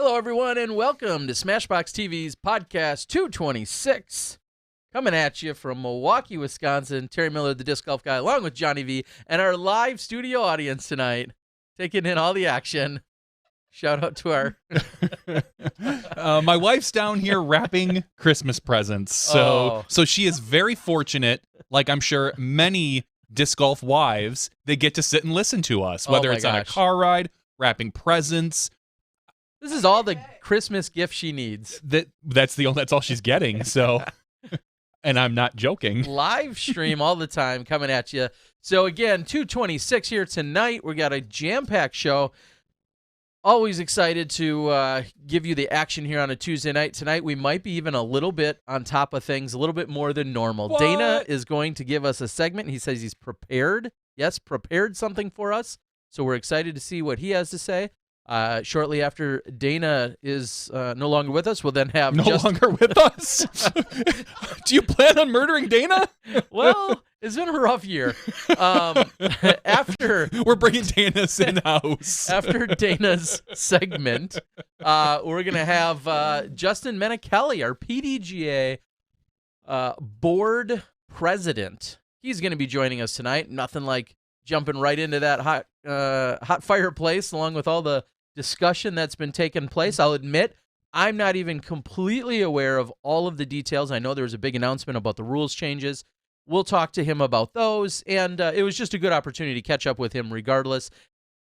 Hello, everyone, and welcome to SmashBoxxTV's podcast 226. Coming at you from Milwaukee, Wisconsin. Terry Miller, the disc golf guy, along with Johnny V, and our live studio audience tonight, taking in all the action. Shout out to our... My wife's down here wrapping Christmas presents, so she is very fortunate, like I'm sure many disc golf wives, they get to sit and listen to us, whether it's on a car ride, wrapping presents. This is all the Christmas gift she needs. That's all she's getting. So, and I'm not joking. Live stream all the time coming at you. So again, 226 here tonight. We got a jam-packed show. Always excited to give you the action here on a Tuesday night. Tonight we might be even a little bit on top of things, a little bit more than normal. What? Dana is going to give us a segment. He says he's prepared. Yes, prepared something for us. So we're excited to see what he has to say. Shortly after Dana is no longer with us, we'll then have longer with us. Do you plan on murdering Dana? Well, it's been a rough year. After we're bringing Dana's in house. After Dana's segment, we're gonna have Justin Menickelli, our PDGA board president. He's gonna be joining us tonight. Nothing like jumping right into that hot fireplace, along with all the discussion that's been taking place. I'll admit, I'm not even completely aware of all of the details. I know there was a big announcement about the rules changes. We'll talk to him about those, and it was just a good opportunity to catch up with him regardless.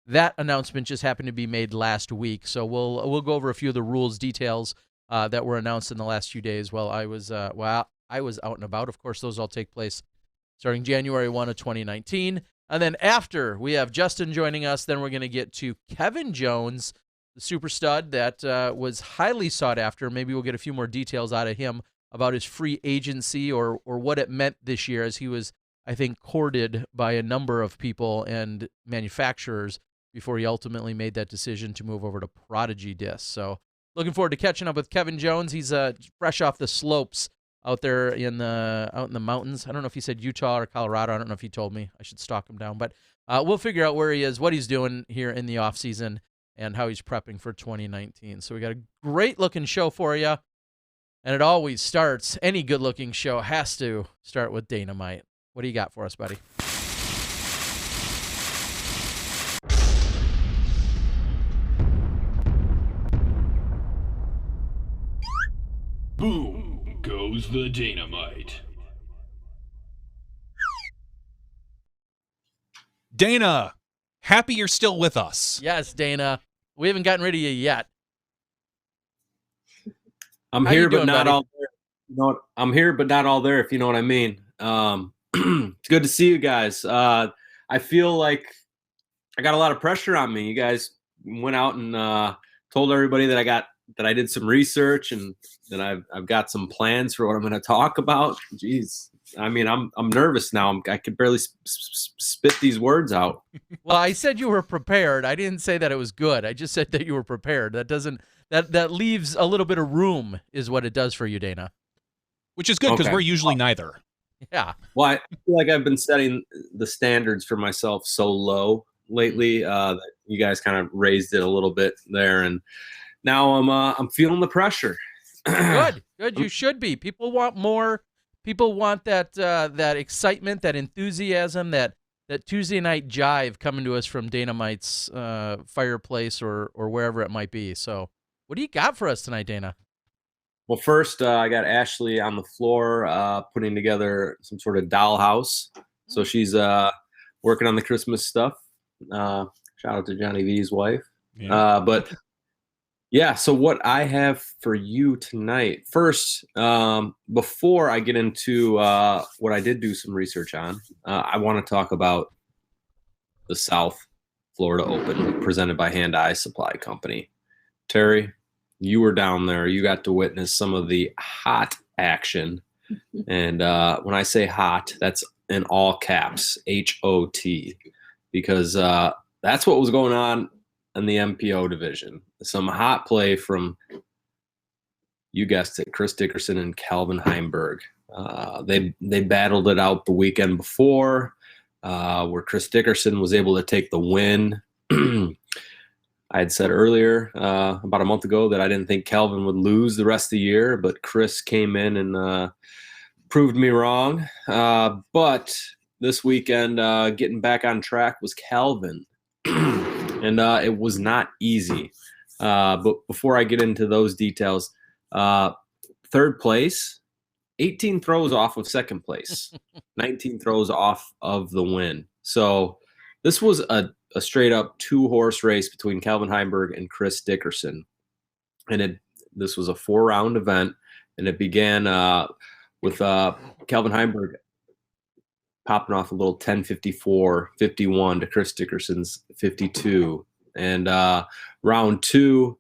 That announcement just happened to be made last week, so we'll go over a few of the rules details that were announced in the last few days while I was out and about. Of course, those all take place starting January 1 of 2019. And then after we have Justin joining us, then we're going to get to Kevin Jones, the super stud that was highly sought after. Maybe we'll get a few more details out of him about his free agency or what it meant this year, as he was, I think, courted by a number of people and manufacturers before he ultimately made that decision to move over to Prodigy Discs. So looking forward to catching up with Kevin Jones. He's fresh off the slopes out there out in the mountains. I don't know if he said Utah or Colorado. I don't know if he told me. I should stalk him down. But we'll figure out where he is, what he's doing here in the offseason, and how he's prepping for 2019. So we got a great-looking show for you. And it always starts, any good-looking show has to start with Dynamite. What do you got for us, buddy? Boom goes the dynamite. Dana, happy you're still with us. Yes, Dana. We haven't gotten rid of you yet. I'm here, but not all there. You know what? I'm here, but not all there, if you know what I mean. It's good to see you guys. I feel like I got a lot of pressure on me. You guys went out and told everybody that I did some research and that I've got some plans for what I'm going to talk about. Jeez. I mean, I'm nervous now. I could barely spit these words out. Well, I said you were prepared. I didn't say that it was good. I just said that you were prepared. That leaves a little bit of room is what it does for you, Dana. Which is good because we're usually neither. Yeah. Well, I feel like I've been setting the standards for myself so low lately that you guys kind of raised it a little bit there, and now I'm feeling the pressure. Good. You should be. People want more. People want that excitement, that enthusiasm, that Tuesday night jive coming to us from Dynamite's fireplace or wherever it might be. So, what do you got for us tonight, Dana? Well, first, I got Ashley on the floor putting together some sort of dollhouse. So she's working on the Christmas stuff. Shout out to Johnny V's wife. Yeah. But yeah, so what I have for you tonight, first, before I get into what I did do some research on, I want to talk about the South Florida Open presented by Hand Eye Supply Company. Terry, you were down there. You got to witness some of the hot action. And when I say hot, that's in all caps, HOT, because that's what was going on in the MPO division. Some hot play from, you guessed it, Chris Dickerson and Calvin Heimberg. They battled it out the weekend before, where Chris Dickerson was able to take the win. I had said earlier about a month ago that I didn't think Calvin would lose the rest of the year, but Chris came in and proved me wrong. But this weekend, getting back on track was Calvin, and it was not easy. But before I get into those details, third place, 18 throws off of second place, 19 throws off of the win. So this was a straight up 2-horse race between Calvin Heimberg and Chris Dickerson. And this was a 4-round event, and it began with Calvin Heimberg popping off a little 10:54.51 to Chris Dickerson's 52. And round 2,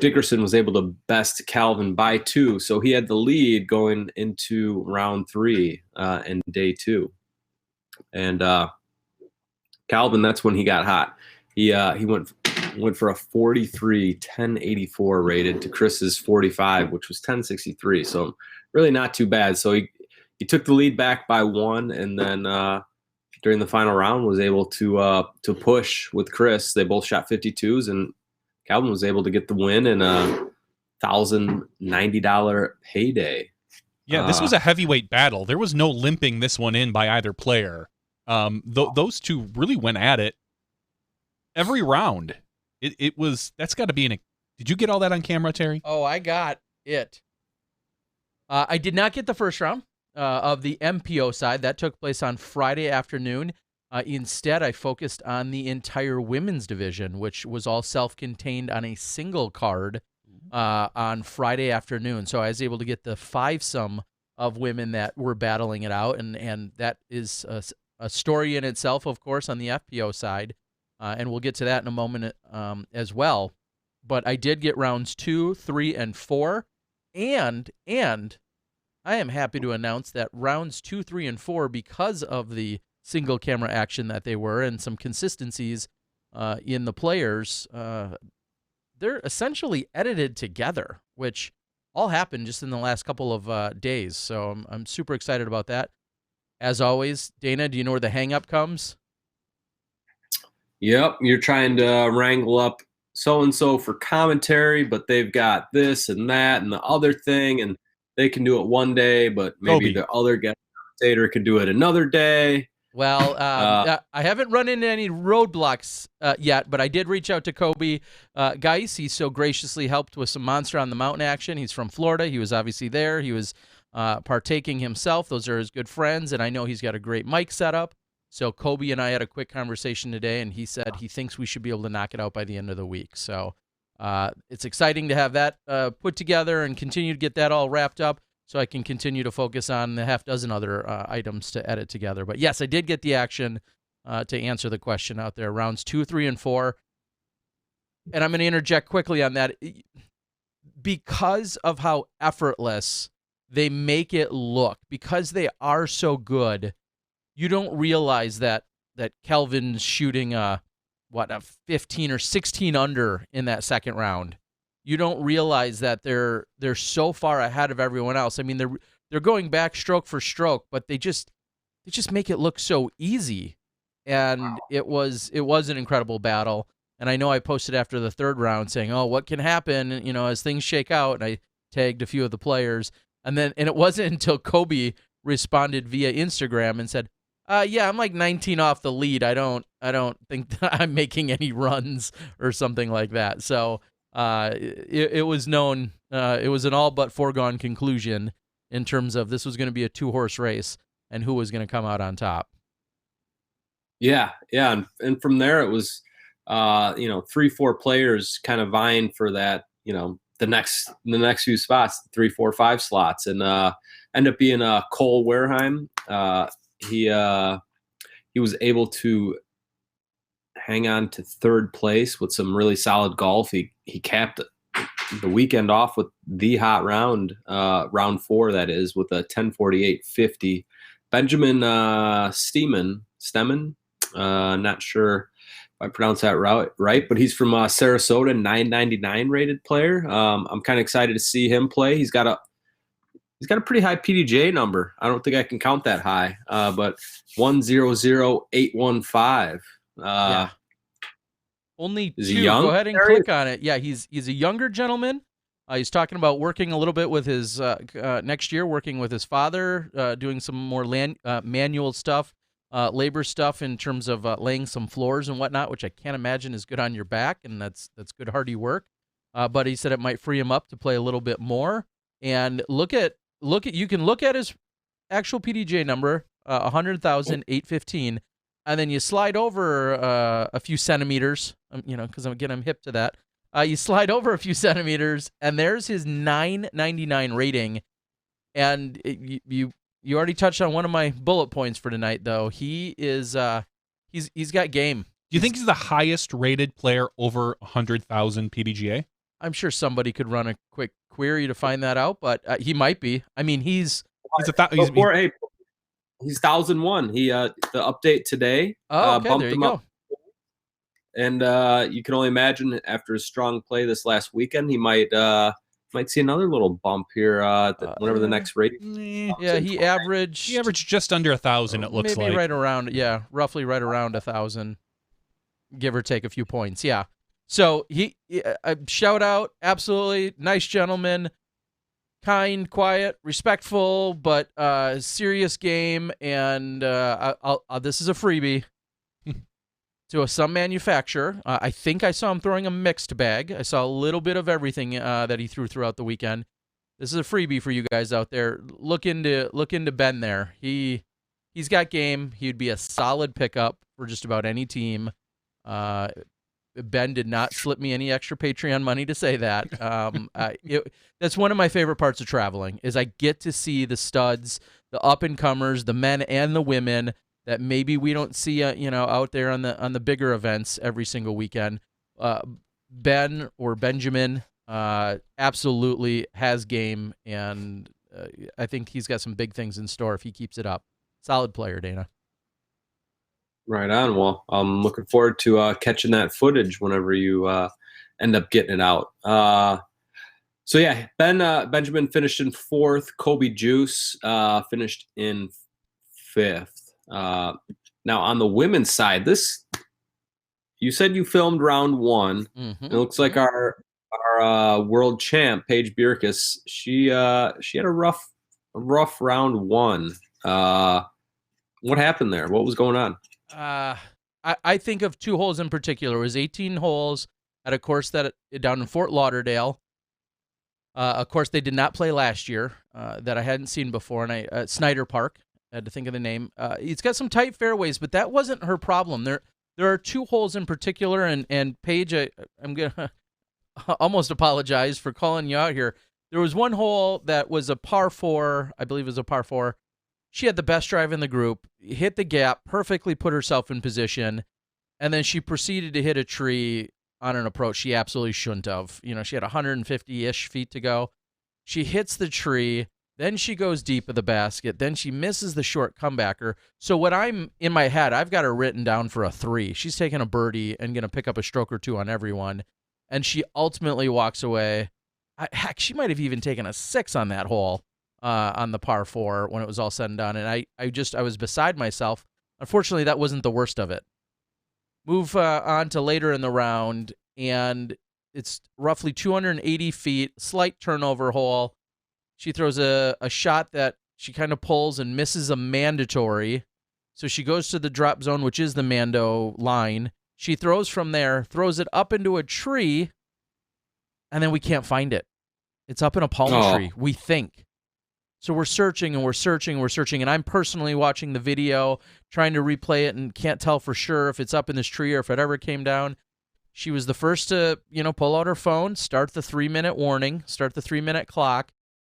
Dickerson was able to best Calvin by 2. So he had the lead going into round 3 and day 2. And Calvin, that's when he got hot. He went for a 43, 1084 rated to Chris's 45, which was 1063. So really not too bad. So he took the lead back by 1, and then during the final round was able to push with Chris. They both shot 52s, and Calvin was able to get the win and a $1,090 payday. Yeah, this was a heavyweight battle. There was no limping this one in by either player. Those two really went at it every round. It was, that's got to be did you get all that on camera, Terry? Oh, I got it. I did not get the first round of the MPO side. That took place on Friday afternoon. Instead, I focused on the entire women's division, which was all self-contained on a single card on Friday afternoon. So I was able to get the 5-some of women that were battling it out, and that is a story in itself, of course, on the FPO side, and we'll get to that in a moment as well. But I did get rounds 2, 3, and 4, and I am happy to announce that rounds 2, 3, and 4, because of the single camera action that they were and some consistencies in the players, they're essentially edited together, which all happened just in the last couple of days. So I'm super excited about that. As always, Dana, do you know where the hang-up comes? Yep, you're trying to wrangle up so-and-so for commentary, but they've got this and that and the other thing, and they can do it one day, but maybe the other guest commentator can do it another day. Well, I haven't run into any roadblocks yet, but I did reach out to Kobe Geis. He so graciously helped with some Monster on the Mountain action. He's from Florida. He was obviously there. He was partaking himself. Those are his good friends, and I know he's got a great mic setup. So Kobe and I had a quick conversation today, and he said he thinks we should be able to knock it out by the end of the week. So it's exciting to have that put together and continue to get that all wrapped up, so I can continue to focus on the half dozen other items to edit together. But yes, I did get the action to answer the question out there. Rounds 2, 3, and 4. And I'm going to interject quickly on that. Because of how effortless they make it look, because they are so good, you don't realize that Kelvin's shooting a 15 or 16 under in that second round. You don't realize that they're so far ahead of everyone else. I mean, they're going back stroke for stroke, but they just make it look so easy. And it was an incredible battle. And I know I posted after the third round saying, "Oh, what can happen, as things shake out?" And I tagged a few of the players. And it wasn't until Kobe responded via Instagram and said, "Yeah, I'm like 19 off the lead. I don't think that I'm making any runs," or something like that. So it was known. It was an all but foregone conclusion in terms of this was going to be a 2-horse race and who was going to come out on top. Yeah, and from there it was 3-4 players kind of vying for that, the next few spots, 3, 4, 5 slots, and ended up being Cole Wareheim. He was able to hang on to third place with some really solid golf. He capped the weekend off with the hot round, round 4, that is, with a 10:48.50. Benjamin Stemmen, not sure if I pronounced that right, but he's from Sarasota, 999 rated player. I'm kind of excited to see him play. He's got a pretty high PDGA number. I don't think I can count that high, but 100815. Yeah. Only Is 2. he young? Go ahead and click on it. Yeah, he's a younger gentleman. He's talking about working a little bit with his next year, working with his father, doing some more manual stuff, labor stuff in terms of laying some floors and whatnot, which I can't imagine is good on your back, and that's good hardy work. But he said it might free him up to play a little bit more. And you can look at his actual PDGA number, 100,815, and then you slide over a few centimeters, because I'm hip to that. You slide over a few centimeters, and there's his 999 rating. And you already touched on one of my bullet points for tonight, though. He is he's got game. Do you think he's the highest rated player over 100,000 PDGA? I'm sure somebody could run a quick query to find that out, but he might be. I mean, he's 1,001. He the update today bumped there you him go. Up. And you can only imagine after his strong play this last weekend, he might see another little bump here whenever the next rating. Yeah, he averaged just under 1,000. It looks maybe like right around roughly right around 1,000, give or take a few points. Yeah. So he shout out, absolutely nice gentleman, kind, quiet, respectful, but serious game. And this is a freebie to some manufacturer. I think I saw him throwing a mixed bag. I saw a little bit of everything that he threw throughout the weekend. This is a freebie for you guys out there. Look into Ben there. He's got game. He'd be a solid pickup for just about any team. Ben did not slip me any extra Patreon money to say that. That's one of my favorite parts of traveling is I get to see the studs, the up-and-comers, the men and the women that maybe we don't see out there on the bigger events every single weekend. Ben or Benjamin absolutely has game, and I think he's got some big things in store if he keeps it up. Solid player, Dana. Right on. Well, I'm looking forward to catching that footage whenever you end up getting it out. So yeah, Benjamin finished in 4th. Kobe Juice finished in 5th. Now on the women's side, you said you filmed round 1. Mm-hmm. It looks like our world champ Paige Pierce, she had a rough round 1. What happened there? What was going on? I think of 2 holes in particular. It was 18 holes at a course that down in Fort Lauderdale. A course they did not play last year that I hadn't seen before, and Snyder Park. I had to think of the name. It's got some tight fairways, but that wasn't her problem. There are 2 holes in particular, and Paige, I'm gonna almost apologize for calling you out here. There was one hole that was a par 4. I believe it was a par 4. She had the best drive in the group, hit the gap, perfectly put herself in position, and then she proceeded to hit a tree on an approach she absolutely shouldn't have. She had 150-ish feet to go. She hits the tree, then she goes deep of the basket, then she misses the short comebacker. So what I'm in my head, I've got her written down for a 3. She's taking a birdie and going to pick up a stroke or 2 on everyone, and she ultimately walks away. Heck, she might have even taken a 6 on that hole. On the par 4 when it was all said and done. And I was beside myself. Unfortunately, that wasn't the worst of it. Move on to later in the round, and it's roughly 280 feet, slight turnover hole. She throws a shot that she kind of pulls and misses a mandatory. So she goes to the drop zone, which is the Mando line. She throws from there, throws it up into a tree, and then we can't find it. It's up in a palm tree, we think. So we're searching and we're searching and we're searching, and I'm personally watching the video, trying to replay it, and can't tell for sure if it's up in this tree or if it ever came down. She was the first to, pull out her phone, start the 3-minute warning, start the 3-minute clock.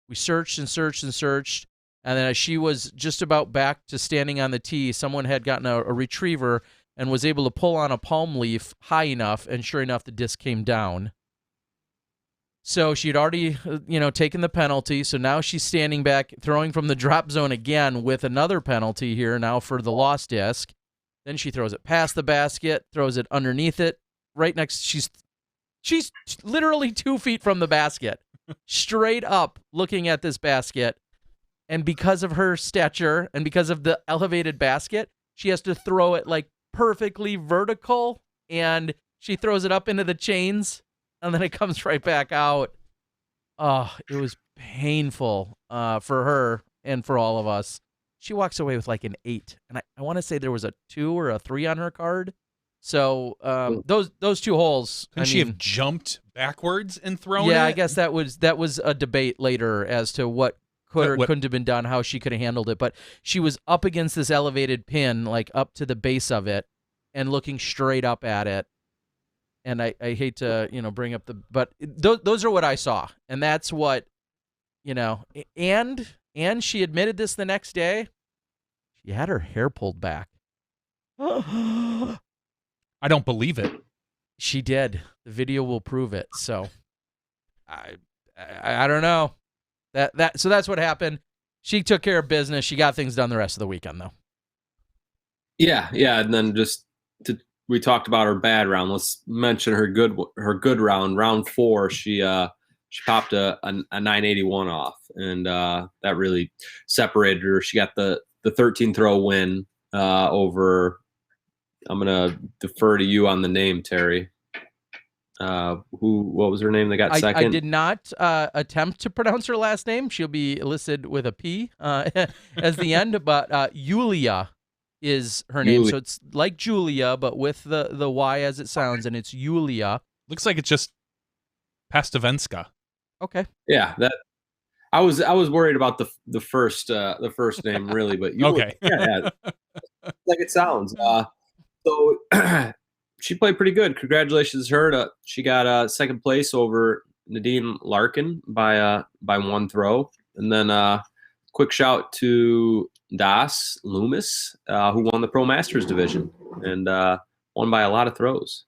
We searched and searched and searched, and then as she was just about back to standing on the tee, someone had gotten a retriever and was able to pull on a palm leaf high enough, and sure enough, the disc came down. So she'd already, taken the penalty. So now she's standing back, throwing from the drop zone again with another penalty here now for the lost disc. Then she throws it past the basket, throws it underneath it, right next. She's literally 2 feet from the basket, straight up looking at this basket. And because of her stature and because of the elevated basket, she has to throw it like perfectly vertical. And She throws it up into the chains, and then it comes right back out. Oh, it was painful for her and for all of us. She walks away with like an 8, and I want to say there was a 2 or a 3 on her card. So those 2 holes. Couldn't she have jumped backwards and thrown it? Yeah, I guess that was a debate later as to what could or couldn't have been done, how she could have handled it. But she was up against this elevated pin, like up to the base of it, and looking straight up at it. And I hate to bring up but those are what I saw, and that's what and she admitted this the next day. She had her hair pulled back. I don't believe it. She did. The video will prove it. So I don't know. So that's what happened. She took care of business. She got things done the rest of the weekend, though. Yeah, and then we talked about her bad round. Let's mention her good round. Round 4, she popped a 981 off, and that really separated her. She got the 13 throw win over. I'm gonna defer to you on the name, Terry. What was her name that got second? I did not attempt to pronounce her last name. She'll be listed with a P as the end, but Yulia is her name. So it's like Julia, but with the Y as it sounds, and it's Yulia. Looks like it's just Pastavenska. Okay. Yeah, that I was worried about the first name really, but okay. Yeah, like it sounds. So she played pretty good. Congratulations to her. She got second place over Nadine Larkin by 1 throw, and then quick shout to Das Loomis, who won the Pro Masters division and won by a lot of throws.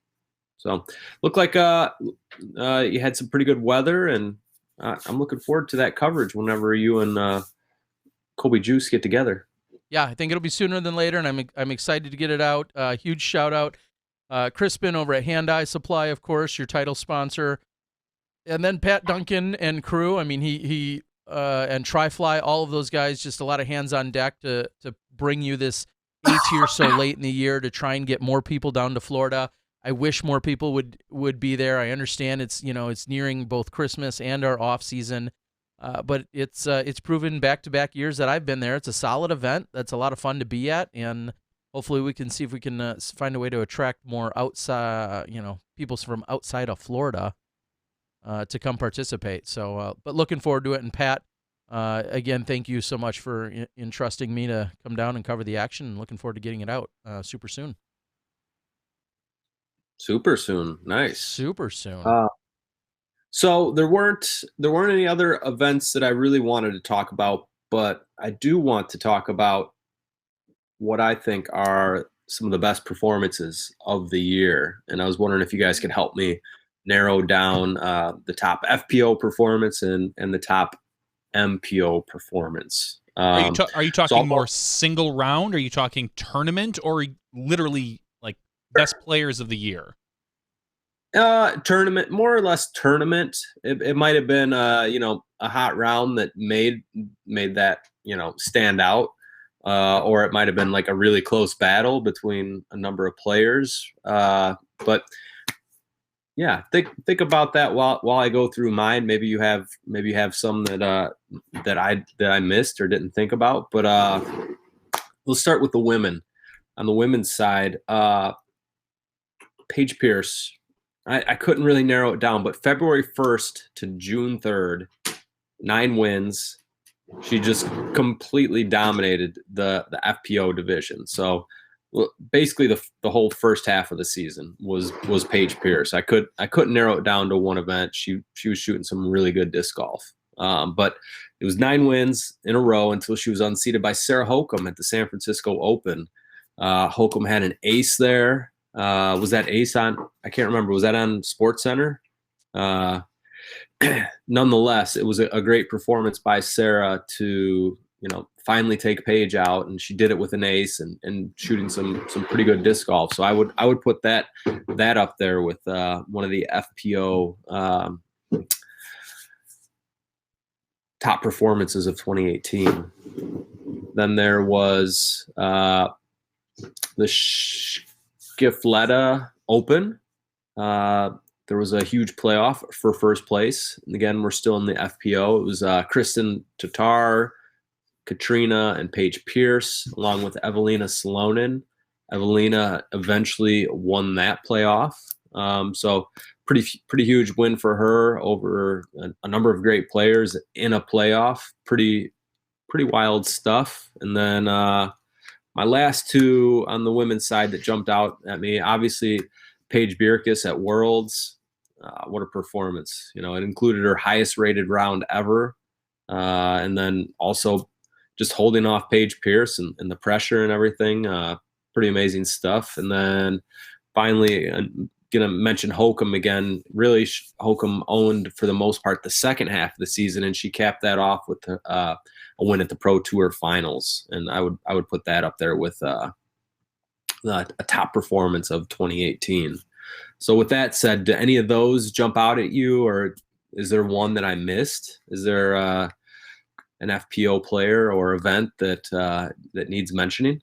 So looked like you had some pretty good weather, and I'm looking forward to that coverage whenever you and Kobe Juice get together. Yeah, I think it'll be sooner than later, and I'm excited to get it out. Huge shout out, Crispin over at Hand Eye Supply, of course, your title sponsor, and then Pat Duncan and crew. I mean, he and Tri-Fly, all of those guys, just a lot of hands on deck to bring you this A-tier so late in the year to try and get more people down to Florida. I wish more people would be there. I understand it's nearing both Christmas and our off season. But it's proven back-to-back years that I've been there. It's a solid event. That's a lot of fun to be at, and hopefully we can see if we can find a way to attract more outside, people from outside of Florida to come participate. So, but looking forward to it. And Pat, again, thank you so much for entrusting me to come down and cover the action. And looking forward to getting it out super soon. Super soon, nice. Super soon. So there weren't any other events that I really wanted to talk about, but I do want to talk about what I think are some of the best performances of the year. And I was wondering if you guys could help me narrow down the top FPO performance and the top MPO performance. Are you talking more single round? Are you talking tournament, or literally like best players of the year? Tournament, more or less tournament. It might have been a hot round that made that stand out, or it might have been like a really close battle between a number of players. But yeah, think about that while I go through mine. Maybe you have some that I missed or didn't think about. But let's start with the women. On the women's side, Paige Pierce. I couldn't really narrow it down, but February 1st to June 3rd, 9 wins. She just completely dominated the FPO division. So basically the whole first half of the season was Paige Pierce. I couldn't narrow it down to one event. She was shooting some really good disc golf. But it was 9 wins in a row until she was unseated by Sarah Holcomb at the San Francisco Open. Holcomb had an ace there. Was that ace on? I can't remember. Was that on SportsCenter? Nonetheless, it was a great performance by Sarah to finally take Paige out, and she did it with an ace and shooting some pretty good disc golf. So I would put that up there with one of the FPO top performances of 2018. Then there was the Skifletta Open. there was a huge playoff for first place. And again, we're still in the FPO. It was Kristen Tatar, Katrina, and Paige Pierce, along with Evelina Salonen. Evelina eventually won that playoff. So pretty huge win for her over a number of great players in a playoff. Pretty wild stuff. And then my last two on the women's side that jumped out at me, obviously Paige Pierce at Worlds. What a performance. It included her highest rated round ever. And then also just holding off Paige Pierce and the pressure and everything. Pretty amazing stuff. And then finally, I'm going to mention Holcomb again. Really, Holcomb owned for the most part the second half of the season, and she capped that off with a win at the Pro Tour Finals. And I would put that up there with a top performance of 2018. So with that said, do any of those jump out at you, or is there one that I missed? Is there an FPO player or event that needs mentioning?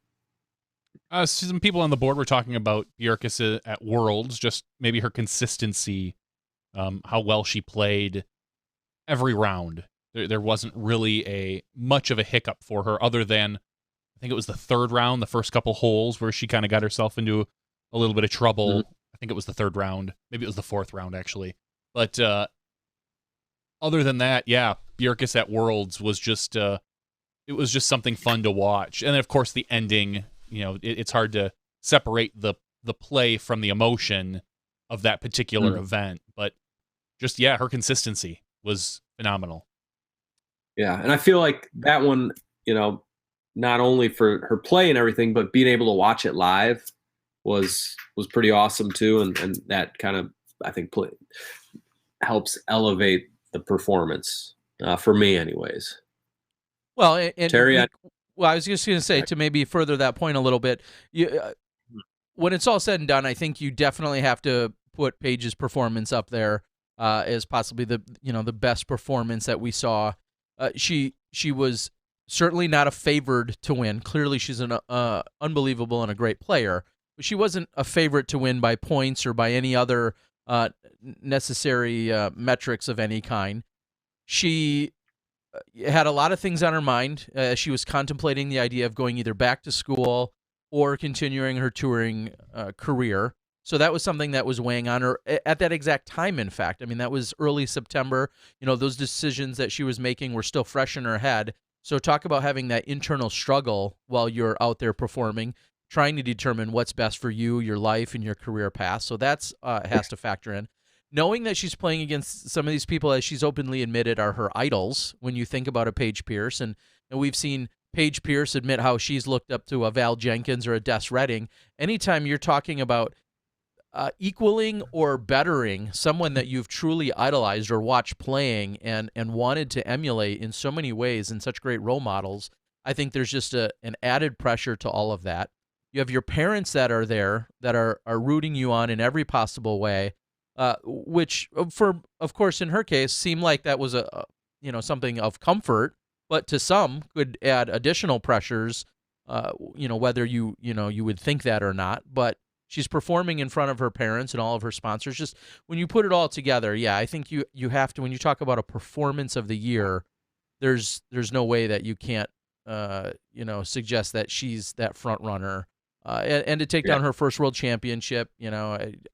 Some people on the board were talking about Pierce at Worlds, just maybe her consistency, how well she played every round. There wasn't really much of a hiccup for her, other than I think it was the third round, the first couple holes where she kind of got herself into a little bit of trouble. Mm-hmm. I think it was the third round. Maybe it was the fourth round, actually. But other than that, yeah, Pierce at Worlds was just it was just something fun to watch. And then, of course, the ending. It's hard to separate the play from the emotion of that particular event. But just, yeah, her consistency was phenomenal. Yeah, and I feel like that one, not only for her play and everything, but being able to watch it live was pretty awesome too, and that kind of, I think, helps elevate the performance for me, anyways. Well, and Terry, I was just going to say, to maybe further that point a little bit, when it's all said and done, I think you definitely have to put Paige's performance up there as possibly the best performance that we saw. She was certainly not a favored to win. Clearly, she's an unbelievable and a great player. But she wasn't a favorite to win by points or by any other necessary metrics of any kind. She had a lot of things on her mind. She was contemplating the idea of going either back to school or continuing her touring career. So that was something that was weighing on her at that exact time, in fact. I mean, that was early September. Those decisions that she was making were still fresh in her head. So talk about having that internal struggle while you're out there performing, trying to determine what's best for you, your life, and your career path. So that's has to factor in. Knowing that she's playing against some of these people, as she's openly admitted, are her idols when you think about a Paige Pierce. And we've seen Paige Pierce admit how she's looked up to a Val Jenkins or a Des Redding. Anytime you're talking about equaling or bettering someone that you've truly idolized or watched playing and wanted to emulate in so many ways and such great role models, I think there's just an added pressure to all of that. You have your parents that are there that are rooting you on in every possible way. Which, of course, in her case, seemed like that was something of comfort, but to some could add additional pressures. Whether you would think that or not. But she's performing in front of her parents and all of her sponsors. Just when you put it all together, yeah, I think you have to. When you talk about a performance of the year, there's no way that you can't suggest that she's that front runner. And to take down her first world championship,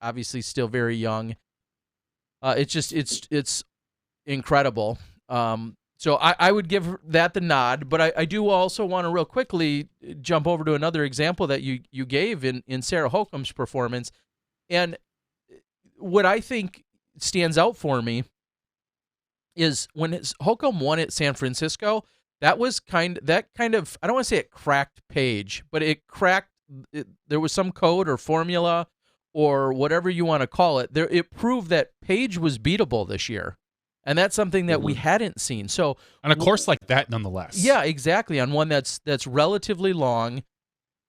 obviously still very young. It's incredible. So I would give that the nod, but I do also want to real quickly jump over to another example that you gave in Sarah Holcomb's performance. And what I think stands out for me is when Holcomb won at San Francisco, that was kind of, I don't want to say it cracked Paige, but there was some code or formula or whatever you want to call it. It proved that Paige was beatable this year. And that's something that we hadn't seen. So on a course like that, nonetheless. Yeah, exactly. On one that's relatively long,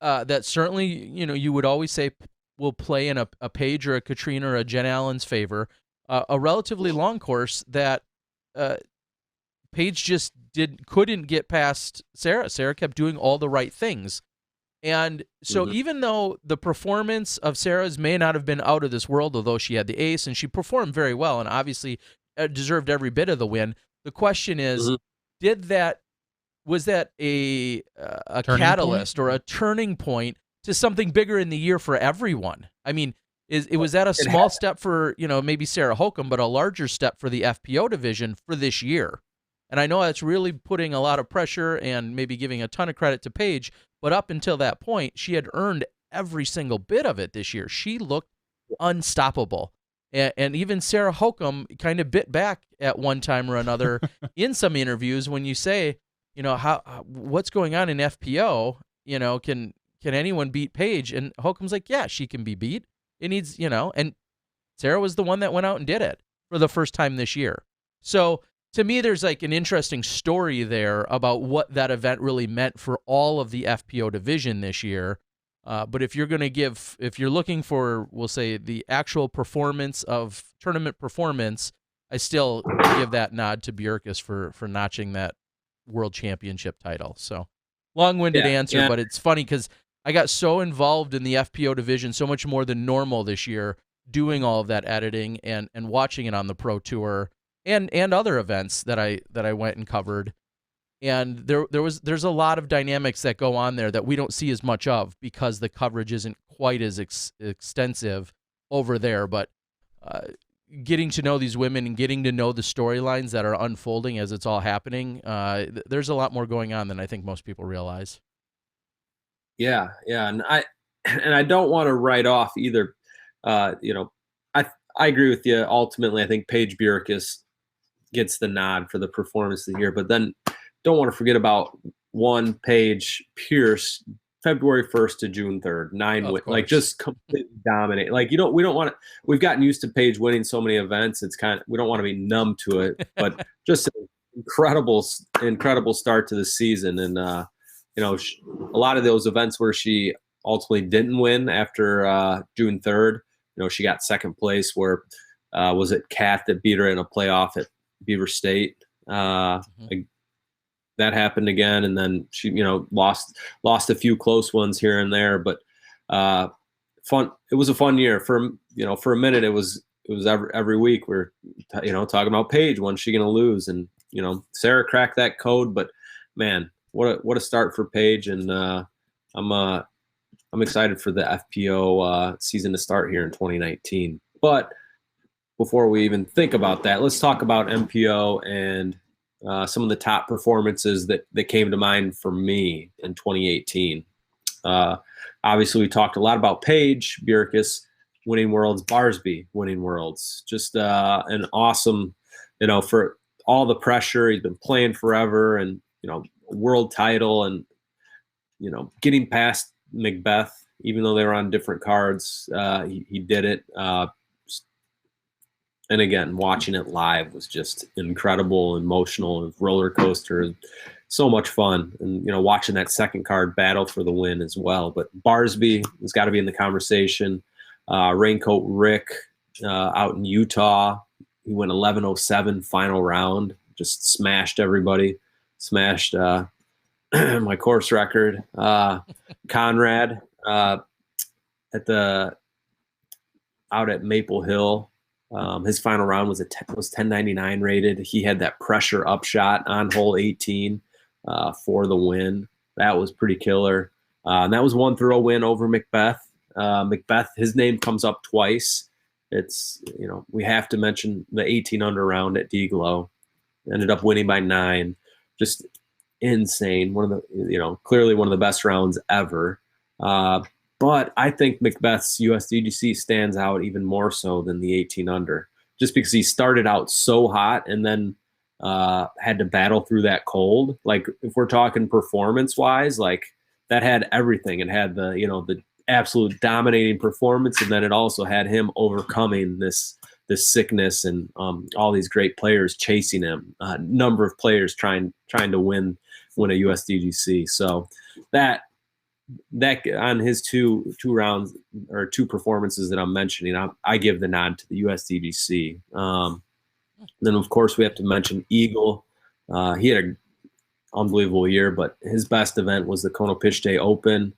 that certainly, you would always say will play in a Paige or a Katrina or a Jen Allen's favor. A relatively long course that Paige just couldn't get past Sarah. Sarah kept doing all the right things. And so even though the performance of Sarah's may not have been out of this world, although she had the ace and she performed very well and obviously deserved every bit of the win, the question is, was that a catalyst or a turning point to something bigger in the year for everyone? I mean, was that a small step for, maybe Sarah Hokum, but a larger step for the FPO division for this year? And I know that's really putting a lot of pressure and maybe giving a ton of credit to Paige, but up until that point, she had earned every single bit of it this year. She looked unstoppable. And even Sarah Hokum kind of bit back at one time or another in some interviews when you say, what's going on in FPO? Can anyone beat Paige? And Hokum's like, yeah, she can be beat. It needs, and Sarah was the one that went out and did it for the first time this year. So to me, there's like an interesting story there about what that event really meant for all of the FPO division this year. But if you're looking for, we'll say, the actual performance of tournament performance, I still give that nod to Bjerkes for notching that world championship title. So long-winded answer, but it's funny because I got so involved in the FPO division so much more than normal this year, doing all of that editing and watching it on the Pro Tour and other events that I went and covered. And there's a lot of dynamics that go on there that we don't see as much of because the coverage isn't quite as extensive over there. But getting to know these women and getting to know the storylines that are unfolding as it's all happening, there's a lot more going on than I think most people realize. Yeah, and I don't want to write off either. I agree with you. Ultimately, I think Paige Bjerkes gets the nod for the performance of the year, but then don't want to forget about Paige Pierce, February 1st to June 3rd, 9 wins, like just completely dominate. Like we don't want to. We've gotten used to Paige winning so many events. It's we don't want to be numb to it, but just an incredible start to the season. And a lot of those events where she ultimately didn't win after June 3rd, she got second place. Where was it Kat that beat her in a playoff at Beaver State? That happened again, and then she, lost a few close ones here and there. But fun. It was a fun year for a minute. It was every week we're talking about Paige. When's she going to lose? And Sarah cracked that code. But man, what a start for Paige, and I'm excited for the FPO season to start here in 2019. But before we even think about that, let's talk about MPO and some of the top performances that came to mind for me in 2018. Obviously, we talked a lot about Paige Bjerkes winning Worlds, Barsby winning Worlds. Just an awesome, for all the pressure. He's been playing forever, and world title, and getting past Macbeth, even though they were on different cards. He did it. And again, watching it live was just incredible, emotional, roller coaster, so much fun. And watching that second card battle for the win as well. But Barsby has got to be in the conversation. Raincoat Rick out in Utah, he went 11:07 final round, just smashed everybody, smashed my course record. Conrad out at Maple Hill. His final round was 1099 rated. He had that pressure upshot on hole 18 for the win. That was pretty killer. And that was one throw win over Macbeth. Macbeth, his name comes up twice. It's, we have to mention the 18 under round at D-Glow. Ended up winning by 9. Just insane. One of the, clearly one of the best rounds ever. But I think Macbeth's USDGC stands out even more so than the 18 under, just because he started out so hot and then had to battle through that cold. Like if we're talking performance wise, like that had everything. It had the absolute dominating performance, and then it also had him overcoming this sickness and all these great players chasing him. A number of players trying to win a USDGC. So that on his two rounds or two performances that I'm mentioning, I give the nod to the USDGC. Then of course we have to mention Eagle. He had an unbelievable year, but his best event was the Kono Pitch Day Open.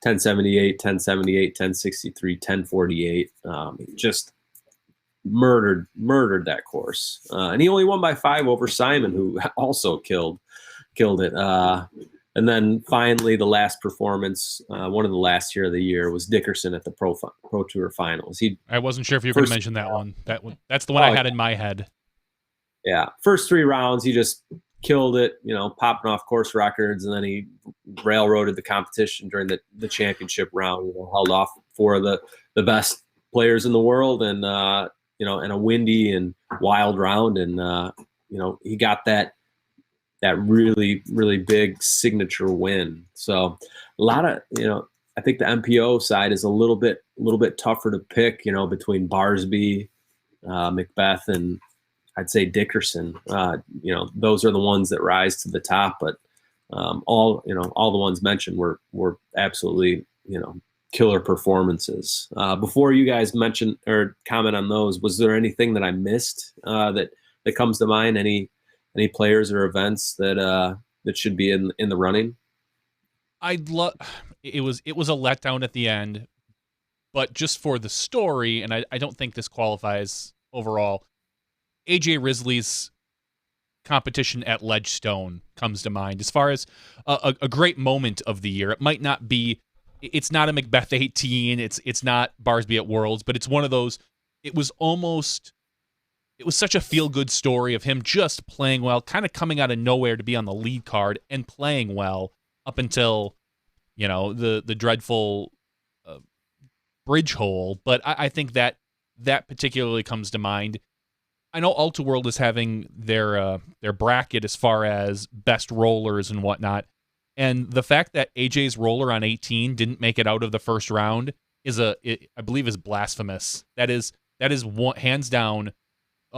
1078, 1078, 1063, 1048. Just murdered that course. And he only won by 5 over Simon, who also killed it. And then finally, the last performance, one of the last here of the year, was Dickerson at the Pro Tour Finals. I wasn't sure if you were going to mention that one. That's the one I had in my head. Yeah, first 3 rounds, he just killed it, popping off course records, and then he railroaded the competition during the championship round. Held off 4 of the best players in the world, and in a windy and wild round, and he got that really, really big signature win. So a lot of, I think the MPO side is a little bit tougher to pick, between Barsby, Macbeth, and I'd say Dickerson. Those are the ones that rise to the top, but all the ones mentioned were absolutely, killer performances. Before you guys mention or comment on those, was there anything that I missed that comes to mind? Any players or events that should be in the running? It was a letdown at the end, but just for the story, and I don't think this qualifies overall, AJ Risley's competition at Ledgestone comes to mind as far as a great moment of the year. It might not be, it's not a Macbeth 18, it's not Barsby at Worlds, but it's one of those, it was such a feel-good story of him just playing well, kind of coming out of nowhere to be on the lead card and playing well up until, the dreadful bridge hole. But I think that particularly comes to mind. I know Ulta World is having their bracket as far as best rollers and whatnot, and the fact that AJ's roller on 18 didn't make it out of the first round I believe is blasphemous. That is one, hands down,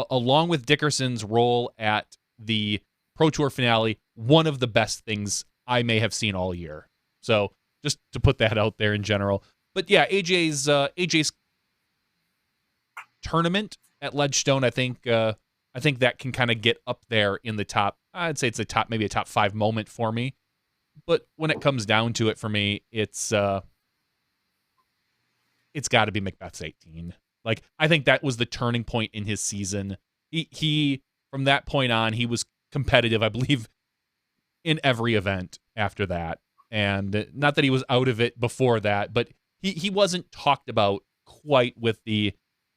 along with Dickerson's roll at the Pro Tour finale, one of the best things I may have seen all year. So just to put that out there in general. But yeah, AJ's tournament at Ledgestone, I think that can kind of get up there in the top. I'd say it's maybe a top 5 moment for me. But when it comes down to it for me, it's got to be Macbeth's 18. Like, I think that was the turning point in his season. He from that point on, he was competitive, I believe, in every event after that. And not that he was out of it before that, but he wasn't talked about quite with the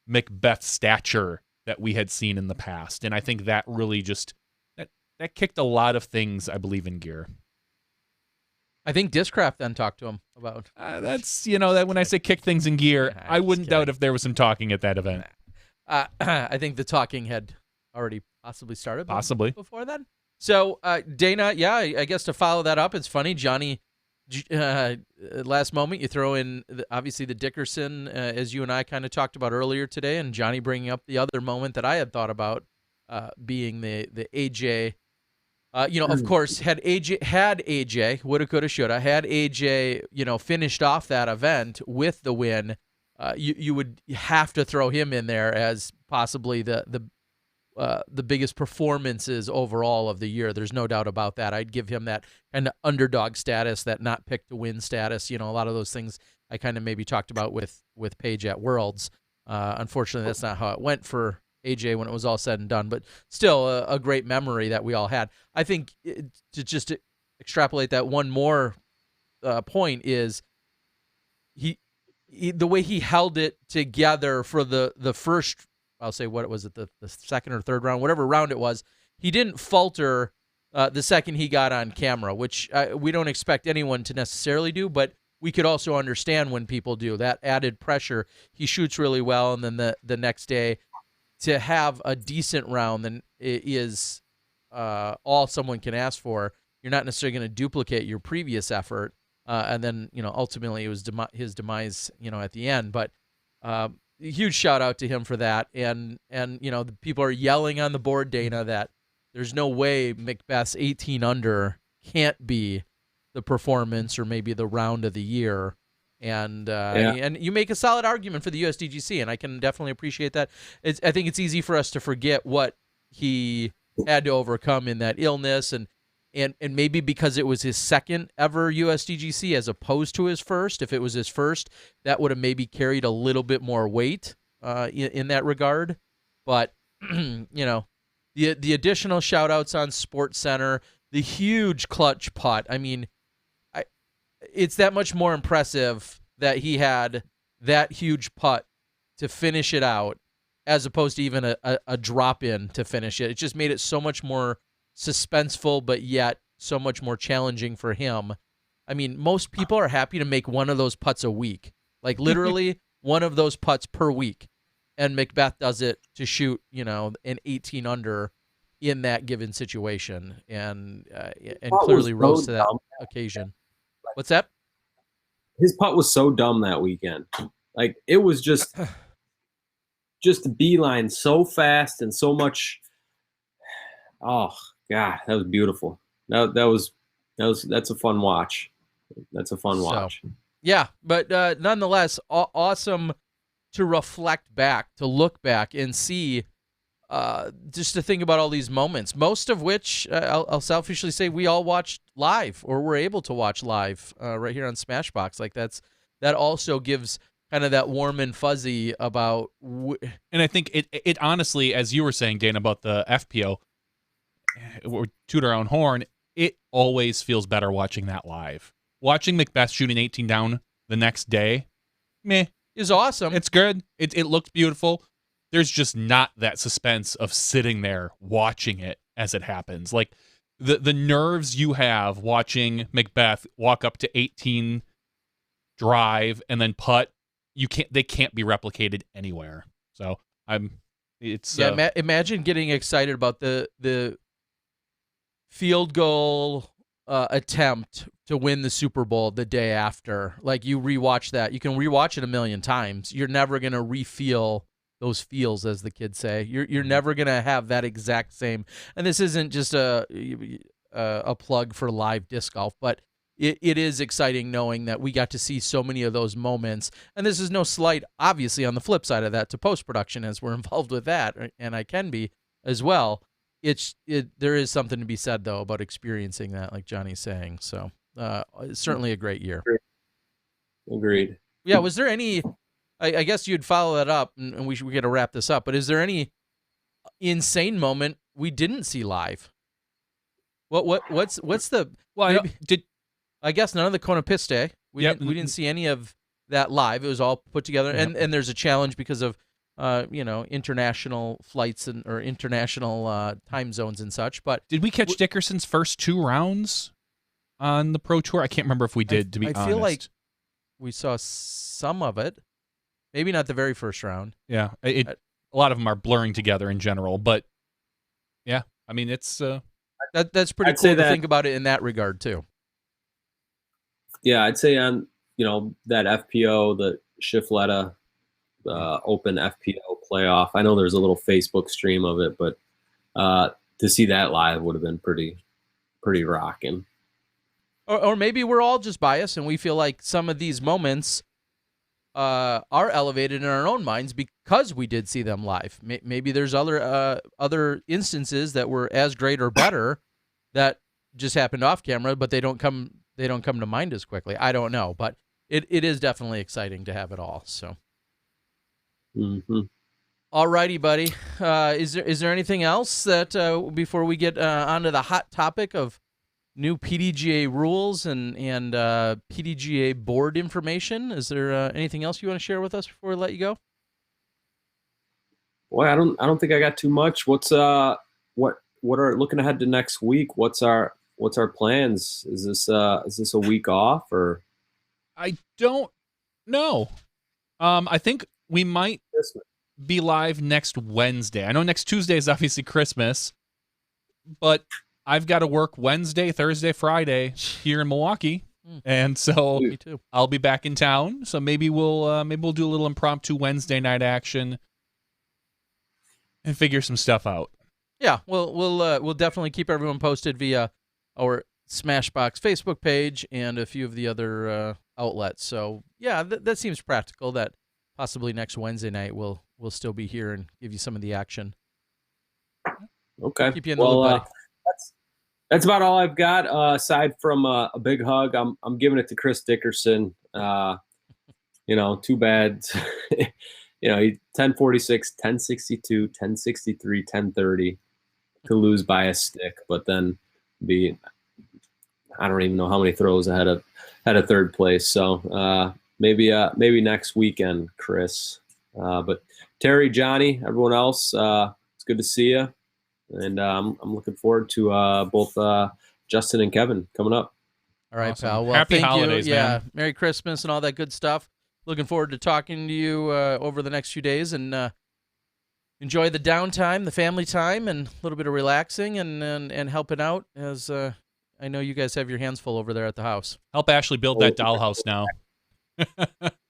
Macbeth stature that we had seen in the past. And I think that really just that kicked a lot of things, I believe, in gear. I think Discraft then talked to him about that's that when I say kick things in gear, I wouldn't doubt if there was some talking at that event. I think the talking had already possibly started before then. So Dana, yeah, I guess to follow that up, it's funny, Johnny. Last moment, you throw in obviously the Dickerson, as you and I kind of talked about earlier today, and Johnny bringing up the other moment that I had thought about, being the AJ. Of course, had AJ woulda, coulda, shoulda, had AJ, finished off that event with the win, you would have to throw him in there as possibly the biggest performances overall of the year. There's no doubt about that. I'd give him that kind of underdog status, that not picked to win status. A lot of those things I kind of maybe talked about with Paige at Worlds. Unfortunately, that's not how it went for AJ when it was all said and done, but still a great memory that we all had. I think to extrapolate that one more point is he the way he held it together for the first, I'll say, what was it, the second or third round, whatever round it was, he didn't falter the second he got on camera, which we don't expect anyone to necessarily do, but we could also understand when people do. That added pressure. He shoots really well, and then the next day to have a decent round then is all someone can ask for. You're not necessarily going to duplicate your previous effort, and then ultimately it was his demise at the end. But huge shout out to him for that. And the people are yelling on the board, Dana, that there's no way Macbeth's 18 under can't be the performance or maybe the round of the year. And and you make a solid argument for the USDGC, and I can definitely appreciate that. I think it's easy for us to forget what he had to overcome in that illness, and And maybe because it was his second ever USDGC as opposed to his first. If it was his first, that would have maybe carried a little bit more weight in that regard. But, the additional shout-outs on SportsCenter, the huge clutch putt. I mean, it's that much more impressive that he had that huge putt to finish it out as opposed to even a drop-in to finish it. It just made it so much more suspenseful, but yet so much more challenging for him. I mean, most people are happy to make one of those putts a week, like literally one of those putts per week. And Macbeth does it to shoot, an 18 under in that given situation, and clearly rose to that occasion. What's that? His putt was so dumb that weekend. Like, it was just a beeline so fast and so much. Oh God, that was beautiful. That's a fun watch. That's a fun watch. Yeah, but nonetheless, awesome to reflect back, to look back and see, just to think about all these moments, most of which I'll selfishly say we all watched live or were able to watch live right here on Smashbox. Like that also gives kind of that warm and fuzzy about. And I think it honestly, as you were saying, Dan, about the FPO, or toot our own horn, it always feels better watching that live. Watching Macbeth shoot an 18 down the next day, meh, is awesome. It's good. It looks beautiful. There's just not that suspense of sitting there watching it as it happens. Like the nerves you have watching Macbeth walk up to 18, drive, and then putt, they can't be replicated anywhere. So imagine getting excited about the field goal attempt to win the Super Bowl the day after. Like, you rewatch that. You can rewatch it a million times. You're never going to refeel those feels, as the kids say. You're never going to have that exact same. And this isn't just a plug for live disc golf, but it is exciting knowing that we got to see so many of those moments. And this is no slight, obviously, on the flip side of that, to post-production, as we're involved with that, and I can be as well. There is something to be said, though, about experiencing that, like Johnny's saying. So it's certainly a great year. Agreed. Yeah, was there any, I guess you'd follow that up, and we got to wrap this up, but is there any insane moment we didn't see live? What's the, well, I guess none of the Kona Piste. We didn't see any of that live. It was all put together, and there's a challenge because of international flights or international time zones and such. But did we catch Dickerson's first 2 rounds on the Pro Tour? I can't remember if we did, to be honest. I feel like we saw some of it. Maybe not the very first round. Yeah, a lot of them are blurring together in general, but yeah, I mean, it's that's pretty cool to think about it in that regard too. Yeah, I'd say on that FPO, the Shifletta Open FPO playoff. I know there's a little Facebook stream of it, but to see that live would have been pretty rocking. Or maybe we're all just biased and we feel like some of these moments are elevated in our own minds because we did see them live. Maybe there's other instances that were as great or better that just happened off camera, but they don't come to mind as quickly. I don't know, but it is definitely exciting to have it all. So. Mm-hmm. All righty, buddy. Is there anything else that before we get onto the hot topic of new PDGA rules and PDGA board information? Is there anything else you want to share with us before we let you go? Boy, I don't think I got too much. What are looking ahead to next week? What's our plans? Is this a week off or? I don't know. I think we might be live next Wednesday. I know next Tuesday is obviously Christmas, but I've got to work Wednesday, Thursday, Friday here in Milwaukee, and so me too. I'll be back in town. So maybe we'll do a little impromptu Wednesday night action and figure some stuff out. Yeah, we'll definitely keep everyone posted via our Smashbox Facebook page and a few of the other outlets. So yeah, that seems practical. That possibly next Wednesday night we'll still be here and give you some of the action. Okay. Keep you in the loop, buddy. That's about all I've got. Aside from a big hug, I'm giving it to Chris Dickerson. Too bad. 1046, 1062, 1063, 1030 to lose by a stick, but then I don't even know how many throws ahead of third place. So maybe next weekend, Chris. But Terry, Johnny, everyone else, it's good to see you. And I'm looking forward to both Justin and Kevin coming up. All right, Awesome. pal. Well, Happy thank holidays, you. Yeah, man. Merry Christmas and all that good stuff. Looking forward to talking to you over the next few days, and enjoy the downtime, the family time, and a little bit of relaxing and helping out, as I know you guys have your hands full over there at the house. Help Ashley build that dollhouse now.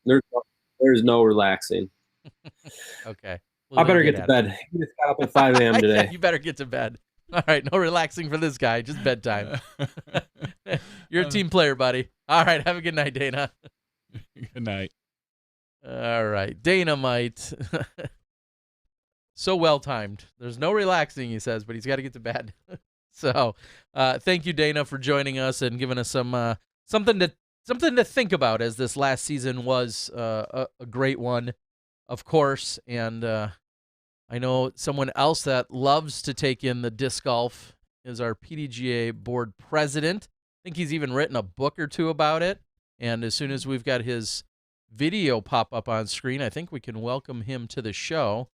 There's no relaxing. Okay. I better get to bed. He just got up at 5 a.m. today. Yeah, you better get to bed. All right, no relaxing for this guy, just bedtime. You're a team player, buddy. All right, have a good night, Dana. Good night. All right, Dynamite. So well-timed. There's no relaxing, he says, but he's got to get to bed. So thank you, Dana, for joining us and giving us some something to think about, as this last season was a great one, of course. And I know someone else that loves to take in the disc golf is our PDGA board president. I think he's even written a book or two about it. And as soon as we've got his video pop up on screen, I think we can welcome him to the show.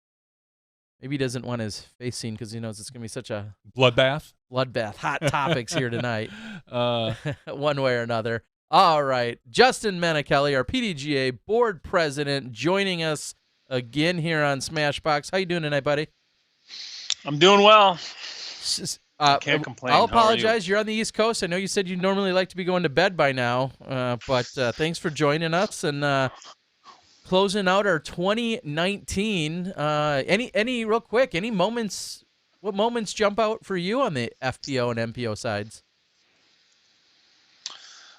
Maybe he doesn't want his face seen because he knows it's going to be such a bloodbath. Hot topics here tonight, one way or another. All right, Justin Menickelli, our PDGA board president, joining us again here on Smashbox. How you doing tonight, buddy? I'm doing well. Can't complain. I'll apologize. You're on the East Coast. I know you said you'd normally like to be going to bed by now, but thanks for joining us and closing out our 2019. Any real quick, any moments? What moments jump out for you on the FPO and MPO sides?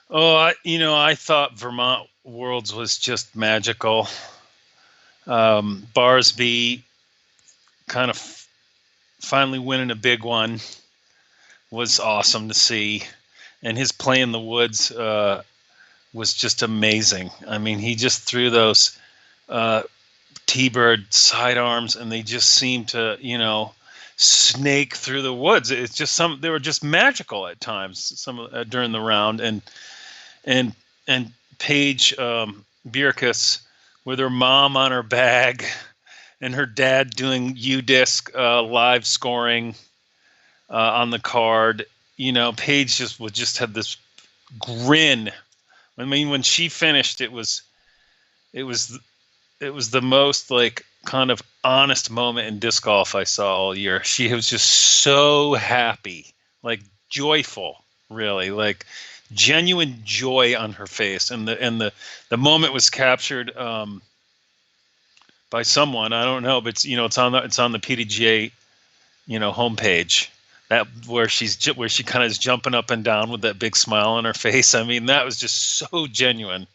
Oh, I thought Vermont Worlds was just magical. Barsby kind of finally winning a big one was awesome to see, and his play in the woods was just amazing. I mean, he just threw those T-bird sidearms, and they just seemed to, snake through the woods. It's just they were just magical at times. During the round, and Paige Pierce with her mom on her bag, and her dad doing U-disc live scoring on the card. Paige would just have this grin. I mean, when she finished, it was the most like kind of honest moment in disc golf I saw all year. She was just so happy, like joyful, really, like genuine joy on her face. And the moment was captured by someone, I don't know, but it's on the PDGA homepage, that where she kind of is jumping up and down with that big smile on her face. I mean, that was just so genuine.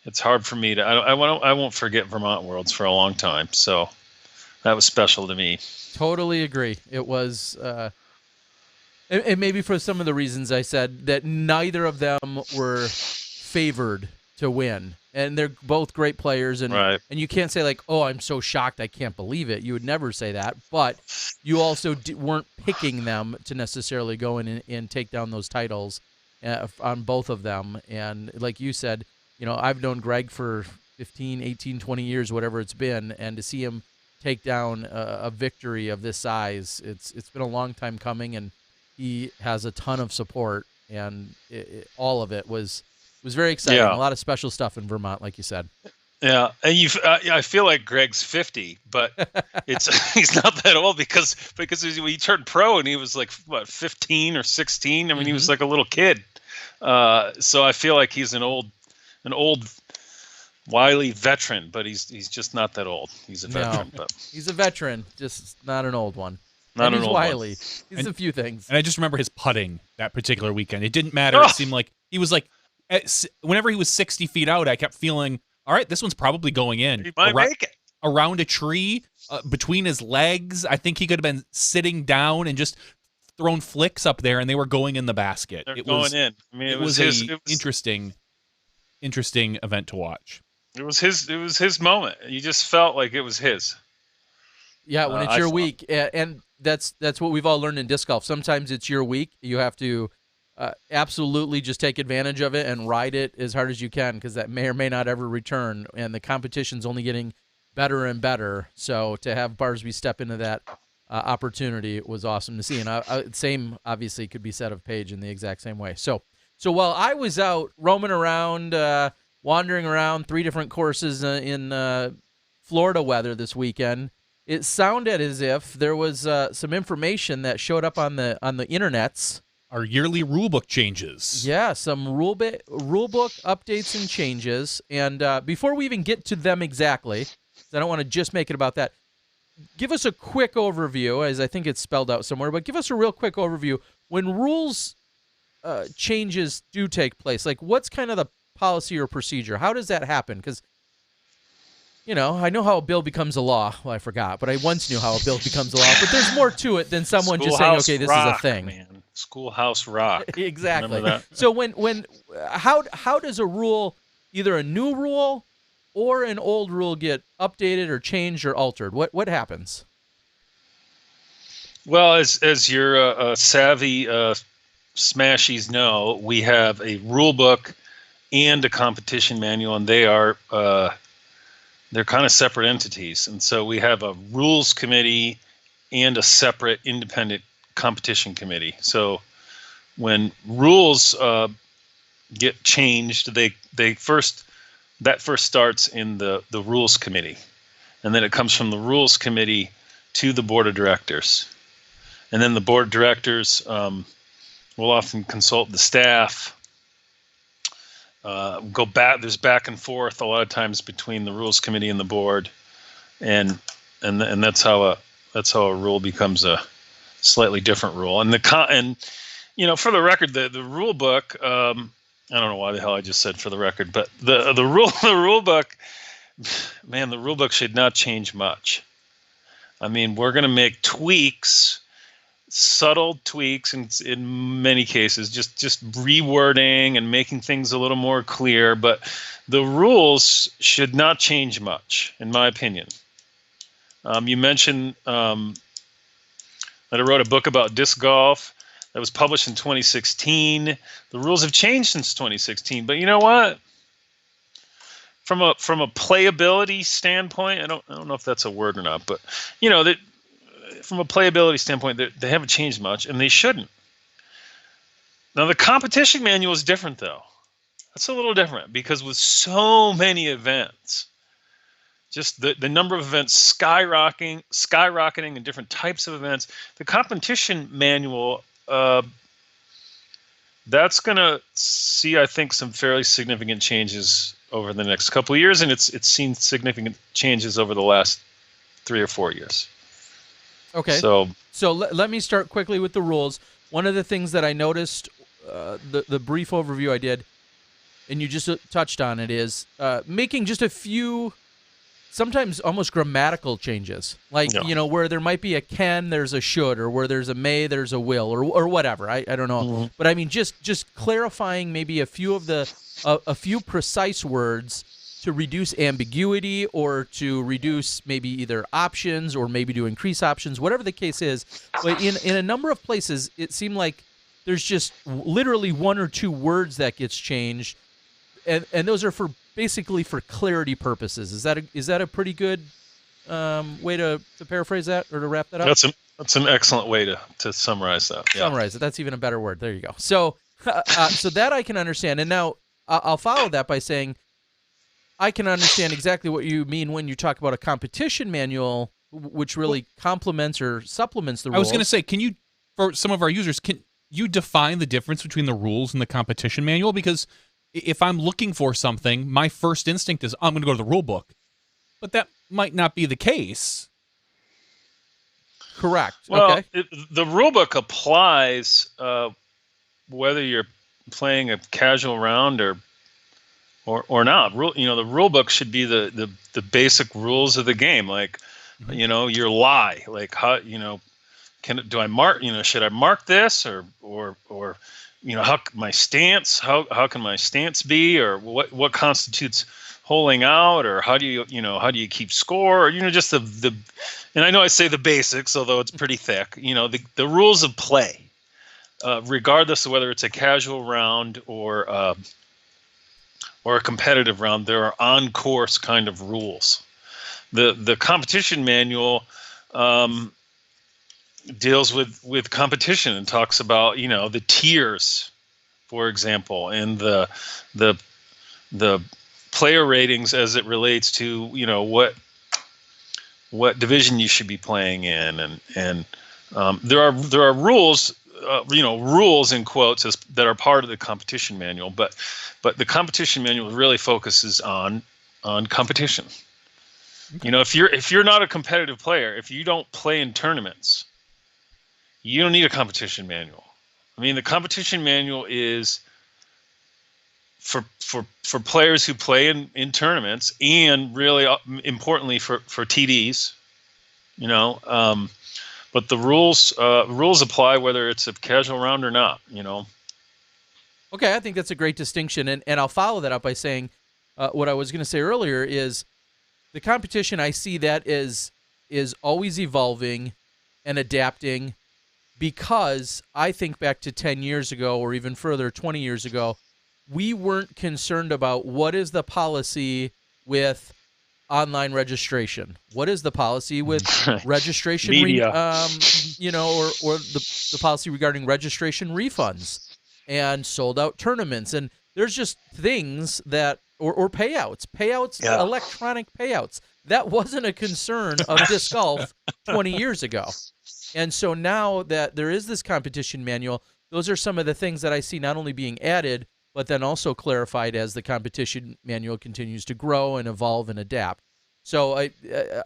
It's hard for me to I won't forget Vermont Worlds for a long time. So that was special to me. Totally agree. It was and maybe for some of the reasons I said, that neither of them were favored to win. And they're both great players, and right. And you can't say like, "Oh, I'm so shocked, I can't believe it." You would never say that, but you also weren't picking them to necessarily go in and take down those titles on both of them. And like you said, I've known Greg for 15, 18, 20 years, whatever it's been, and to see him take down a victory of this size, it's been a long time coming, and he has a ton of support, and all of it was very exciting. Yeah. A lot of special stuff in Vermont, like you said. Yeah, and I feel like Greg's 50, but he's not that old because he turned pro and he was like what, 15 or 16. I mean, he was like a little kid. So I feel like he's an old wily veteran, but he's just not that old. He's a veteran, but he's a veteran, just not an old one. Not and an old wily. one. He's a few things. And I just remember his putting that particular weekend. It didn't matter. It seemed like he was like, whenever he was 60 feet out, I kept feeling, all right, this one's probably going in. He might make it. Around a tree, between his legs. I think he could have been sitting down and just thrown flicks up there and they were going in the basket. They're going in. I mean, it was interesting event to watch. It was his moment. You just felt like it was his. Yeah, when it's your week, and that's what we've all learned in disc golf. Sometimes it's your week. You have to absolutely just take advantage of it and ride it as hard as you can, because that may or may not ever return, and the competition's only getting better and better. So to have Barsby step into that opportunity was awesome to see, and same obviously could be said of Paige in the exact same way. So while I was out roaming around, wandering around 3 different courses in Florida weather this weekend, it sounded as if there was some information that showed up on the internets. Our yearly rulebook changes. Yeah, some rulebook updates and changes. And before we even get to them exactly, I don't want to just make it about that, give us a quick overview, as I think it's spelled out somewhere, but give us a real quick overview. When rules changes do take place, like what's kind of the policy or procedure? How does that happen? Because I know how a bill becomes a law. Well, I forgot, but I once knew how a bill becomes a law. But there's more to it than someone just saying, okay, this is a thing. Man. Schoolhouse Rock. Exactly. So how does a rule, either a new rule or an old rule, get updated or changed or altered? What happens? Well, as your savvy Smashies know, we have a rule book and a competition manual, and they're kind of separate entities. And so we have a rules committee and a separate independent competition committee. So when rules get changed, that first starts in the rules committee, and then it comes from the rules committee to the board of directors, and then the board of directors will often consult the staff. Go back. There's back and forth a lot of times between the rules committee and the board, and that's how a rule becomes a slightly different rule. And for the record, the rule book. I don't know why the hell I just said for the record, but the rule book, man, the rule book should not change much. I mean, we're going to make tweaks. Subtle tweaks in many cases, just rewording and making things a little more clear, but the rules should not change much, in my opinion. You mentioned that I wrote a book about disc golf that was published in 2016. The rules have changed since 2016, but you know what? From a playability standpoint, I don't know if that's a word or not, but that. From a playability standpoint, they haven't changed much, and they shouldn't. Now, the competition manual is different, though. That's a little different, because with so many events, just the number of events skyrocketing and different types of events, the competition manual, that's going to see, I think, some fairly significant changes over the next couple of years, and it's seen significant changes over the last 3 or 4 years. Okay. So let me start quickly with the rules. One of the things that I noticed, the brief overview I did, and you just touched on it, is making just a few, sometimes almost grammatical changes. Like, where there might be a can, there's a should, or where there's a may, there's a will, or whatever. I don't know. Mm-hmm. But I mean, just clarifying maybe a few precise words to reduce ambiguity, or to reduce maybe either options, or maybe to increase options, whatever the case is. But in a number of places, it seemed like there's just literally 1 or 2 words that gets changed, and those are basically for clarity purposes. Is that a pretty good way to paraphrase that, or to wrap that up? That's an excellent way to summarize that. Yeah. Summarize it. That's even a better word. There you go. So so that I can understand, and now I'll follow that by saying, I can understand exactly what you mean when you talk about a competition manual, which really complements or supplements the rules. I was going to say, for some of our users, can you define the difference between the rules and the competition manual? Because if I'm looking for something, my first instinct is I'm going to go to the rule book, but that might not be the case. Correct. Well, okay. The rule book applies whether you're playing a casual round or not. The rule book should be the basic rules of the game, like your lie, like how do I mark, should I mark this or how my stance, how can my stance be, or what constitutes holding out, or how do you keep score, or just the and I know I say the basics, although it's pretty thick, the rules of play, regardless of whether it's a casual round or a competitive round. There are on course kind of rules. The competition manual deals with competition and talks about the tiers, for example, and the player ratings as it relates to what division you should be playing in, and there are rules, rules in quotes that are part of the competition manual, but the competition manual really focuses on competition. Okay. If you're not a competitive player, if you don't play in tournaments, you don't need a competition manual. I mean, the competition manual is for players who play in tournaments, and really importantly for TDs, but the rules apply whether it's a casual round or not, Okay, I think that's a great distinction, and I'll follow that up by saying what I was going to say earlier is the competition, I see that is always evolving and adapting, because I think back to 10 years ago or even further, 20 years ago, we weren't concerned about what is the policy with online registration. What is the policy with registration, media, or the policy regarding registration refunds and sold out tournaments. And there's just things that, or payouts, yeah. Electronic payouts. That wasn't a concern of disc golf 20 years ago. And so now that there is this competition manual, those are some of the things that I see not only being added, but then also clarified as the competition manual continues to grow and evolve and adapt. So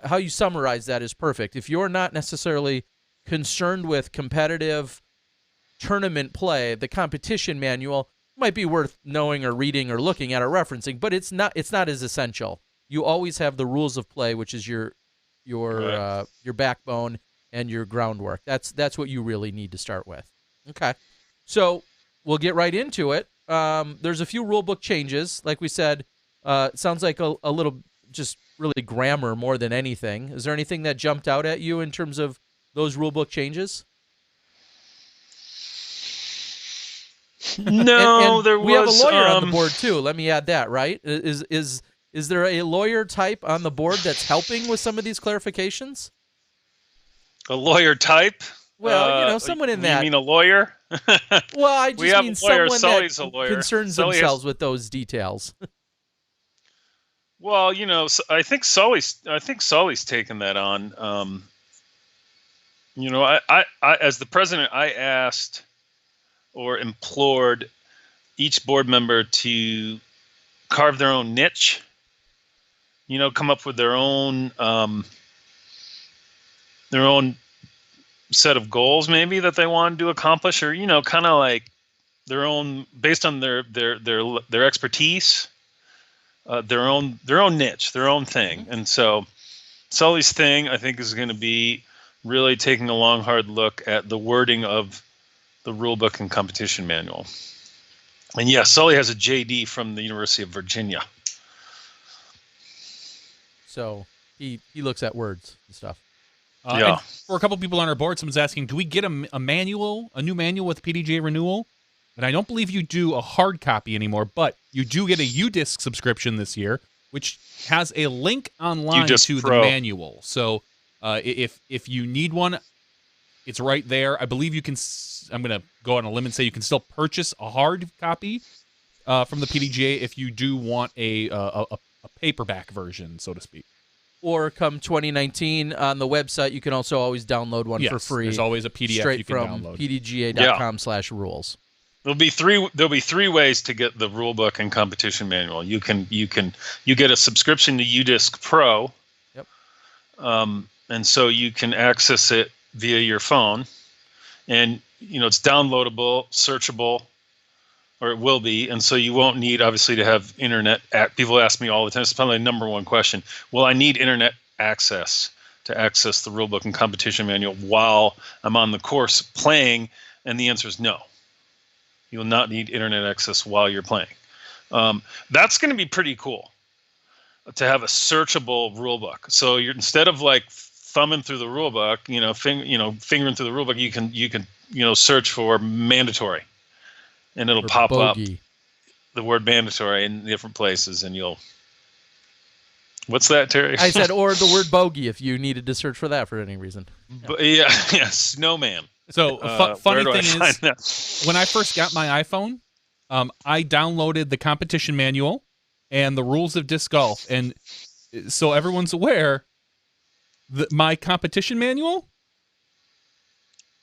how you summarize that is perfect. If you're not necessarily concerned with competitive tournament play, the competition manual might be worth knowing or reading or looking at or referencing, but it's not as essential. You always have the rules of play, which is your backbone and your groundwork. That's what you really need to start with. Okay, so we'll get right into it. There's a few rulebook changes. Like we said, it sounds like a little just really grammar more than anything. Is there anything that jumped out at you in terms of those rulebook changes? No, and we have a lawyer on the board too. Let me add that, right? Is there a lawyer type on the board that's helping with some of these clarifications? A lawyer type? Well, someone in that. You mean a lawyer? Well, I just mean someone Sully's that a lawyer. concerns themselves with those details. Well, I think Sully's taken that on. I as the president, I asked or implored each board member to carve their own niche. Come up with their own set of goals maybe that they wanted to accomplish, or kind of like their own, based on their expertise, their own niche, their own thing. And so Sully's thing, I think, is going to be really taking a long hard look at the wording of the rulebook and competition manual. And yes, Sully has a JD from the University of Virginia, so he looks at words and stuff. And for a couple people on our board, someone's asking, do we get a new manual with PDGA renewal? And I don't believe you do a hard copy anymore, but you do get a UDisc subscription this year, which has a link online to the manual. So if you need one, it's right there. I believe you can. I'm going to go on a limb and say you can still purchase a hard copy from the PDGA if you do want a paperback version, so to speak. Or come 2019 on the website, you can also always download one for free. There's always a PDF straight you can from download. pdga.com/rules. There'll be three ways to get the rulebook and competition manual. You get a subscription to UDisc Pro. Yep. And so you can access it via your phone, and it's downloadable, searchable, or it will be, and so you won't need, obviously, to have internet. People ask me all the time. It's probably the number one question. Well, I need internet access to access the rulebook and competition manual while I'm on the course playing? And the answer is no. You will not need internet access while you're playing. That's going to be pretty cool to have a searchable rulebook. So you're, instead of like thumbing through the rulebook, fingering through the rulebook, you can search for mandatory, and it'll pop bogey. up the word mandatory in different places, and you'll. What's that, Terry? I said, or the word bogey if you needed to search for that for any reason. Yeah, snowman. So funny thing is, when I first got my iPhone, I downloaded the competition manual and the rules of disc golf, and so everyone's aware that my competition manual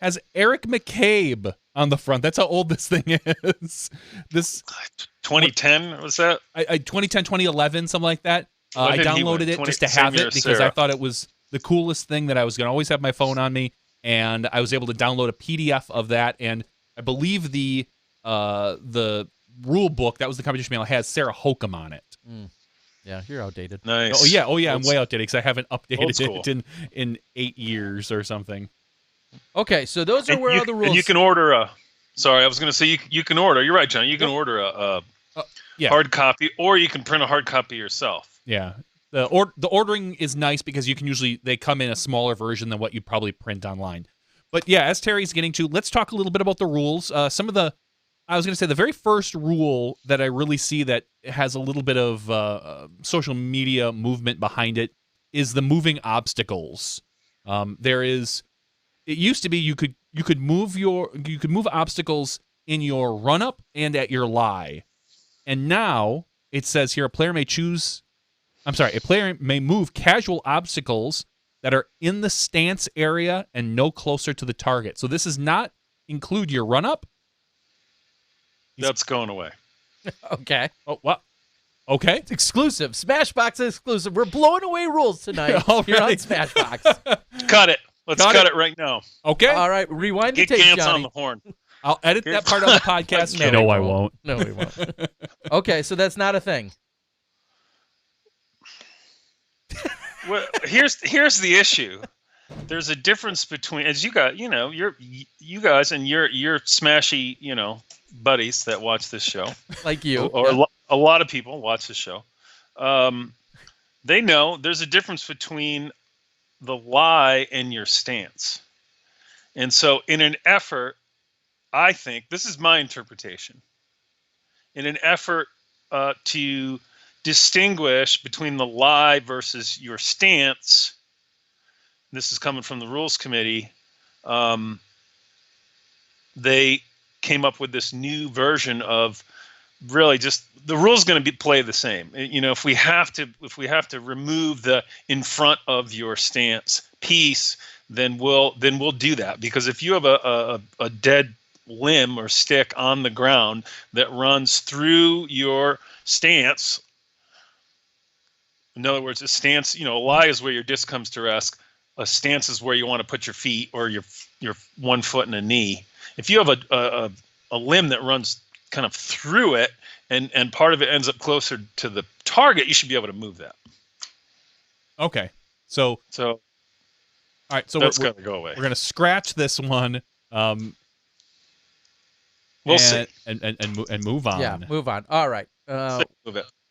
has Eric McCabe on the front. That's how old this thing is. This 2010 was that? 2010, 2011, something like that. I downloaded it just to have it because I thought it was the coolest thing that I was going to always have my phone on me, and I was able to download a PDF of that, and I believe the rule book, that was the competition manual, has Sarah Hokum on it. Yeah, you're outdated. Nice. Oh yeah, I'm way outdated because I haven't updated it in 8 years or something. Okay, so those are where all the rules. And you can order a. Sorry, I was going to say you can order. You're right, John. You can order a hard copy, or you can print a hard copy yourself. Yeah, the ordering is nice because you can they come in a smaller version than what you'd probably print online. But yeah, as Terry's getting to, let's talk a little bit about the rules. I was going to say the very first rule that I really see that has a little bit of social media movement behind it is the moving obstacles. It used to be you could move obstacles in your run up and at your lie, and now it says here a player may move casual obstacles that are in the stance area and no closer to the target. So this does not include your run up. That's going away. Okay. Oh, what? Okay. It's exclusive. Smashbox exclusive. We're blowing away rules tonight Already. here on Smashbox. Cut it. Let's cut it right now. Okay. All right. Rewind the Get tape, Gantz Johnny. on the horn. I'll edit that part of the podcast. No, I won't. No, we won't. Okay, so that's not a thing. Well, here's the issue. There's a difference between, as you guys, you guys and your smashy, buddies that watch this show, like you, or a lot of people watch this show. They know there's a difference between the lie and your stance, and so in an effort, I think this is my interpretation. In an effort to distinguish between the lie versus your stance. This is coming from the rules committee. They came up with this new version of really just the rules going to play the same. If we have to remove the in front of your stance piece, then we'll do that, because if you have a dead limb or stick on the ground that runs through your stance. In other words, a stance, a lie is where your disc comes to rest. A stance is where you want to put your feet or your 1 foot and a knee. If you have a limb that runs kind of through it and part of it ends up closer to the target, you should be able to move that. Okay. So all right, so that's going to go away. We're going to scratch this one. We'll see. And move on. Yeah, move on. All right.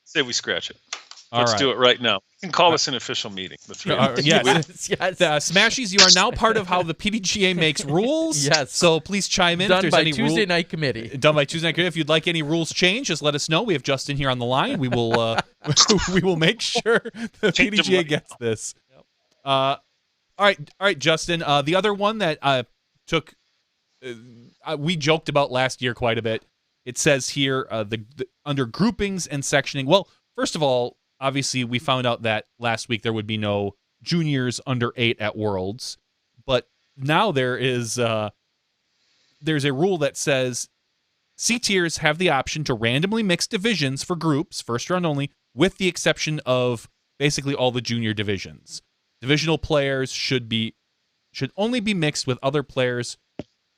Say we scratch it. All Let's right. do it right now. You can call this an official meeting. The three of us. Yes. Yes. Smashies, you are now part of how the PDGA makes rules. Yes. So please chime in Done if there's by any Tuesday night committee. Done by Tuesday night committee. If you'd like any rules changed, just let us know. We have Justin here on the line. We will we will make sure the PDGA gets this. All right, Justin. The other one that took we joked about last year quite a bit. It says here the under groupings and sectioning. Well, first of all, obviously we found out that last week there would be no juniors under 8 at Worlds, but now there's a rule that says C tiers have the option to randomly mix divisions for groups, first round only, with the exception of basically all the junior divisions. Divisional players should only be mixed with other players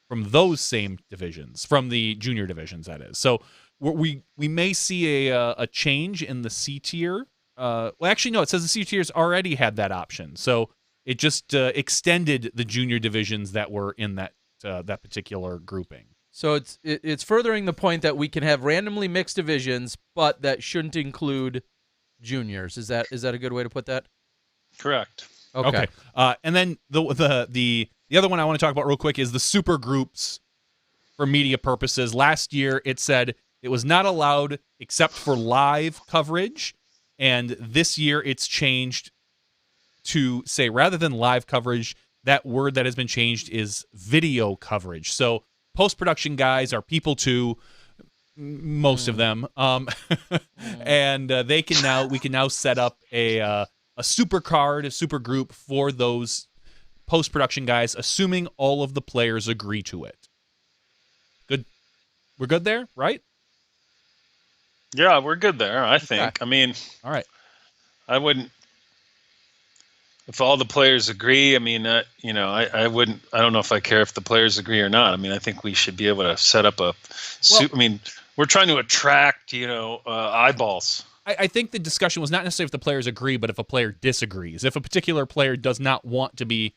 from those same divisions, from the junior divisions, that is. So we may see a change in the C tier. Well, actually, no. It says the C tiers already had that option. So It just extended the junior divisions that were in that particular grouping. So it's furthering the point that we can have randomly mixed divisions, but that shouldn't include juniors. Is that a good way to put that? Correct. Okay. And then the other one I want to talk about real quick is the super groups for media purposes. Last year it said it was not allowed except for live coverage, and this year it's changed to say rather than live coverage, that word that has been changed is video coverage. So post-production guys are people too, most of them, and we can now set up a super card, a super group for those post-production guys, assuming all of the players agree to it. Good, we're good there, right? Yeah, we're good there, I think. Okay. I mean, all right. I wouldn't. If all the players agree, I mean, I wouldn't. I don't know if I care if the players agree or not. I mean, I think we should be able to set up a. I mean, we're trying to attract, eyeballs. I think the discussion was not necessarily if the players agree, but if a player disagrees. If a particular player does not want to be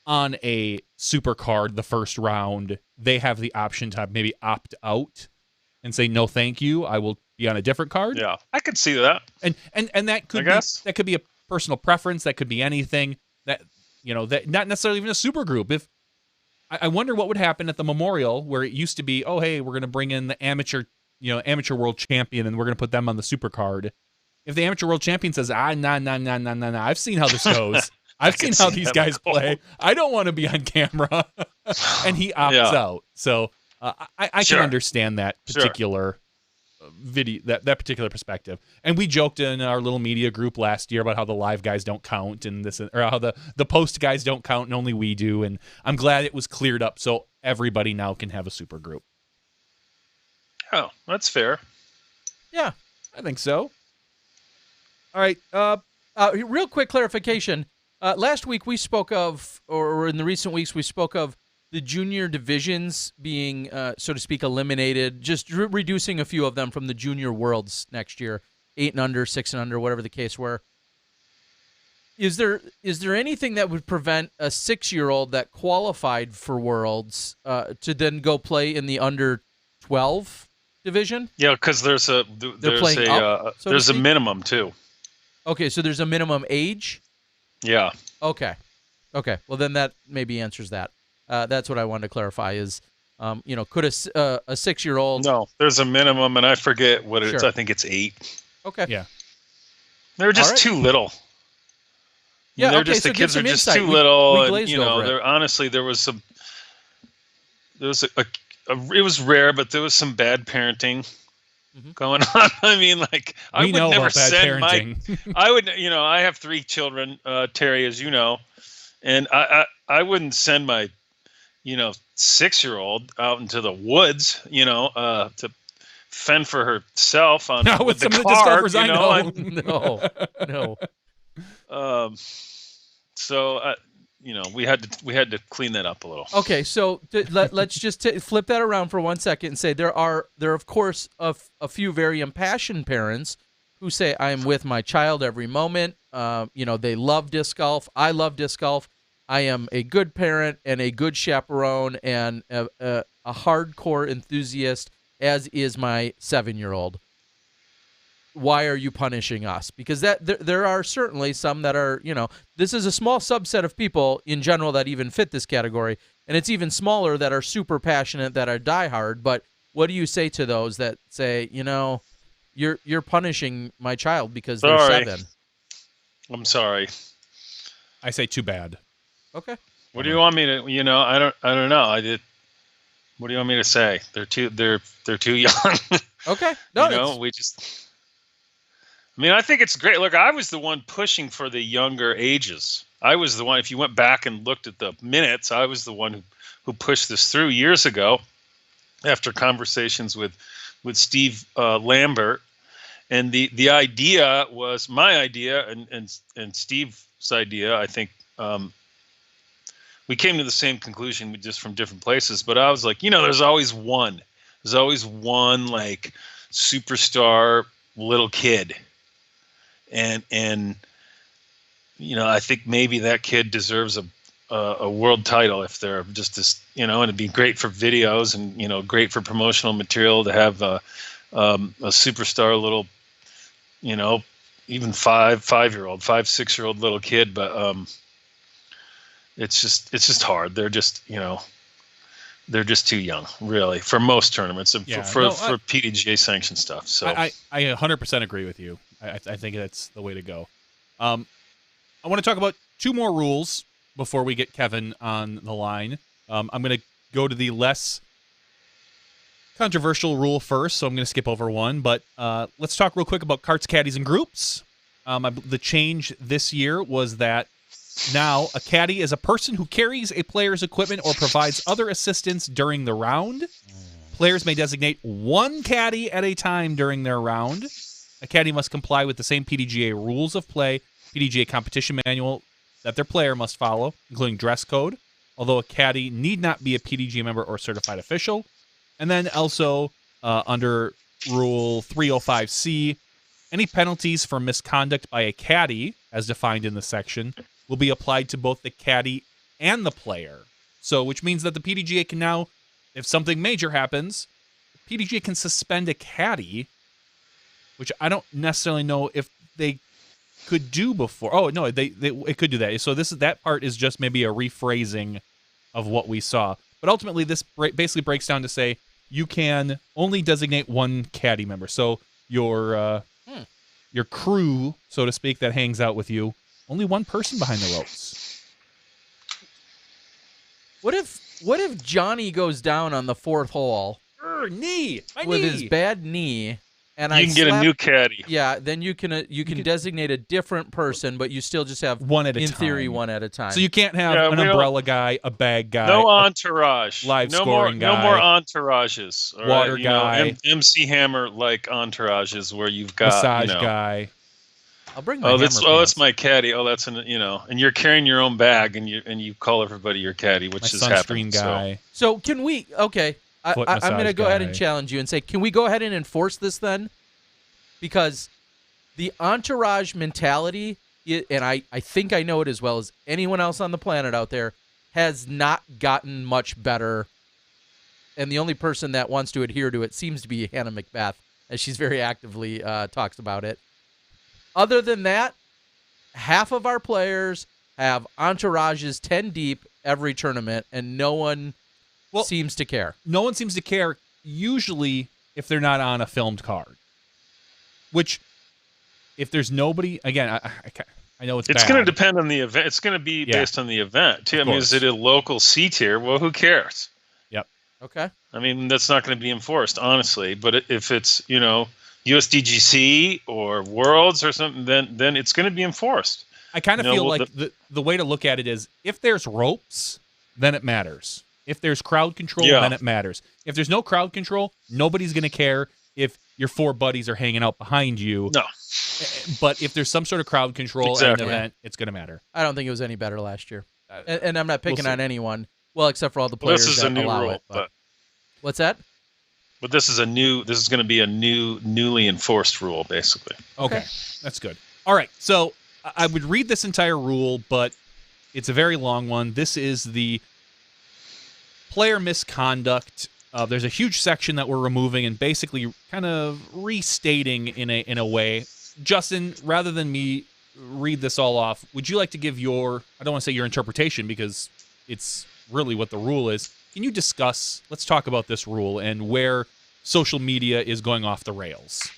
on a super card the first round, they have the option to maybe opt out and say no, thank you. I will be on a different card. Yeah, I could see that. And that could be a personal preference. That could be anything. That not necessarily even a super group. If I wonder what would happen at the Memorial, where it used to be, oh hey, we're going to bring in the amateur world champion, and we're going to put them on the super card. If the amateur world champion says, nah, I've seen how this goes. I've seen how these guys play. I don't want to be on camera, and he opts out. So I can understand that particular video, that particular perspective. And we joked in our little media group last year about how the live guys don't count, and this, or how the post guys don't count, and only we do. And I'm glad it was cleared up, so everybody now can have a super group. Oh, that's fair. Yeah, I think so. All right. Real quick clarification. Last week we spoke of, or in the recent weeks we spoke of, the junior divisions being, so to speak, eliminated, just reducing a few of them from the junior worlds next year, 8 and under, 6 and under, whatever the case were. Is there anything that would prevent a 6-year-old that qualified for worlds to then go play in the under 12 division? Yeah, because there's a minimum too. Okay, so there's a minimum age? Yeah. Okay. Well, then that maybe answers that. That's what I wanted to clarify is, could a 6-year-old... No, there's a minimum, and I forget what it is. Sure. I think it's 8. Okay. Yeah. They're just too little. Yeah, they're just, so the kids are just insight. too little. Honestly, there was it was rare, but there was some bad parenting going on. I mean, I would never send I have 3 children, Terry, as you know, and I wouldn't send my 6-year-old out into the woods, to fend for herself on with the some car, of the discovers I know. No. So we had to clean that up a little. Okay, so let's just flip that around for 1 second and say there are of course a few very impassioned parents who say I am with my child every moment. They love disc golf. I love disc golf. I am a good parent and a good chaperone and a hardcore enthusiast, as is my 7-year-old. Why are you punishing us? Because there are certainly some that are, this is a small subset of people in general that even fit this category, and it's even smaller that are super passionate, that are diehard. But what do you say to those that say, you're punishing my child because they're 7? I'm sorry. I say too bad. Okay. What do you want me to? I don't know. What do you want me to say? They're too young. Okay. No, we just. I mean, I think it's great. Look, I was the one pushing for the younger ages. I was the one. If you went back and looked at the minutes, I was the one who pushed this through years ago, after conversations with Steve Lambert, and the idea was my idea and Steve's idea. I think we came to the same conclusion, just from different places. But I was like, there's always one. There's always one superstar little kid. And I think maybe that kid deserves a world title if they're just this, and it'd be great for videos and, great for promotional material to have a superstar little, even 5-year-old, 5-6-year-old little kid. But it's just hard. They're just, they're just too young, really, for most tournaments and for PDGA sanctioned stuff. So I 100% agree with you. I think that's the way to go. I want to talk about 2 more rules before we get Kevin on the line. I'm going to go to the less controversial rule first, so I'm going to skip over one. But let's talk real quick about carts, caddies, and groups. The change this year was that now a caddy is a person who carries a player's equipment or provides other assistance during the round. Players may designate 1 caddy at a time during their round. A caddy must comply with the same PDGA rules of play, PDGA competition manual that their player must follow, including dress code, although a caddy need not be a PDGA member or certified official. And then also under Rule 305C, any penalties for misconduct by a caddy, as defined in the section, will be applied to both the caddy and the player. So, which means that the PDGA can now, if something major happens, the PDGA can suspend a caddy, which I don't necessarily know if they could do before. Oh no, it could do that. So that part is just maybe a rephrasing of what we saw. But ultimately, this basically breaks down to say you can only designate 1 caddy member. So your crew, so to speak, that hangs out with you, only 1 person behind the ropes. What if Johnny goes down on the 4th hole with his bad knee? And you can get a new caddy. Yeah, then you can designate a different person, but you still just have 1 at a time. In theory, 1 at a time. So you can't have an umbrella guy, a bag guy, no entourage, live scoring guy, no more entourages, water guy, MC Hammer like entourages where you've got massage guy. I'll bring my hammer pants. That's my caddy. Oh, that's and you're carrying your own bag and you call everybody your caddy, which is happening. Guy. So can we? Okay. I'm going to go ahead and challenge you and say, can we go ahead and enforce this then? Because the entourage mentality, and I think I know it as well as anyone else on the planet out there, has not gotten much better. And the only person that wants to adhere to it seems to be Hannah Macbeth, as she's very actively talks about it. Other than that, half of our players have entourages 10 deep every tournament, and no one seems to care. No one seems to care, usually, if they're not on a filmed card. Which, if there's nobody, again, I know it's going to depend on the event. It's going to be based on the event, too. I mean, is it a local C tier? Well, who cares? Yep. Okay. I mean, that's not going to be enforced, honestly. But if it's, USDGC or Worlds or something, then it's going to be enforced. I kind of feel like the way to look at it is, if there's ropes, then it matters. If there's crowd control, then it matters. If there's no crowd control, nobody's going to care if your 4 buddies are hanging out behind you. No. But if there's some sort of crowd control at an event, it's going to matter. I don't think it was any better last year. And I'm not picking on anyone. Well, except for all the players that allow it. But. What's that? But this is going to be a newly enforced rule, basically. Okay. That's good. All right. So I would read this entire rule, but it's a very long one. This is the player misconduct. There's a huge section that we're removing and basically kind of restating in a way. Justin, rather than me read this all off, would you like to give your, I don't want to say your interpretation because it's really what the rule is. Can you discuss, let's talk about this rule and where social media is going off the rails?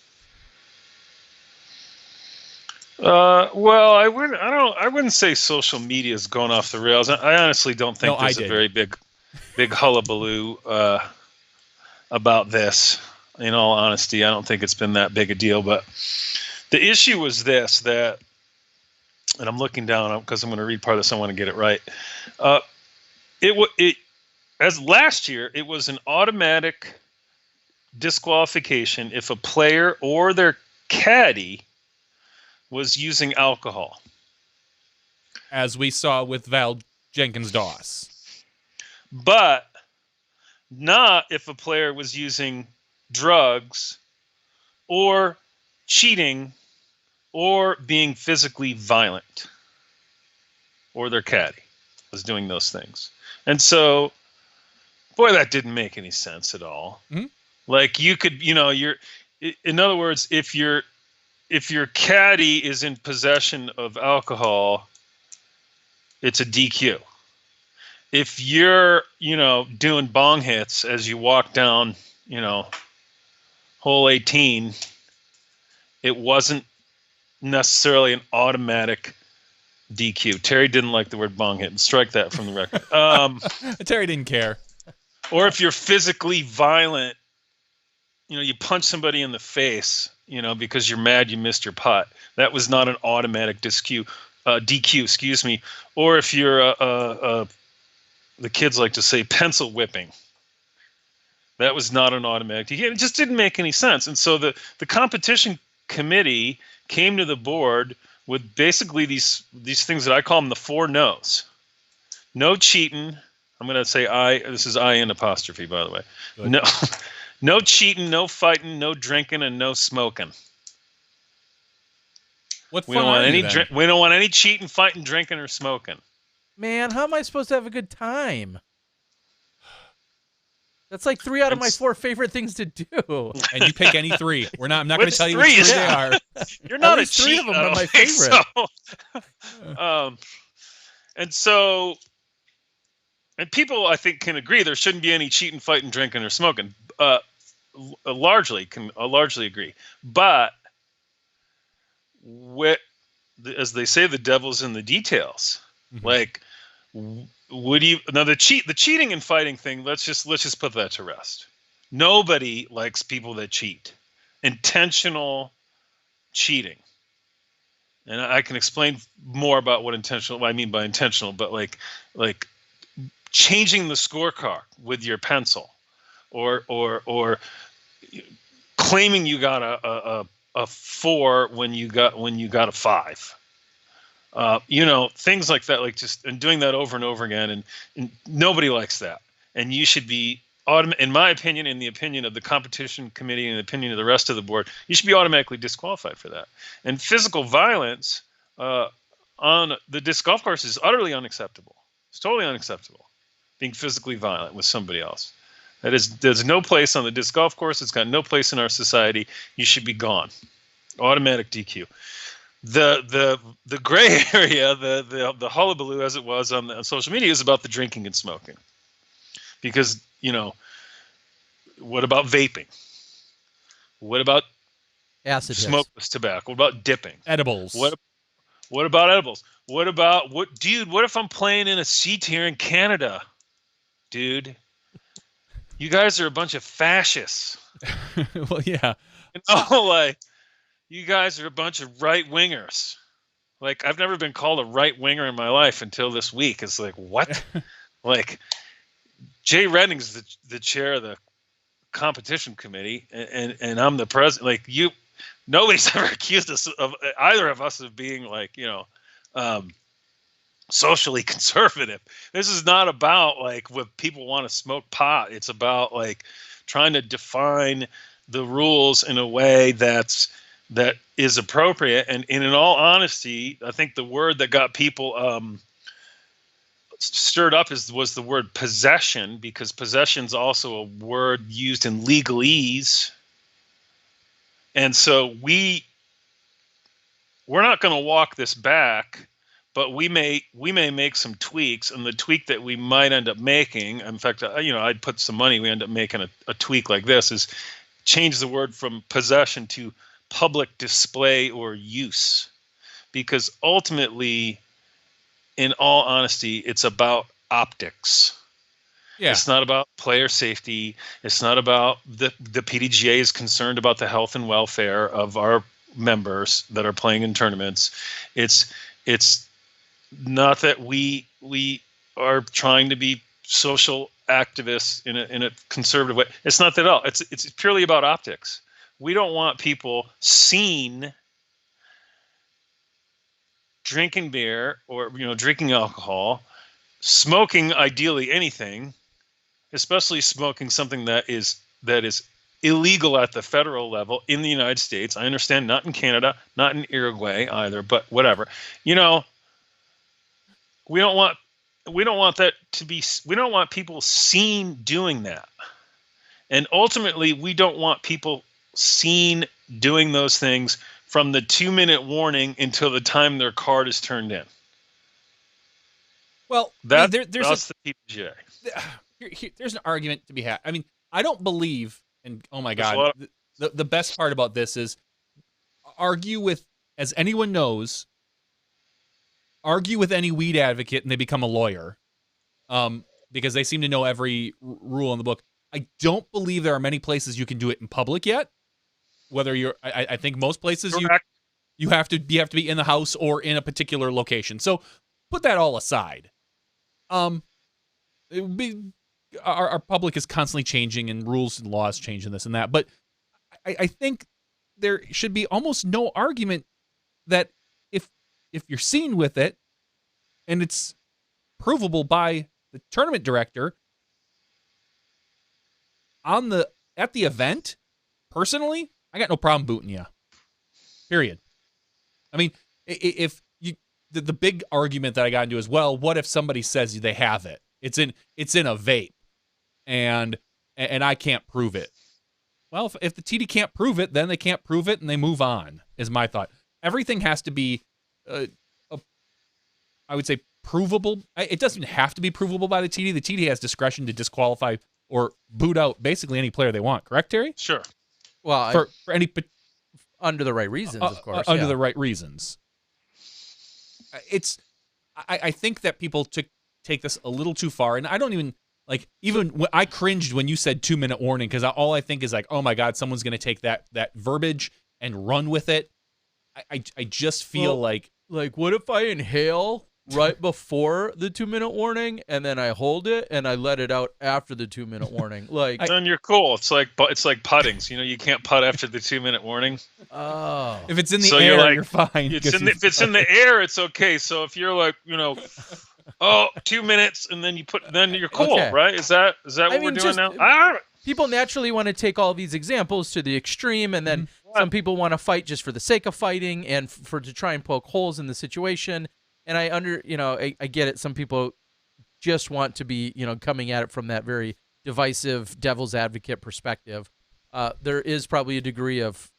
Well, I wouldn't say social media is going off the rails. I honestly don't think there's a very big hullabaloo about this. In all honesty, I don't think it's been that big a deal. But the issue was this, and I'm looking down because I'm going to read part of this. I want to get it right. As last year, it was an automatic disqualification if a player or their caddy was using alcohol. As we saw with Val Jenkins-Doss. But not if a player was using drugs or cheating or being physically violent. or their caddy was doing those things. And so, boy, that didn't make any sense at all. Mm-hmm. Like you could, in other words, if your caddy is in possession of alcohol, it's a DQ. If you're, doing bong hits as you walk down, hole 18, it wasn't necessarily an automatic DQ. Terry didn't like the word bong hit, and strike that from the record. Terry didn't care. Or if you're physically violent, you punch somebody in the face, because you're mad you missed your putt. That was not an automatic DQ, excuse me. Or if you're the kids like to say pencil whipping, that was not an automatic DQ. It just didn't make any sense. And so the competition committee came to the board with basically these things that I call them the 4 no's. No cheating. I'm going to say this is I in apostrophe, by the way. Good. No cheating, no fighting, no drinking, and no smoking. What we don't want any we don't want any cheating, fighting, drinking, or smoking. Man, how am I supposed to have a good time? That's like 3 out of my 4 favorite things to do. And you pick any 3. I'm not going to tell you which 3 they are. You're not a cheat. 3 of them are my favorite. And people, I think, can agree there shouldn't be any cheating, fighting, drinking, or smoking. Largely agree. But as they say, the devil's in the details. Mm-hmm. Like, the cheating and fighting thing? Let's just put that to rest. Nobody likes people that cheat. Intentional cheating. And I can explain more about what I mean by intentional, but like changing the scorecard with your pencil, or claiming you got a 4 when you got a 5. Things like that, like and doing that over and over again, and nobody likes that. And you should be in my opinion, in the opinion of the competition committee, and the opinion of the rest of the board, you should be automatically disqualified for that. And physical violence on the disc golf course is utterly unacceptable. It's totally unacceptable, being physically violent with somebody else. There's no place on the disc golf course. It's got no place in our society. You should be gone. Automatic DQ. The gray area, the hullabaloo, as it was on social media, is about the drinking and smoking. Because, what about vaping? What about acid smokeless tobacco? What about dipping? Edibles. What about edibles? What if I'm playing in a C tier in Canada? Dude, you guys are a bunch of fascists. Well, yeah. You guys are a bunch of right-wingers. Like, I've never been called a right-winger in my life until this week. It's like, what? Like, Jay Redding's the chair of the competition committee, and I'm the president. Like, nobody's ever accused us of either of us of being socially conservative. This is not about what people want to smoke pot. It's about trying to define the rules in a way that is appropriate. And in all honesty, I think the word that got people stirred up was the word possession, because possession's also a word used in legalese. And so we're not going to walk this back, but we may make some tweaks. And the tweak that we might end up making, in fact, I'd put some money, we end up making a tweak like this, is change the word from possession to public display or use. Because ultimately, in all honesty, it's about optics. Yeah. It's not about player safety. It's not about the PDGA is concerned about the health and welfare of our members that are playing in tournaments. It's not that we are trying to be social activists in a conservative way. It's not that at all. It's purely about optics. We don't want people seen drinking beer or drinking alcohol, smoking ideally anything, especially smoking something that is illegal at the federal level in the United States. I understand not in Canada, not in Uruguay either, but whatever. we don't want that to be. We don't want people seen doing that, and ultimately, we don't want people seen doing those things from the 2-minute warning until the time their card is turned in. Well, that's the PDGA. There's an argument to be had. I mean, I don't believe, and oh my God, the best part about this is argue with, as anyone knows, argue with any weed advocate and they become a lawyer, because they seem to know every rule in the book. I don't believe there are many places you can do it in public yet. Whether you're, I think most places you have to be in the house or in a particular location. So put that all aside. It would be, our public is constantly changing and rules and laws change and this and that. But I think there should be almost no argument that if you're seen with it and it's provable by the tournament director at the event, personally, I got no problem booting you. Period. I mean, if you, the big argument that I got into is, well, what if somebody says they have it? It's in a vape, and I can't prove it. Well, if the TD can't prove it, then they can't prove it, and they move on. Is my thought. Everything has to be, I would say, provable. It doesn't have to be provable by the TD. The TD has discretion to disqualify or boot out basically any player they want. Correct, Terry? Sure. Well, for any under the right reasons, of course. Under the right reasons. I think that people take this a little too far, and I don't even I cringed when you said 2-minute warning, because all I think is like, oh my God, someone's going to take that verbiage and run with it. I just feel like what if I inhale right before the 2-minute warning and then I hold it and I let it out after the 2-minute warning? Then you're cool. It's like puttings. You can't putt after the 2-minute warning. Oh, if it's in the air, you're fine. If it's in the air, it's okay. So if you're like, 2 minutes and then then you're cool, okay. Right? Is that what we're doing now? People naturally want to take all these examples to the extreme, and then some people want to fight just for the sake of fighting and to try and poke holes in the situation. And I get it. Some people just want to be, coming at it from that very divisive devil's advocate perspective. There is probably a degree of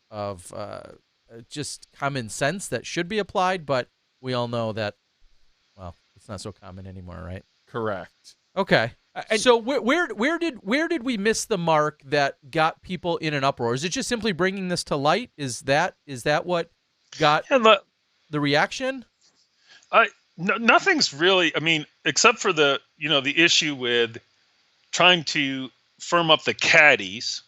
just common sense that should be applied, but we all know that, well, it's not so common anymore, right? Correct. Okay. So where did we miss the mark that got people in an uproar? Is it just simply bringing this to light? Is that what got the reaction? Nothing's really. I mean, except for the issue with trying to firm up the caddies,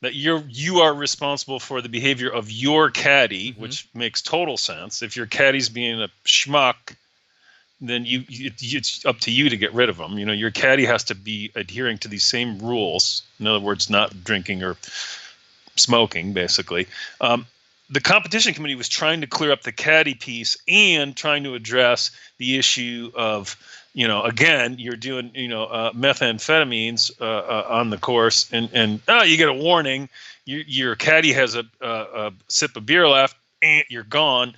that you are responsible for the behavior of your caddy, which makes total sense. If your caddy's being a schmuck, then it's up to you to get rid of them. Your caddy has to be adhering to these same rules. In other words, not drinking or smoking, basically. The competition committee was trying to clear up the caddy piece and trying to address the issue of, again, you're doing, methamphetamines on the course, and you get a warning. Your caddy has a sip of beer left, and you're gone.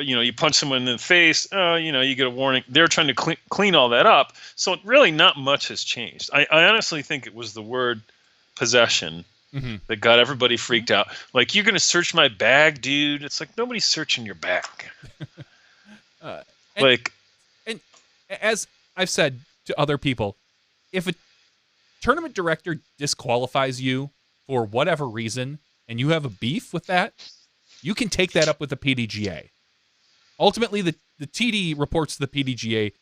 You punch someone in the face, you get a warning. They're trying to clean all that up. So really not much has changed. I honestly think it was the word possession that got everybody freaked out. Like, you're going to search my bag, dude? It's like, nobody's searching your bag. And as I've said to other people, if a tournament director disqualifies you for whatever reason and you have a beef with that, you can take that up with the PDGA. Ultimately, the TD reports to the PDGA.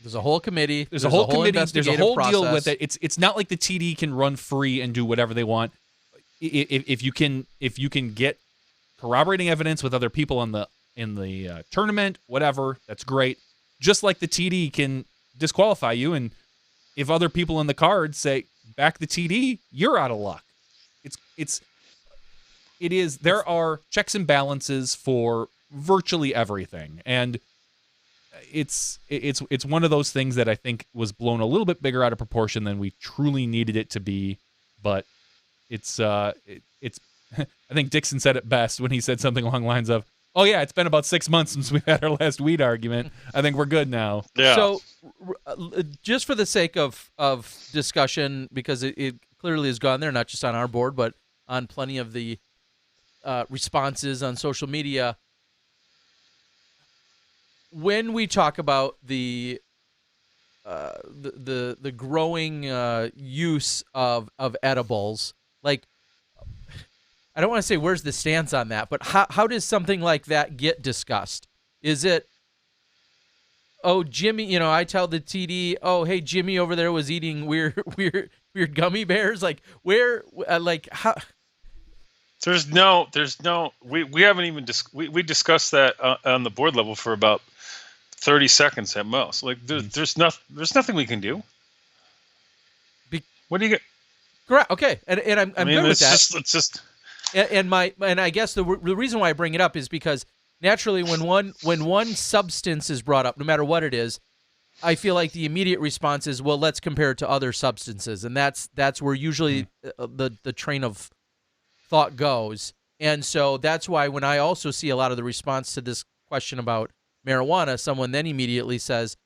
There's a whole committee. There's a whole committee. There's a whole process. deal with it. It's not like the TD can run free and do whatever they want. If you can get corroborating evidence with other people in the tournament, whatever, that's great. Just like the TD can disqualify you, and if other people in the card say back the TD, you're out of luck. There are checks and balances for virtually everything, and it's one of those things that I think was blown a little bit bigger out of proportion than we truly needed it to be. But it's I think Dixon said it best when he said something along the lines of, Oh yeah, it's been about 6 months since we had our last weed argument. I think we're good now. Yeah. So, just for the sake of discussion, because it clearly has gone there, not just on our board, but on plenty of the responses on social media. When we talk about the growing use of edibles, like, I don't want to say where's the stance on that, but how does something like that get discussed? Is it, oh, Jimmy, I tell the TD, oh, hey, Jimmy over there was eating weird gummy bears, like, where, like, how? There's no. We haven't even we discussed that on the board level for about 30 seconds at most. Like there's nothing we can do. What do you get? Correct. Okay, and I'm good with that. It's just. And I guess the reason why I bring it up is because naturally when one substance is brought up, no matter what it is, I feel like the immediate response is, well, let's compare it to other substances, and that's where usually the train of thought goes. And so that's why when I also see a lot of the response to this question about marijuana, someone then immediately says,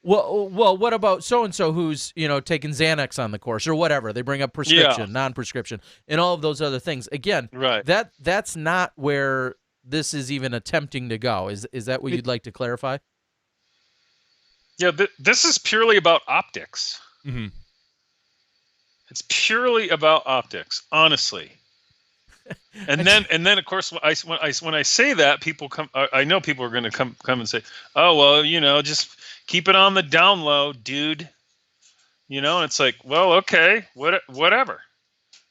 well, what about so-and-so who's, taking Xanax on the course or whatever? They bring up prescription, non-prescription, and all of those other things. Again, right. That's not where this is even attempting to go. Is that what you'd like to clarify? Yeah, this is purely about optics. Mm-hmm. It's purely about optics, honestly. And then of course when I say that, people come. I know people are going to come and say, "Oh well, just keep it on the down low, dude." And it's like, well, okay, whatever.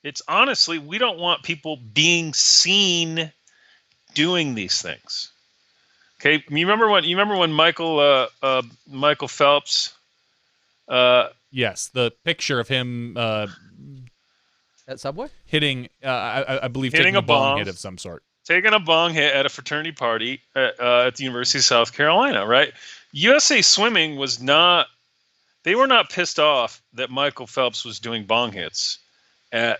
It's honestly, we don't want people being seen doing these things. Okay, you remember when Michael Phelps? Yes, the picture of him. At Subway? Hitting, I believe, hitting taking a bong hit of some sort. Taking a bong hit at a fraternity party at the University of South Carolina, right? USA Swimming they were not pissed off that Michael Phelps was doing bong hits at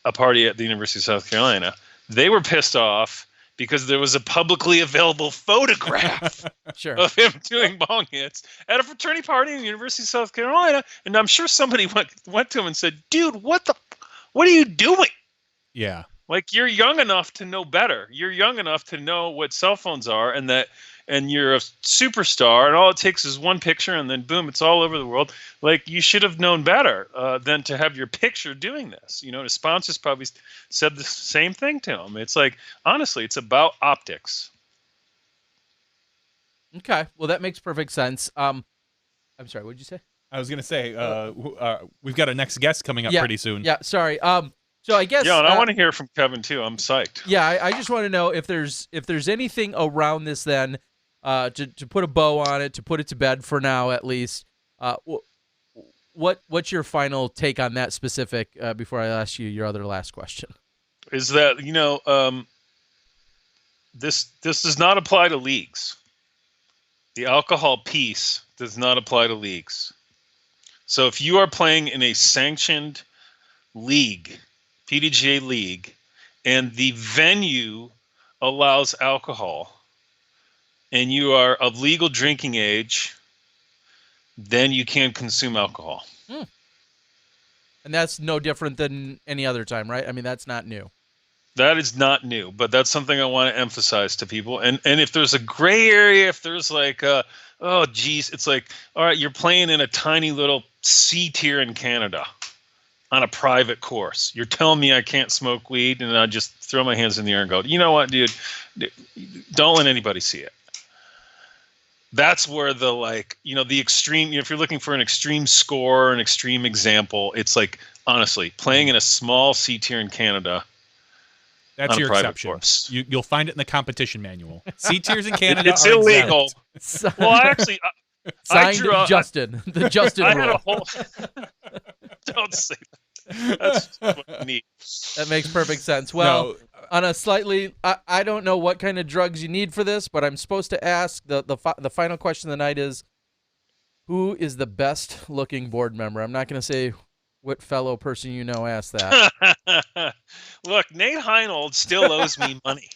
a party at the University of South Carolina. They were pissed off because there was a publicly available photograph sure. of him doing bong hits at a fraternity party in the University of South Carolina. And I'm sure somebody went to him and said, dude, what are you doing? Yeah. Like, you're young enough to know better. You're young enough to know what cell phones are, and you're a superstar, and all it takes is one picture, and then boom, it's all over the world. Like, you should have known better than to have your picture doing this. The sponsors probably said the same thing to him. It's like, honestly, it's about optics. Okay, well, that makes perfect sense. I'm sorry, what did you say? I was going to say, we've got a next guest coming up pretty soon. Yeah, sorry. So I guess. Yeah, and I want to hear from Kevin too. I'm psyched. Yeah, I just want to know if there's anything around this then, to put a bow on it, to put it to bed for now at least. What's your final take on that specific? Before I ask you your last question, is that this does not apply to leagues. The alcohol piece does not apply to leagues. So if you are playing in a sanctioned league, PDGA league, and the venue allows alcohol, and you are of legal drinking age, then you can consume alcohol. And that's no different than any other time, right? I mean, that's not new. That is not new, but that's something I want to emphasize to people. And if there's a gray area, if there's like, oh, geez, it's like, all right, you're playing in a tiny little C tier in Canada on a private course. You're telling me I can't smoke weed, and I just throw my hands in the air and go, you know what, dude, don't let anybody see it. That's where the extreme, if you're looking for an extreme score, an extreme example, it's like, honestly, playing in a small C tier in Canada. That's your exception. You'll find it in the competition manual. C tiers in Canada it's illegal. Well, I drew Justin. The Justin I rule. had a whole. Don't say that. That's what neat. That makes perfect sense. Well, on a slightly, I don't know what kind of drugs you need for this, but I'm supposed to ask the final question of the night is, who is the best looking board member? I'm not going to say what fellow person asked that. Look, Nate Heinold still owes me money.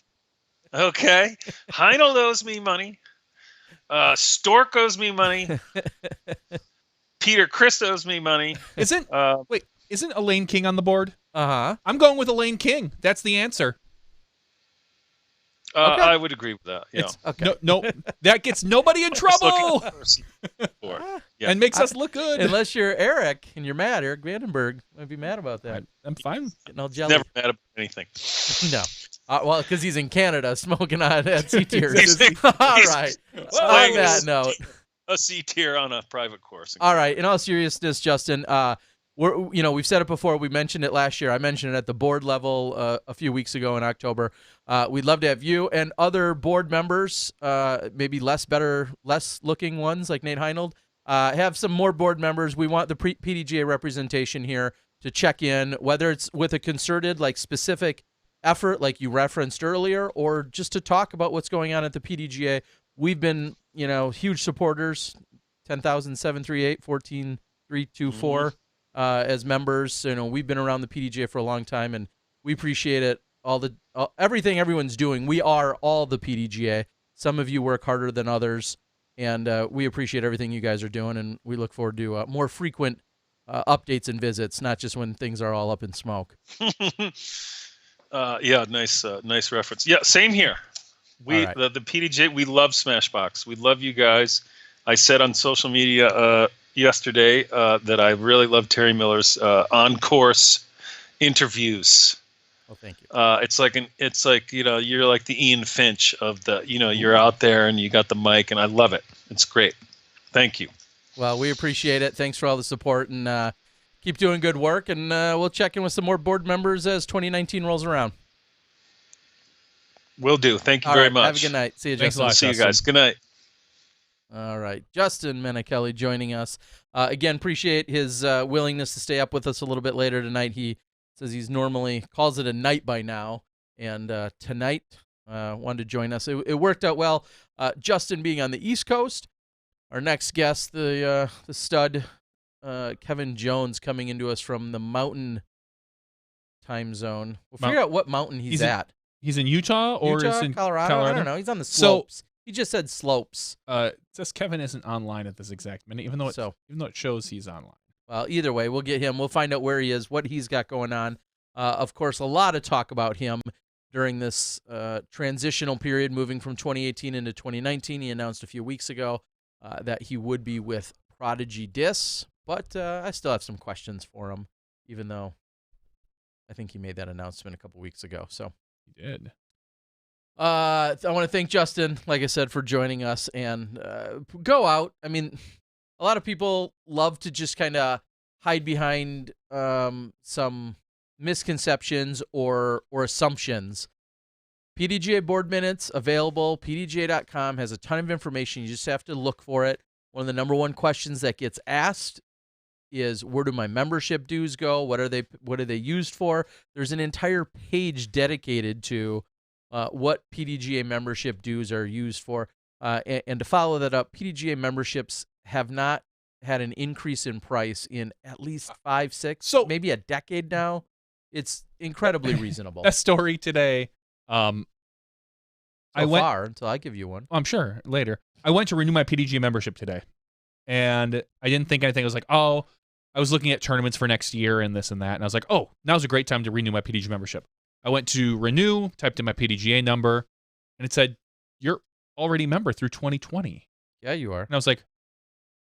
Okay. Heinel owes me money. Stork owes me money. Peter Chris owes me money. Isn't Elaine King on the board? Uh-huh. I'm going with Elaine King. That's the answer. Okay. I would agree with that. Yeah. Okay. No, that gets nobody in trouble Yeah. and makes us look good. Unless you're Eric and you're mad. Eric Vandenberg might be mad about that. I'm fine. Getting all jelly. Never mad about anything. No. Well, because he's in Canada smoking on at C-tier. He's- All right. Well, on that note. A C tier on a private course. All right. In all seriousness, Justin, we've said it before. We mentioned it last year. I mentioned it at the board level a few weeks ago in October. We'd love to have you and other board members, maybe less looking ones like Nate Heinold, have some more board members. We want the PDGA representation here to check in, whether it's with a concerted, like specific effort like you referenced earlier, or just to talk about what's going on at the PDGA. We've been, huge supporters, 10,738, 14,324 as members. We've been around the PDGA for a long time, and we appreciate it. Everything everyone's doing. We are all the PDGA. Some of you work harder than others, and we appreciate everything you guys are doing, and we look forward to more frequent updates and visits, not just when things are all up in smoke. Yeah, nice reference. Yeah, same here. We right. the PDGA, we love Smashbox. We love you guys. I said on social media yesterday that I really love Terry Miller's on-course interviews. Oh, thank you. It's like you're like the Ian Finch of the you're out there and you got the mic, and I love it. It's great. Thank you. Well, we appreciate it. Thanks for all the support, and keep doing good work, and we'll check in with some more board members as 2019 rolls around. Will do. Thank you very much. Have a good night. See you, Thanks Justin. a lot, See you Justin. guys. Good night. All right. Justin Menickelli joining us. Again, appreciate his willingness to stay up with us a little bit later tonight. He says he's normally calls it a night by now, and tonight wanted to join us. It worked out well. Justin being on the East Coast. Our next guest, the stud Kevin Jones, coming into us from the Mountain Time Zone. We'll figure out what mountain he's at. He's in Utah or Utah, is in Colorado? I don't know. He's on the slopes. He just said slopes. It says Kevin isn't online at this exact minute, even though it shows he's online. Well, either way, we'll get him. We'll find out where he is, what he's got going on. Of course, a lot of talk about him during this transitional period, moving from 2018 into 2019. He announced a few weeks ago that he would be with Prodigy Dis, but I still have some questions for him, even though I think he made that announcement a couple weeks ago. So He did. I want to thank Justin, like I said, for joining us, and go out. I mean, a lot of people love to just kind of hide behind some misconceptions or assumptions. PDGA board minutes available. PDGA.com has a ton of information. You just have to look for it. One of the number one questions that gets asked is, where do my membership dues go? What are they used for? There's an entire page dedicated to what PDGA membership dues are used for. And to follow that up, PDGA memberships have not had an increase in price in at least 5, 6, maybe a decade now. It's incredibly reasonable. That story today. Until I give you one. I'm sure later. I went to renew my PDGA membership today, and I didn't think anything. I was like, oh, I was looking at tournaments for next year and this and that, and I was like, oh, now's a great time to renew my PDGA membership. I went to renew, typed in my PDGA number, and it said, you're already a member through 2020. Yeah, you are. And I was like,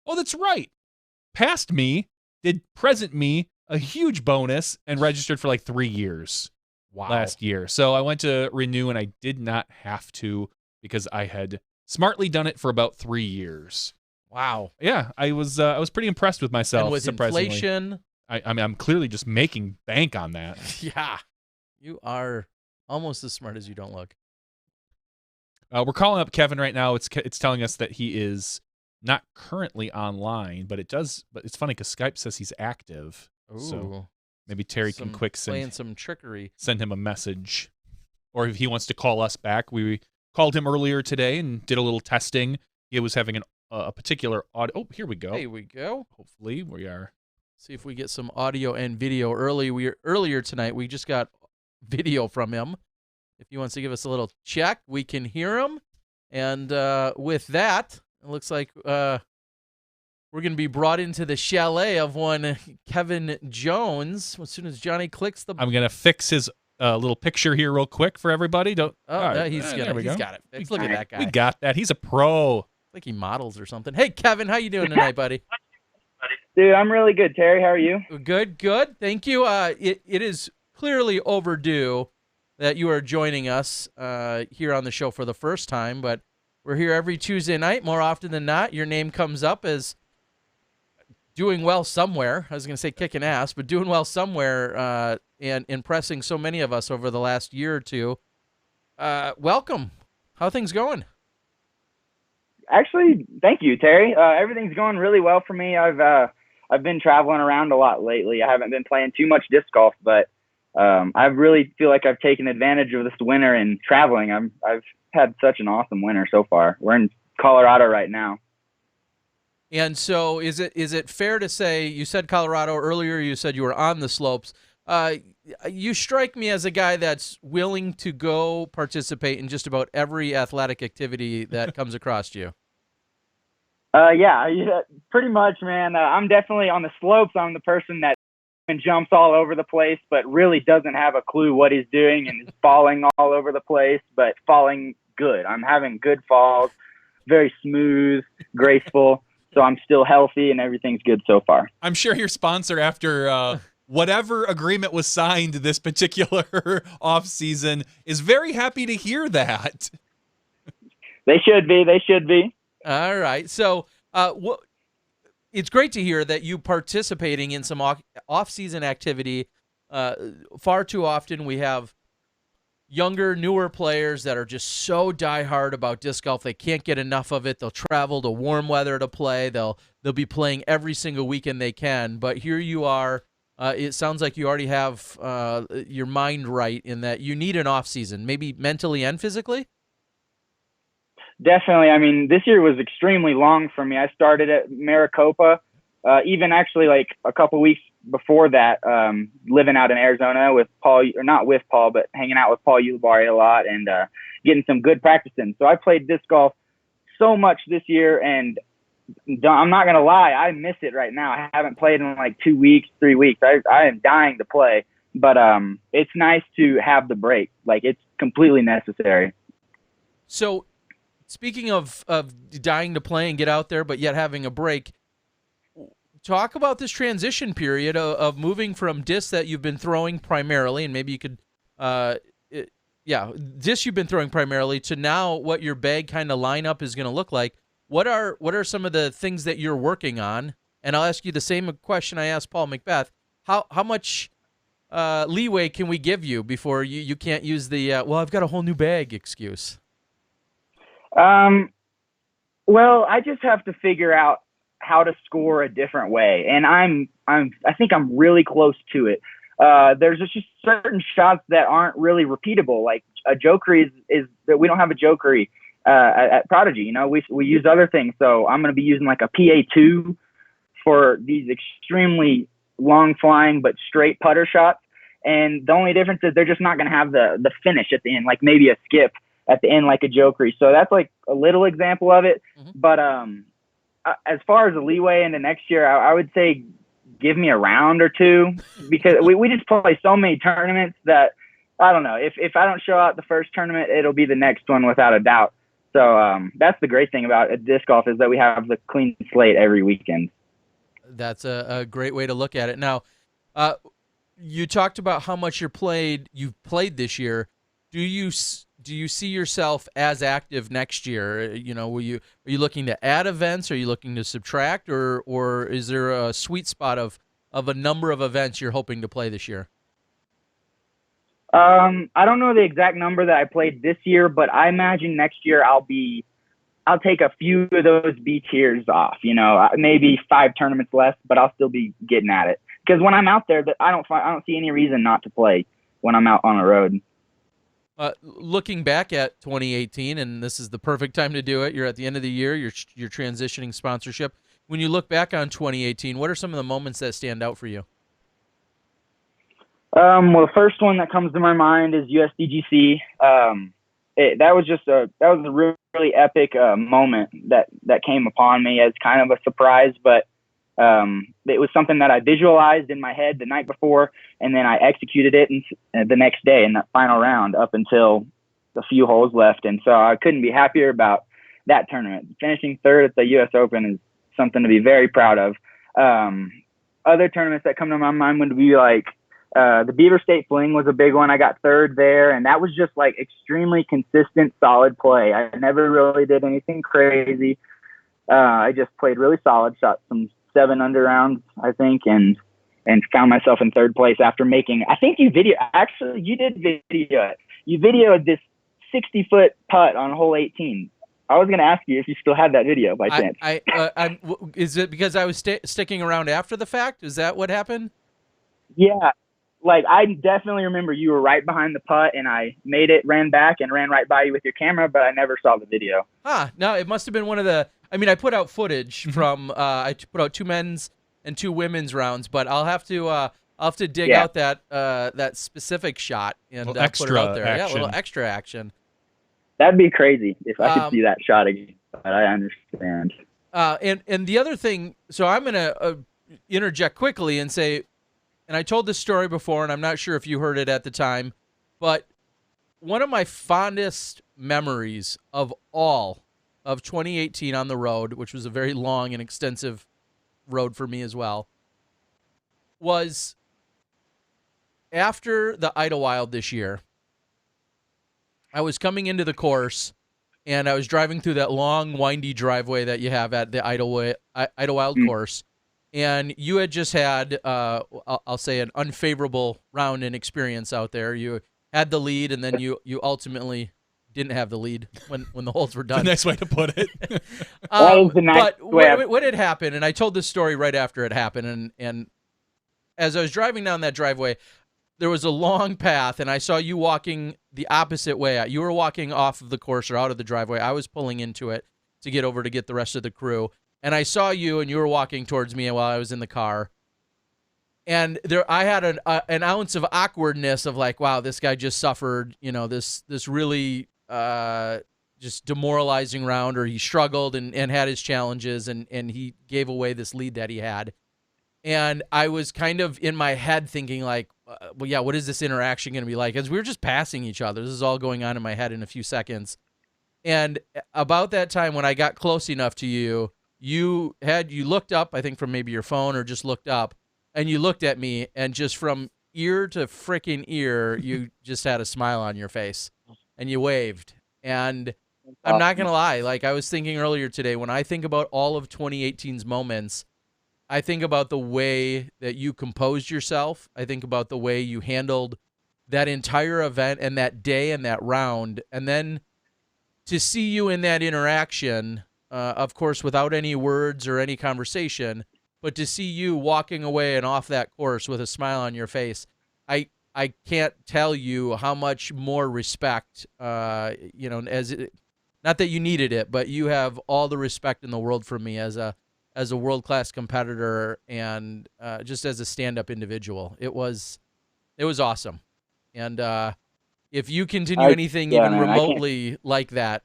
oh, that's right. Past me did present me a huge bonus and registered for like 3 years. Wow. Last year. So I went to renew, and I did not have to because I had smartly done it for about 3 years. Wow. Yeah, I was pretty impressed with myself. And with surprisingly. inflation, I mean, I'm clearly just making bank on that. yeah, you are almost as smart as you don't look. We're calling up Kevin right now. It's telling us that he is not currently online, but it's funny because Skype says he's active. Ooh. So maybe Terry can playing some trickery. Send him a message, or if he wants to call us back. We called him earlier today and did a little testing. He was having a particular audio. Oh, here we go. Here we go. Hopefully we are. See if we get some audio and video earlier tonight. We just got video from him. if he wants to give us a little check, we can hear him. And with that, it looks like we're going to be brought into the chalet of one Kevin Jones. As soon as Johnny clicks the... I'm going to fix his little picture here real quick for everybody. Don't. He's got it fixed. Look at that guy. We got that. He's a pro. Like he models or something. Hey, Kevin, how you doing tonight, buddy? Dude, I'm really good. Terry, how are you? Good. Thank you. It is clearly overdue that you are joining us here on the show for the first time, but we're here every Tuesday night. More often than not, your name comes up as doing well somewhere. I was going to say kicking ass, but doing well somewhere and impressing so many of us over the last year or two. Welcome. How are things going? Actually, thank you, Terry. Everything's going really well for me. I've been traveling around a lot lately. I haven't been playing too much disc golf, but I really feel like I've taken advantage of this winter and traveling. I've had such an awesome winter so far. We're in Colorado right now. And so is it fair to say, you said Colorado earlier, you said you were on the slopes. You strike me as a guy that's willing to go participate in just about every athletic activity that comes across you. Yeah, pretty much, man. I'm definitely on the slopes. I'm the person that jumps all over the place, but really doesn't have a clue what he's doing and is falling all over the place, but falling good. I'm having good falls, very smooth, graceful. So I'm still healthy and everything's good so far. I'm sure your sponsor, after whatever agreement was signed this particular off season, is very happy to hear that. They should be. All right. So it's great to hear that you participating in some off-season activity. Far too often we have younger, newer players that are just so diehard about disc golf they can't get enough of it. They'll travel to warm weather to play. They'll be playing every single weekend they can. But here you are. It sounds like you already have your mind right in that you need an off-season, maybe mentally and physically. Definitely. I mean, this year was extremely long for me. I started at Maricopa, even actually like a couple weeks before that, living out in Arizona with Paul, or not with Paul, but hanging out with Paul Ulibarri a lot and getting some good practice in. So I played disc golf so much this year, and I'm not going to lie, I miss it right now. I haven't played in like 2 weeks, 3 weeks. I am dying to play, but it's nice to have the break. Like, it's completely necessary. So, speaking of dying to play and get out there, but yet having a break, talk about this transition period of moving from discs that you've been throwing primarily, and maybe you could, discs you've been throwing primarily, to now what your bag kind of lineup is going to look like. What are some of the things that you're working on? And I'll ask you the same question I asked Paul Macbeth. How much leeway can we give you before you can't use the I've got a whole new bag excuse? Well, I just have to figure out how to score a different way, and I think I'm really close to it. There's just certain shots that aren't really repeatable. Like a jokery is that we don't have a jokery at Prodigy. You know, we use other things. So I'm going to be using like a PA2 for these extremely long flying but straight putter shots. And the only difference is they're just not going to have the finish at the end, like maybe a skip at the end, like a jokery. So that's like a little example of it. Mm-hmm. But as far as the leeway into next year, I would say give me a round or two, because we just play so many tournaments that I don't know. If I don't show out the first tournament, it'll be the next one without a doubt. So that's the great thing about disc golf, is that we have the clean slate every weekend. That's a great way to look at it. Now, you talked about how much you've played this year. Do you see yourself as active next year? You know, are you looking to add events? Are you looking to subtract, or is there a sweet spot of a number of events you're hoping to play this year? I don't know the exact number that I played this year, but I imagine next year I'll take a few of those B tiers off. You know, maybe 5 tournaments less, but I'll still be getting at it. Because when I'm out there, I don't see any reason not to play when I'm out on the road. Looking back at 2018, and this is the perfect time to do it. You're at the end of the year. You're transitioning sponsorship. When you look back on 2018, what are some of the moments that stand out for you? Well, the first one that comes to my mind is USDGC. That was a really epic moment that came upon me as kind of a surprise, but it was something that I visualized in my head the night before, and then I executed it the next day in that final round up until a few holes left. And so I couldn't be happier about that tournament. Finishing third at the U.S. Open is something to be very proud of. Other tournaments that come to my mind would be like the Beaver State Fling was a big one. I got third there, and that was just like extremely consistent, solid play. I never really did anything crazy. I just played really solid, shot some 7 under rounds, I think, and found myself in third place after making, I think you did video it. You videoed this 60-foot putt on hole 18. I was going to ask you if you still had that video by chance. Is it because I was sticking around after the fact? Is that what happened? Yeah. Like, I definitely remember you were right behind the putt, and I made it, ran back, and ran right by you with your camera, but I never saw the video. No, it must have been one of the, I put out footage from, I put out 2 men's and 2 women's rounds, but I'll have to dig out that specific shot and put it out there. Action. Yeah, a little extra action. That'd be crazy if I could see that shot again, but I understand. And the other thing, so I'm going to interject quickly and say, and I told this story before, and I'm not sure if you heard it at the time, but one of my fondest memories of all of 2018 on the road, which was a very long and extensive road for me as well, was after the Idlewild this year. I was coming into the course, and I was driving through that long, windy driveway that you have at the Idlewild course, and you had just had, I'll say, an unfavorable round and experience out there. You had the lead, and then you ultimately didn't have the lead when the holes were done. The nice way to put it. But what had happened, and I told this story right after it happened, and as I was driving down that driveway, there was a long path, and I saw you walking the opposite way. You were walking off of the course or out of the driveway. I was pulling into it to get over to get the rest of the crew, and I saw you, and you were walking towards me while I was in the car. And I had an ounce of awkwardness of like, wow, this guy just suffered, this really just demoralizing round, or he struggled and had his challenges, and he gave away this lead that he had. And I was kind of in my head thinking like, well, yeah, what is this interaction going to be like? As we were just passing each other. This is all going on in my head in a few seconds. And about that time when I got close enough to you, you looked up, I think from maybe your phone, or just looked up, and you looked at me, and just from ear to freaking ear, you just had a smile on your face, and you waved. And I'm not going to lie, like I was thinking earlier today, when I think about all of 2018's moments, I think about the way that you composed yourself. I think about the way you handled that entire event and that day and that round. And then to see you in that interaction, of course, without any words or any conversation, but to see you walking away and off that course with a smile on your face, I can't tell you how much more respect, not that you needed it, but you have all the respect in the world from me as a world-class competitor and just as a stand-up individual. It was awesome. And if you continue anything even remotely like that,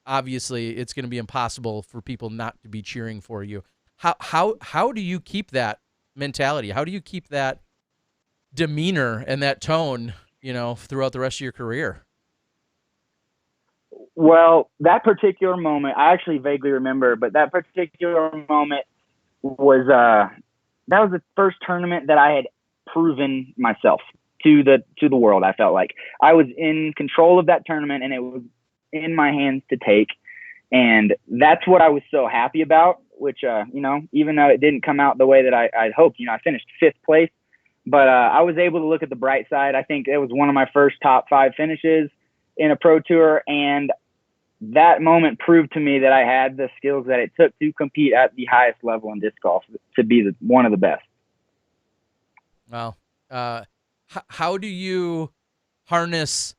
obviously it's going to be impossible for people not to be cheering for you. How do you keep that mentality? How do you keep that demeanor and that tone, throughout the rest of your career? Well, that particular moment, I actually vaguely remember, but that particular moment was that was the first tournament that I had proven myself to the world. I felt like I was in control of that tournament, and it was in my hands to take, and that's what I was so happy about. Which even though it didn't come out the way that I'd hoped, I finished 5th place, but I was able to look at the bright side. I think it was one of my first top 5 finishes in a pro tour, and that moment proved to me that I had the skills that it took to compete at the highest level in disc golf to be one of the best. Wow. How do you harness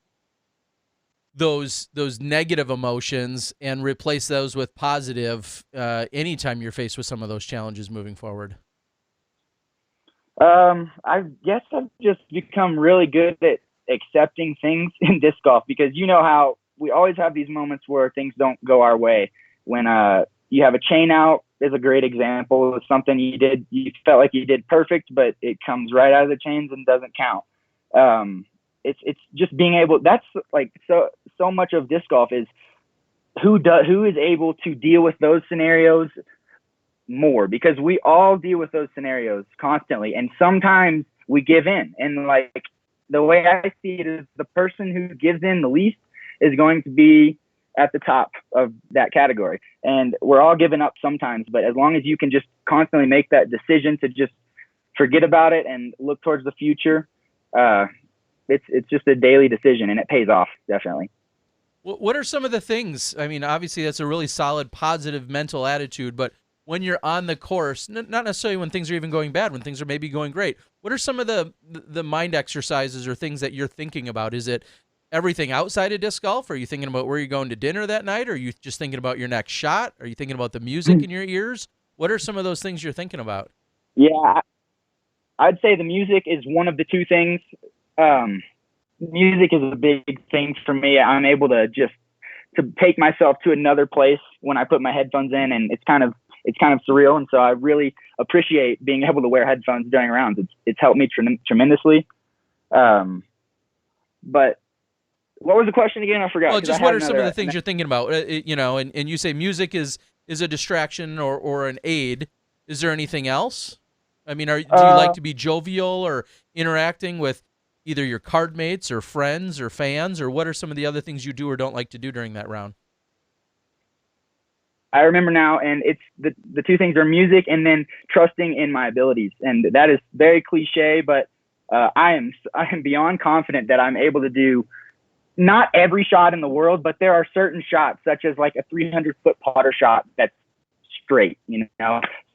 those negative emotions and replace those with positive anytime you're faced with some of those challenges moving forward? I guess I've just become really good at accepting things in disc golf, because you know how we always have these moments where things don't go our way. When you have a chain out is a great example of something you felt like you did perfect, but it comes right out of the chains and doesn't count. It's just being able. That's like so much of disc golf is who is able to deal with those scenarios more, because we all deal with those scenarios constantly, and sometimes we give in. And like the way I see it is, the person who gives in the least is going to be at the top of that category. And we're all giving up sometimes, but as long as you can just constantly make that decision to just forget about it and look towards the future, it's just a daily decision, and it pays off, definitely. What are some of the things? I mean, obviously that's a really solid, positive mental attitude, but when you're on the course, not necessarily when things are even going bad, when things are maybe going great, what are some of the mind exercises or things that you're thinking about? Is it everything outside of disc golf? Are you thinking about where you're going to dinner that night? Or are you just thinking about your next shot? Are you thinking about the music in your ears? What are some of those things you're thinking about? Yeah, I'd say the music is one of the two things. Music is a big thing for me. I'm able to take myself to another place when I put my headphones in, and it's kind of surreal. And so I really appreciate being able to wear headphones during rounds. It's helped me tremendously. But what was the question again? I forgot. Well, just what are some of the things you're thinking about? And you say music is a distraction or an aid. Is there anything else? I mean, do you like to be jovial or interacting with either your card mates or friends or fans, or what are some of the other things you do or don't like to do during that round? I remember now, and it's the two things are music and then trusting in my abilities. And that is very cliche, but I am beyond confident that I'm able to do not every shot in the world, but there are certain shots, such as like a 300-foot putter shot that's straight,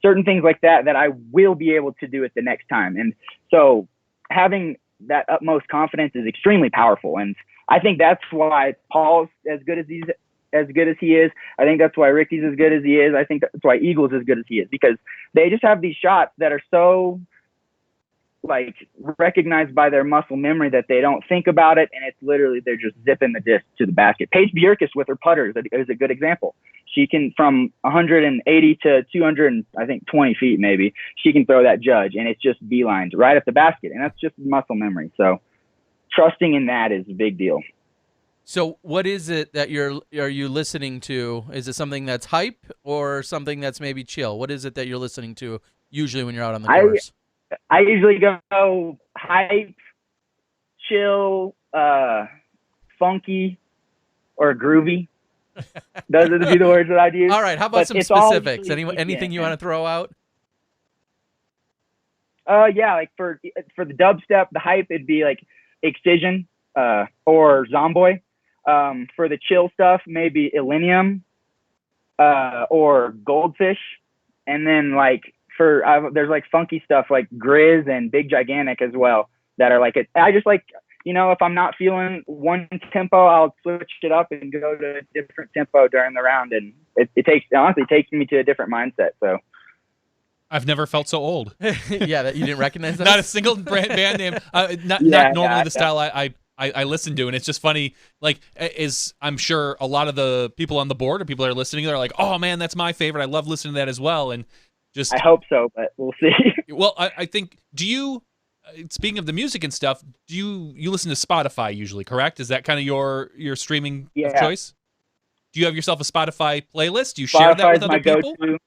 certain things like that I will be able to do it the next time. And so having that utmost confidence is extremely powerful. And I think that's why Paul's as good as he is. I think that's why Ricky's as good as he is. I think that's why Eagle's as good as he is, because they just have these shots that are so like recognized by their muscle memory that they don't think about it, and it's literally they're just zipping the disc to the basket. Paige Pierce with her putters is a good example. She can, from 180 to 220 feet maybe, she can throw that judge, and it's just beelines right at the basket, and that's just muscle memory. So trusting in that is a big deal. So what is it that are you listening to? Is it something that's hype or something that's maybe chill? What is it that you're listening to usually when you're out on the course? I usually go hype, chill, funky, or groovy. Those are the words that I'd use. All right, how about some specifics? Anything you want to throw out? Yeah, like for the dubstep, the hype, it'd be like Excision or Zomboy. For the chill stuff, maybe Illenium or Goldfish. And then like there's like funky stuff like Grizz and Big Gigantic as well that are like I just like, if I'm not feeling one tempo, I'll switch it up and go to a different tempo during the round, and it honestly takes me to a different mindset. So I've never felt so old. Yeah, that you didn't recognize that. Not a single band name. Not normally the style I listen to, and it's just funny. Like, I'm sure a lot of the people on the board or people that are listening, they're like, "Oh man, that's my favorite. I love listening to that as well." And I hope so, but we'll see. Well, I think. Do you? Speaking of the music and stuff, do you listen to Spotify usually? Correct? Is that kind of your streaming of choice? Do you have yourself a Spotify playlist? Do you share that with other people? Go-to.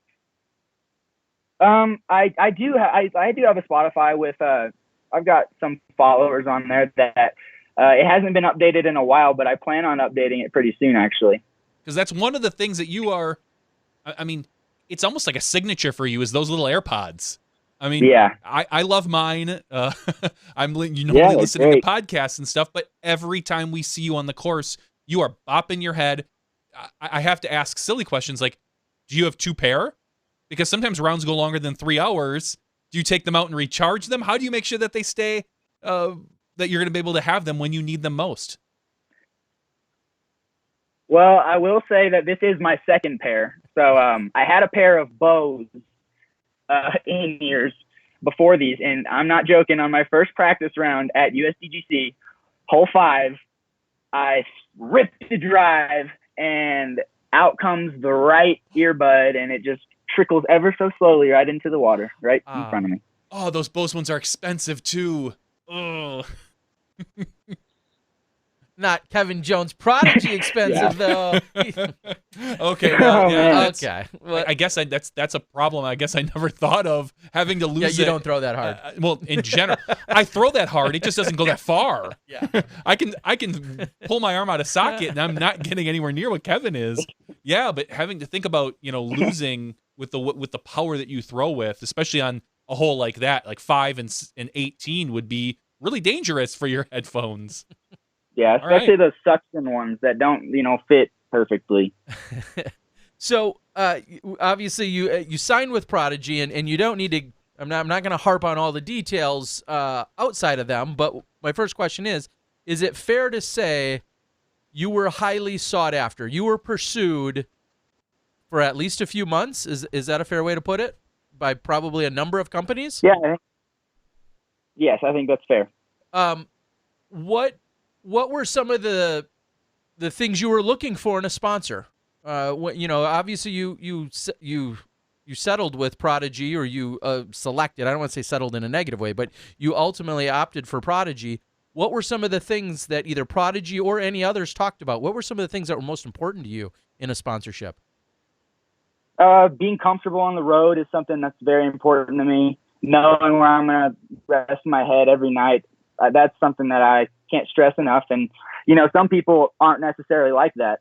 I do have a Spotify with I've got some followers on there that it hasn't been updated in a while, but I plan on updating it pretty soon, actually. Because that's one of the things that you are. I mean, it's almost like a signature for you is those little AirPods. I mean, yeah. I love mine. I'm normally listening to podcasts and stuff, but every time we see you on the course, you are bopping your head. I have to ask silly questions like, do you have two pair? Because sometimes rounds go longer than 3 hours. Do you take them out and recharge them? How do you make sure that they stay, that you're going to be able to have them when you need them most? Well, I will say that this is my second pair. So I had a pair of Bose in-ears before these, and I'm not joking. On my first practice round at USDGC, hole 5, I ripped the drive, and out comes the right earbud, and it just trickles ever so slowly right into the water, right in front of me. Oh, those Bose ones are expensive too. Oh. Not Kevin Jones Prodigy expensive though. Okay, well, yeah, okay. Well, I guess that's a problem. I guess I never thought of having to lose. Yeah, you don't throw that hard. Well, in general, I throw that hard. It just doesn't go that far. Yeah, I can pull my arm out of socket, and I'm not getting anywhere near what Kevin is. Yeah, but having to think about losing with the power that you throw with, especially on a hole like that, like 5 and 18 would be really dangerous for your headphones. Yeah, especially those suction ones that don't, fit perfectly. So, obviously, you signed with Prodigy, and you don't need to. I'm not going to harp on all the details outside of them. But my first question is it fair to say you were highly sought after? You were pursued for at least a few months. Is that a fair way to put it? By probably a number of companies. Yeah. Yes, I think that's fair. What were some of the things you were looking for in a sponsor? Obviously you settled with Prodigy, or you selected. I don't want to say settled in a negative way, but you ultimately opted for Prodigy. What were some of the things that either Prodigy or any others talked about? What were some of the things that were most important to you in a sponsorship? Being comfortable on the road is something that's very important to me. Knowing where I'm going to rest my head every night, that's something that I can't stress enough. And, some people aren't necessarily like that.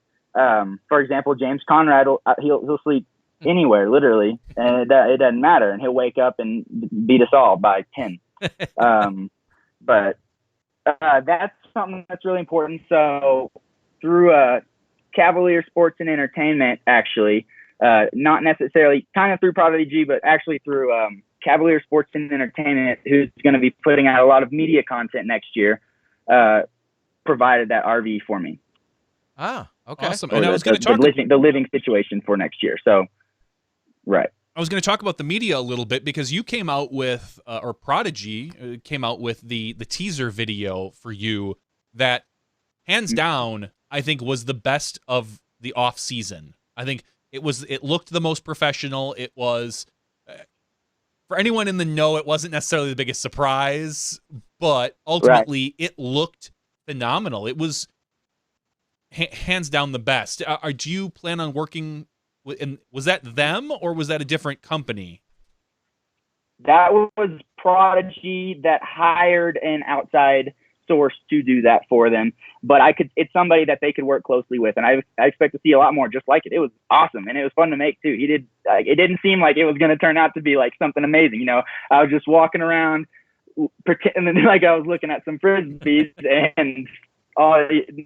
For example, James Conrad, he'll sleep anywhere, literally, and it doesn't matter. And he'll wake up and beat us all by 10. But that's something that's really important. So through Cavalier Sports and Entertainment, actually, not necessarily kind of through Prodigy, but actually through Cavalier Sports and Entertainment, who's going to be putting out a lot of media content next year, provided that RV for me. Ah, okay. Awesome. And I was going to talk the living situation for next year. So, right. I was going to talk about the media a little bit, because you came out with, or Prodigy came out with the teaser video for you that, hands down, I think was the best of the off season. I think it looked the most professional. It was, for anyone in the know, it wasn't necessarily the biggest surprise, but ultimately it looked phenomenal. It was hands down the best. Do you plan on working with, and was that them or was that a different company? That was Prodigy that hired an outside source to do that for them. But it's somebody that they could work closely with, and I expect to see a lot more just like it. It was awesome, and it was fun to make too. It didn't seem like it was going to turn out to be like something amazing. I was just walking around pretending like I was looking at some frisbees, and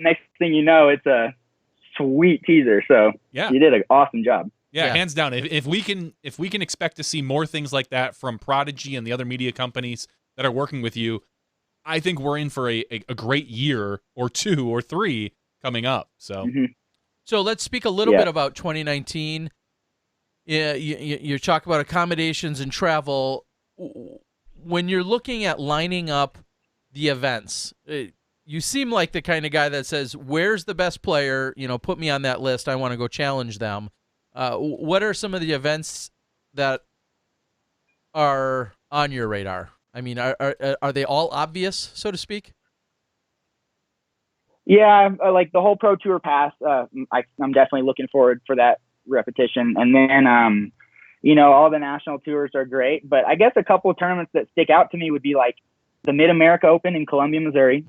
next thing you know, it's a sweet teaser. So yeah, you did an awesome job. Yeah, hands down. If we can expect to see more things like that from Prodigy and the other media companies that are working with you, I think we're in for a great year or 2 or 3 coming up. So, So let's speak a little bit about 2019. Yeah, you talk about accommodations and travel. When you're looking at lining up the events, you seem like the kind of guy that says, "Where's the best player? Put me on that list. I want to go challenge them." What are some of the events that are on your radar? I mean, are they all obvious, so to speak? Yeah, like the whole Pro Tour pass. I'm definitely looking forward for that repetition. And then, all the national tours are great. But I guess a couple of tournaments that stick out to me would be like the Mid-America Open in Columbia, Missouri.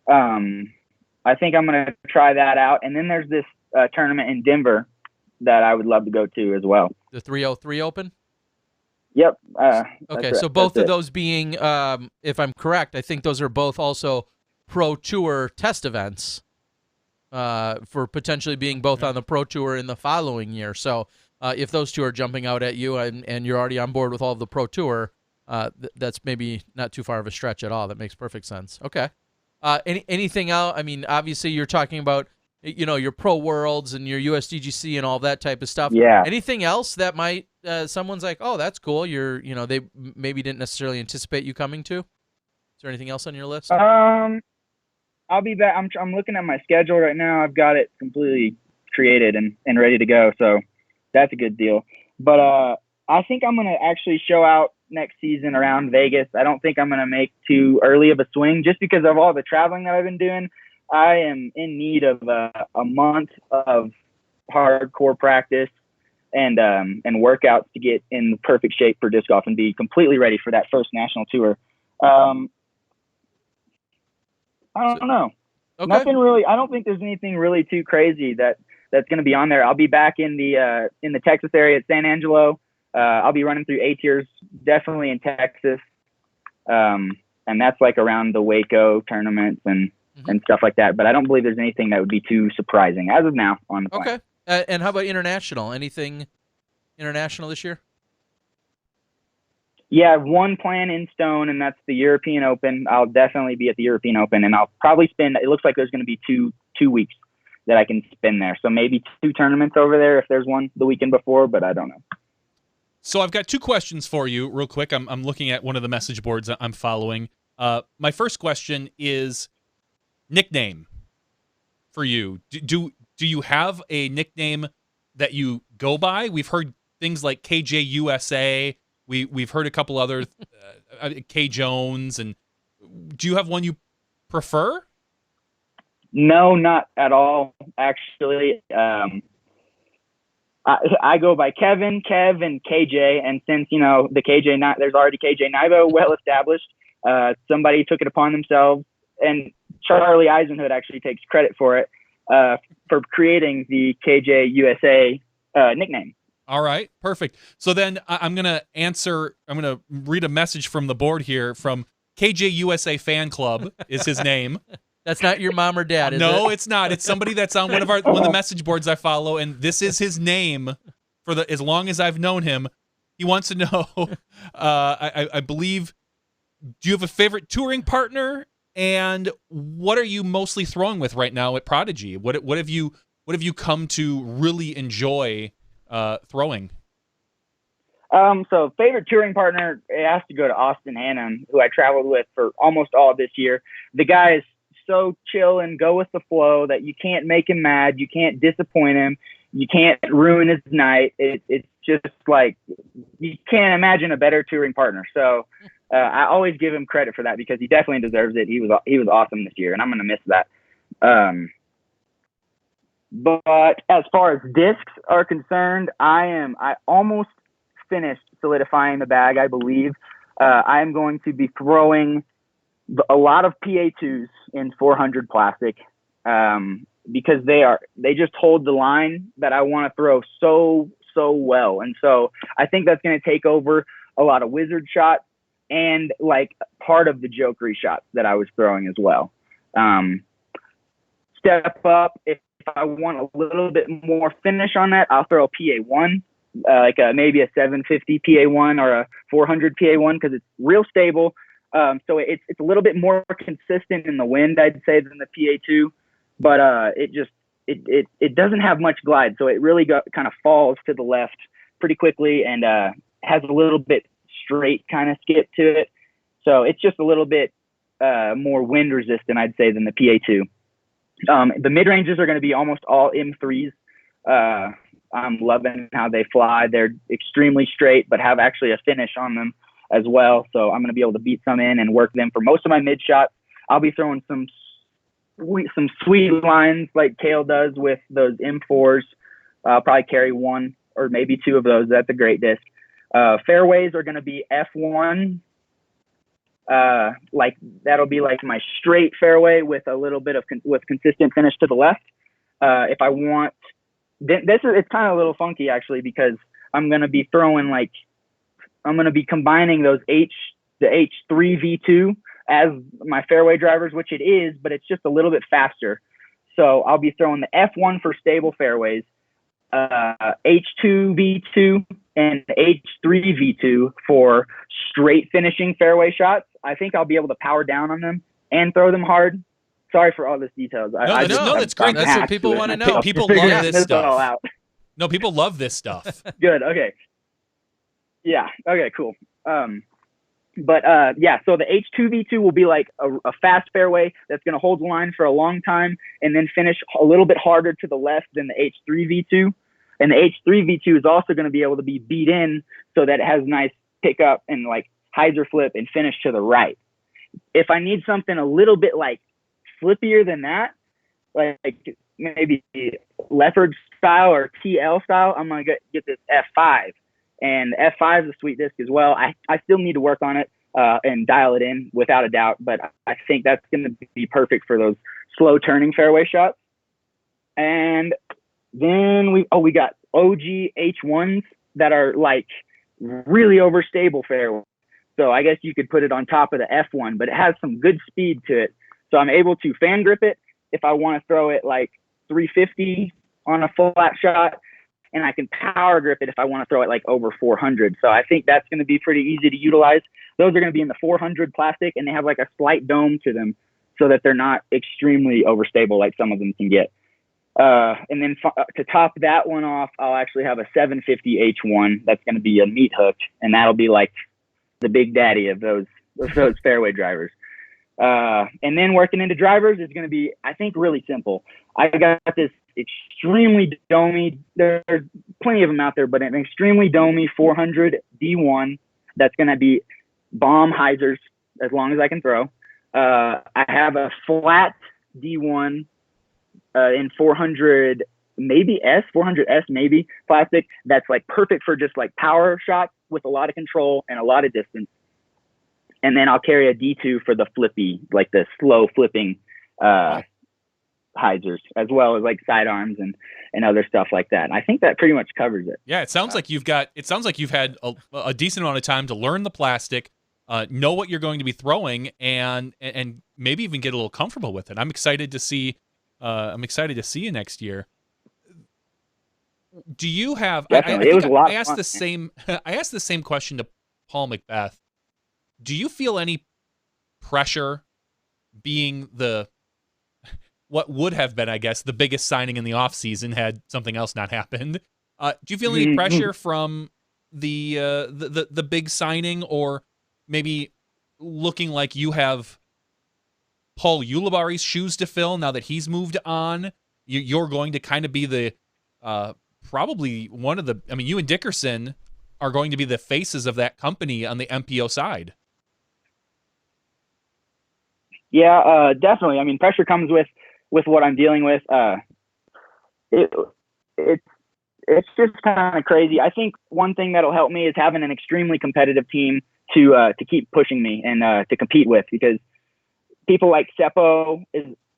I think I'm going to try that out. And then there's this tournament in Denver that I would love to go to as well. The 303 Open? Yep. Okay, so both of those being, if I'm correct, I think those are both also Pro Tour test events for potentially being both on the Pro Tour in the following year. So if those two are jumping out at you and you're already on board with all of the Pro Tour, that's maybe not too far of a stretch at all. That makes perfect sense. Okay. Anything else? I mean, obviously you're talking about your Pro Worlds and your USDGC and all that type of stuff. Yeah. Anything else that might someone's like, oh, that's cool. They maybe didn't necessarily anticipate you coming to. Is there anything else on your list? I'll be back. I'm looking at my schedule right now. I've got it completely created and ready to go. So that's a good deal. But I think I'm going to actually show out next season around Vegas. I don't think I'm going to make too early of a swing just because of all the traveling that I've been doing. I am in need of a month of hardcore practice and workouts to get in perfect shape for disc golf and be completely ready for that first national tour. I don't know. Okay. Nothing really. I don't think there's anything really too crazy that's going to be on there. I'll be back in the Texas area at San Angelo. I'll be running through A tiers, definitely in Texas, and that's like around the Waco tournaments and stuff like that. But I don't believe there's anything that would be too surprising as of now on the plan. Okay. And how about international? Anything international this year? Yeah, I have one plan in stone, and that's the European Open. I'll definitely be at the European Open, and I'll probably spend. It looks like there's going to be two weeks that I can spend there. So maybe 2 tournaments over there if there's one the weekend before, but I don't know. So I've got 2 questions for you real quick. I'm looking at one of the message boards I'm following. My first question is nickname for you. Do you have a nickname that you go by? We've heard things like KJ USA. We've heard a couple other K Jones, and do you have one you prefer? No, not at all. Actually, I go by Kevin, Kev, and KJ. And since the KJ, there's already KJ Nivo well established. Somebody took it upon themselves, and Charlie Eisenhood actually takes credit for it for creating the KJ USA nickname. All right, perfect. So then I'm going to read a message from the board here from KJ USA Fan Club is his name. That's not your mom or dad, is it? No, it's not. It's somebody that's on one of the message boards I follow, and this is his name for as long as I've known him. He wants to know, I believe, do you have a favorite touring partner, and what are you mostly throwing with right now at Prodigy? What have you come to really enjoy throwing? So favorite touring partner, it has to go to Austin Hannum, who I traveled with for almost all of this year. The guy is so chill and go with the flow that you can't make him mad. You can't disappoint him. You can't ruin his night. It's just like, you can't imagine a better touring partner. So I always give him credit for that because he definitely deserves it. He was awesome this year, and I'm going to miss that. But as far as discs are concerned, I almost finished solidifying the bag, I believe. I am going to be throwing a lot of PA2s in 400 plastic because they just hold the line that I want to throw so well. And so I think that's going to take over a lot of wizard shots and like part of the jokery shots that I was throwing as well. Step up, if I want a little bit more finish on that, I'll throw a PA1, maybe a 750 PA1 or a 400 PA1 because it's real stable. So it's a little bit more consistent in the wind, I'd say, than the PA2, but it doesn't have much glide, so it really kind of falls to the left pretty quickly and has a little bit straight kind of skip to it. So it's just a little bit more wind resistant, I'd say, than the PA2. The mid-ranges are going to be almost all M3s. I'm loving how they fly. They're extremely straight, but have actually a finish on them as well. So I'm going to be able to beat some in and work them for most of my mid shots. I'll be throwing some sweet lines like Kale does with those M4s. I'll probably carry 1 or maybe 2 of those. That's a great disc. Fairways are going to be F1. That'll be like my straight fairway with a little bit of with consistent finish to the left. If I want, it's kind of a little funky actually because I'm going to be throwing I'm going to be combining the H3 V2 as my fairway drivers, which it is, but it's just a little bit faster. So I'll be throwing the F1 for stable fairways, H2 V2 and H3 V2 for straight finishing fairway shots. I think I'll be able to power down on them and throw them hard. Sorry for all this details. That's great. That's what people want to know. People love this stuff. Out. No, people love this stuff. Good. Okay. Yeah. Okay. Cool. So the H2V2 will be like a fast fairway that's going to hold the line for a long time and then finish a little bit harder to the left than the H3V2. And the H3V2 is also going to be able to be beat in so that it has nice pickup and like hyzer flip and finish to the right. If I need something a little bit like flippier than that, like maybe leopard style or TL style, I'm going to get this F5. And F5 is a sweet disc as well. I still need to work on it and dial it in without a doubt, but I think that's going to be perfect for those slow turning fairway shots. And then we got OG H1s that are like really overstable fairway. So I guess you could put it on top of the F1, but it has some good speed to it. So I'm able to fan grip it if I want to throw it like 350 on a flat shot, and I can power grip it if I want to throw it like over 400. So I think that's going to be pretty easy to utilize. Those are going to be in the 400 plastic, and they have like a slight dome to them so that they're not extremely overstable like some of them can get. And then to top that one off, I'll actually have a 750 H1 that's going to be a meat hook, and that'll be like the big daddy of those fairway drivers. And then working into drivers is going to be, I think, really simple. I got this extremely domey, there's plenty of them out there, but an extremely domey 400 D1 that's going to be bomb hyzers as long as I can throw. I have a flat D1 in 400 maybe S maybe plastic that's like perfect for just like power shots with a lot of control and a lot of distance. And then I'll carry a D2 for the flippy, like the slow flipping hyzers, as well as like sidearms and other stuff like that. And I think that pretty much covers it. Yeah, it sounds like you've had a decent amount of time to learn the plastic, know what you're going to be throwing, and maybe even get a little comfortable with it. I'm excited to see you next year. Do you have? I asked the same question to Paul Macbeth. Do you feel any pressure being what would have been, I guess, the biggest signing in the offseason had something else not happened? Do you feel any pressure from the big signing, or maybe looking like you have Paul Ulibarri's shoes to fill now that he's moved on? You're going to kind of be the probably one of the. I mean, you and Dickerson are going to be the faces of that company on the MPO side. Yeah, definitely. I mean, pressure comes with what I'm dealing with. It's just kind of crazy. I think one thing that'll help me is having an extremely competitive team to keep pushing me and to compete with, because people like Seppo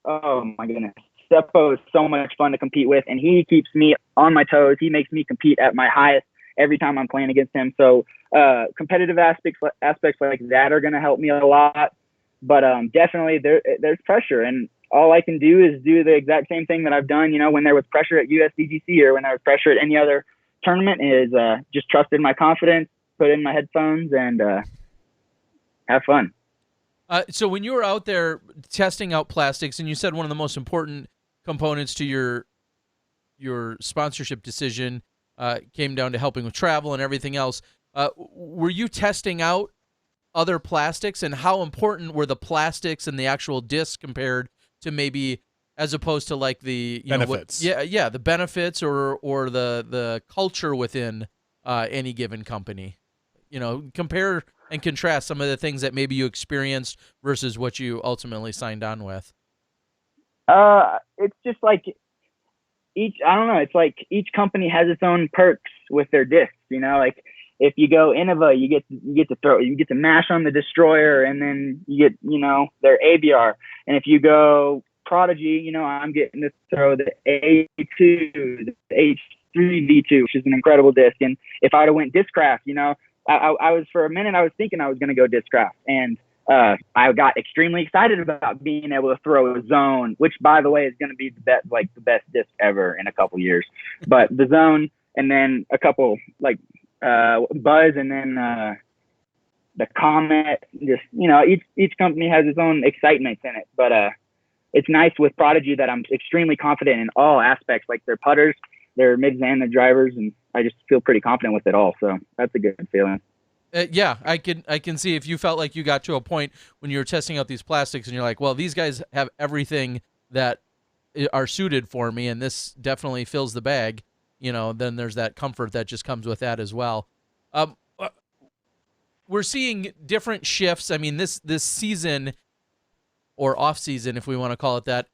oh my goodness. Seppo is so much fun to compete with, and he keeps me on my toes. He makes me compete at my highest every time I'm playing against him. So competitive aspects like that are going to help me a lot. But definitely there's pressure, and all I can do is do the exact same thing that I've done, when there was pressure at USDGC or when there was pressure at any other tournament, is just trust in my confidence, put in my headphones, and have fun. So when you were out there testing out plastics, and you said one of the most important components to your sponsorship decision came down to helping with travel and everything else, were you testing out other plastics, and how important were the plastics and the actual disc compared to maybe, as opposed to like the benefits? The benefits or the culture within any given company. Compare and contrast some of the things that maybe you experienced versus what you ultimately signed on with. It's just like it's like each company has its own perks with their discs, like if you go Innova, you get to mash on the Destroyer, and then you get, their ABR. And if you go Prodigy, I'm getting to throw the A2, the H3V2, which is an incredible disc. And if I'd have went Discraft, I was, for a minute, I was thinking I was going to go Discraft. And I got extremely excited about being able to throw a Zone, which, by the way, is going to be the best disc ever in a couple years. But the Zone, and then a couple Buzz, and then the Comet. Just each company has its own excitements in it. But it's nice with Prodigy that I'm extremely confident in all aspects, like their putters, their mids, and their drivers, and I just feel pretty confident with it all. So that's a good feeling. Yeah, I can see if you felt like you got to a point when you were testing out these plastics and you're like, well, these guys have everything that are suited for me, and this definitely fills the bag. Then there's that comfort that just comes with that as well. We're seeing different shifts. I mean, this season, or off season, if we want to call it that,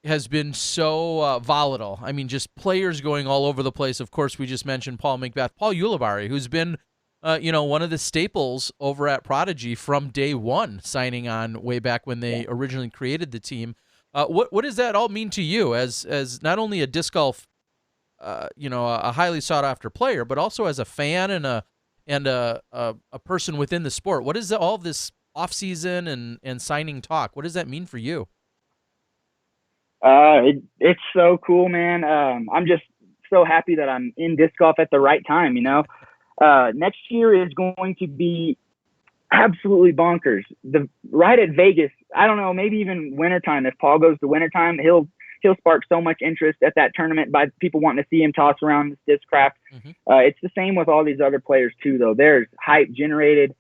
has been so volatile. I mean, just players going all over the place. Of course, we just mentioned Paul Ulibarri, who's been one of the staples over at Prodigy from day one, signing on way back when they originally created the team. What does that all mean to you as not only a disc golf, a highly sought after player, but also as a fan and a person within the sport? What is all this off season and signing talk? What does that mean for you? It's so cool, man. I'm just so happy that I'm in disc golf at the right time. Next year is going to be absolutely bonkers. Right at Vegas, I don't know, maybe even wintertime. If Paul goes to wintertime, he'll spark so much interest at that tournament by people wanting to see him toss around this disc craft. Mm-hmm. It's the same with all these other players too, though. There's hype generated.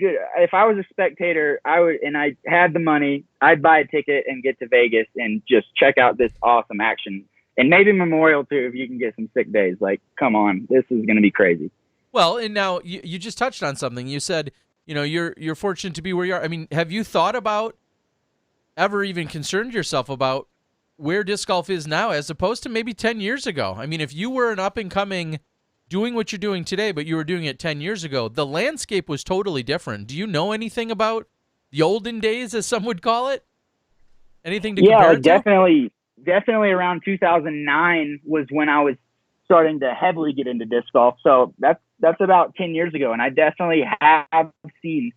If I was a spectator, and I had the money, I'd buy a ticket and get to Vegas and just check out this awesome action. And maybe Memorial too, if you can get some sick days. Like, come on, this is going to be crazy. Well, and now you just touched on something. You said, you're fortunate to be where you are. I mean, have you thought about, ever even concerned yourself about where disc golf is now as opposed to maybe 10 years ago? I mean, if you were an up and coming doing what you're doing today, but you were doing it 10 years ago, the landscape was totally different. Do you know anything about the olden days, as some would call it? Anything to compare it to? Definitely around 2009 was when I was starting to heavily get into disc golf. So that's about 10 years ago. And I definitely have seen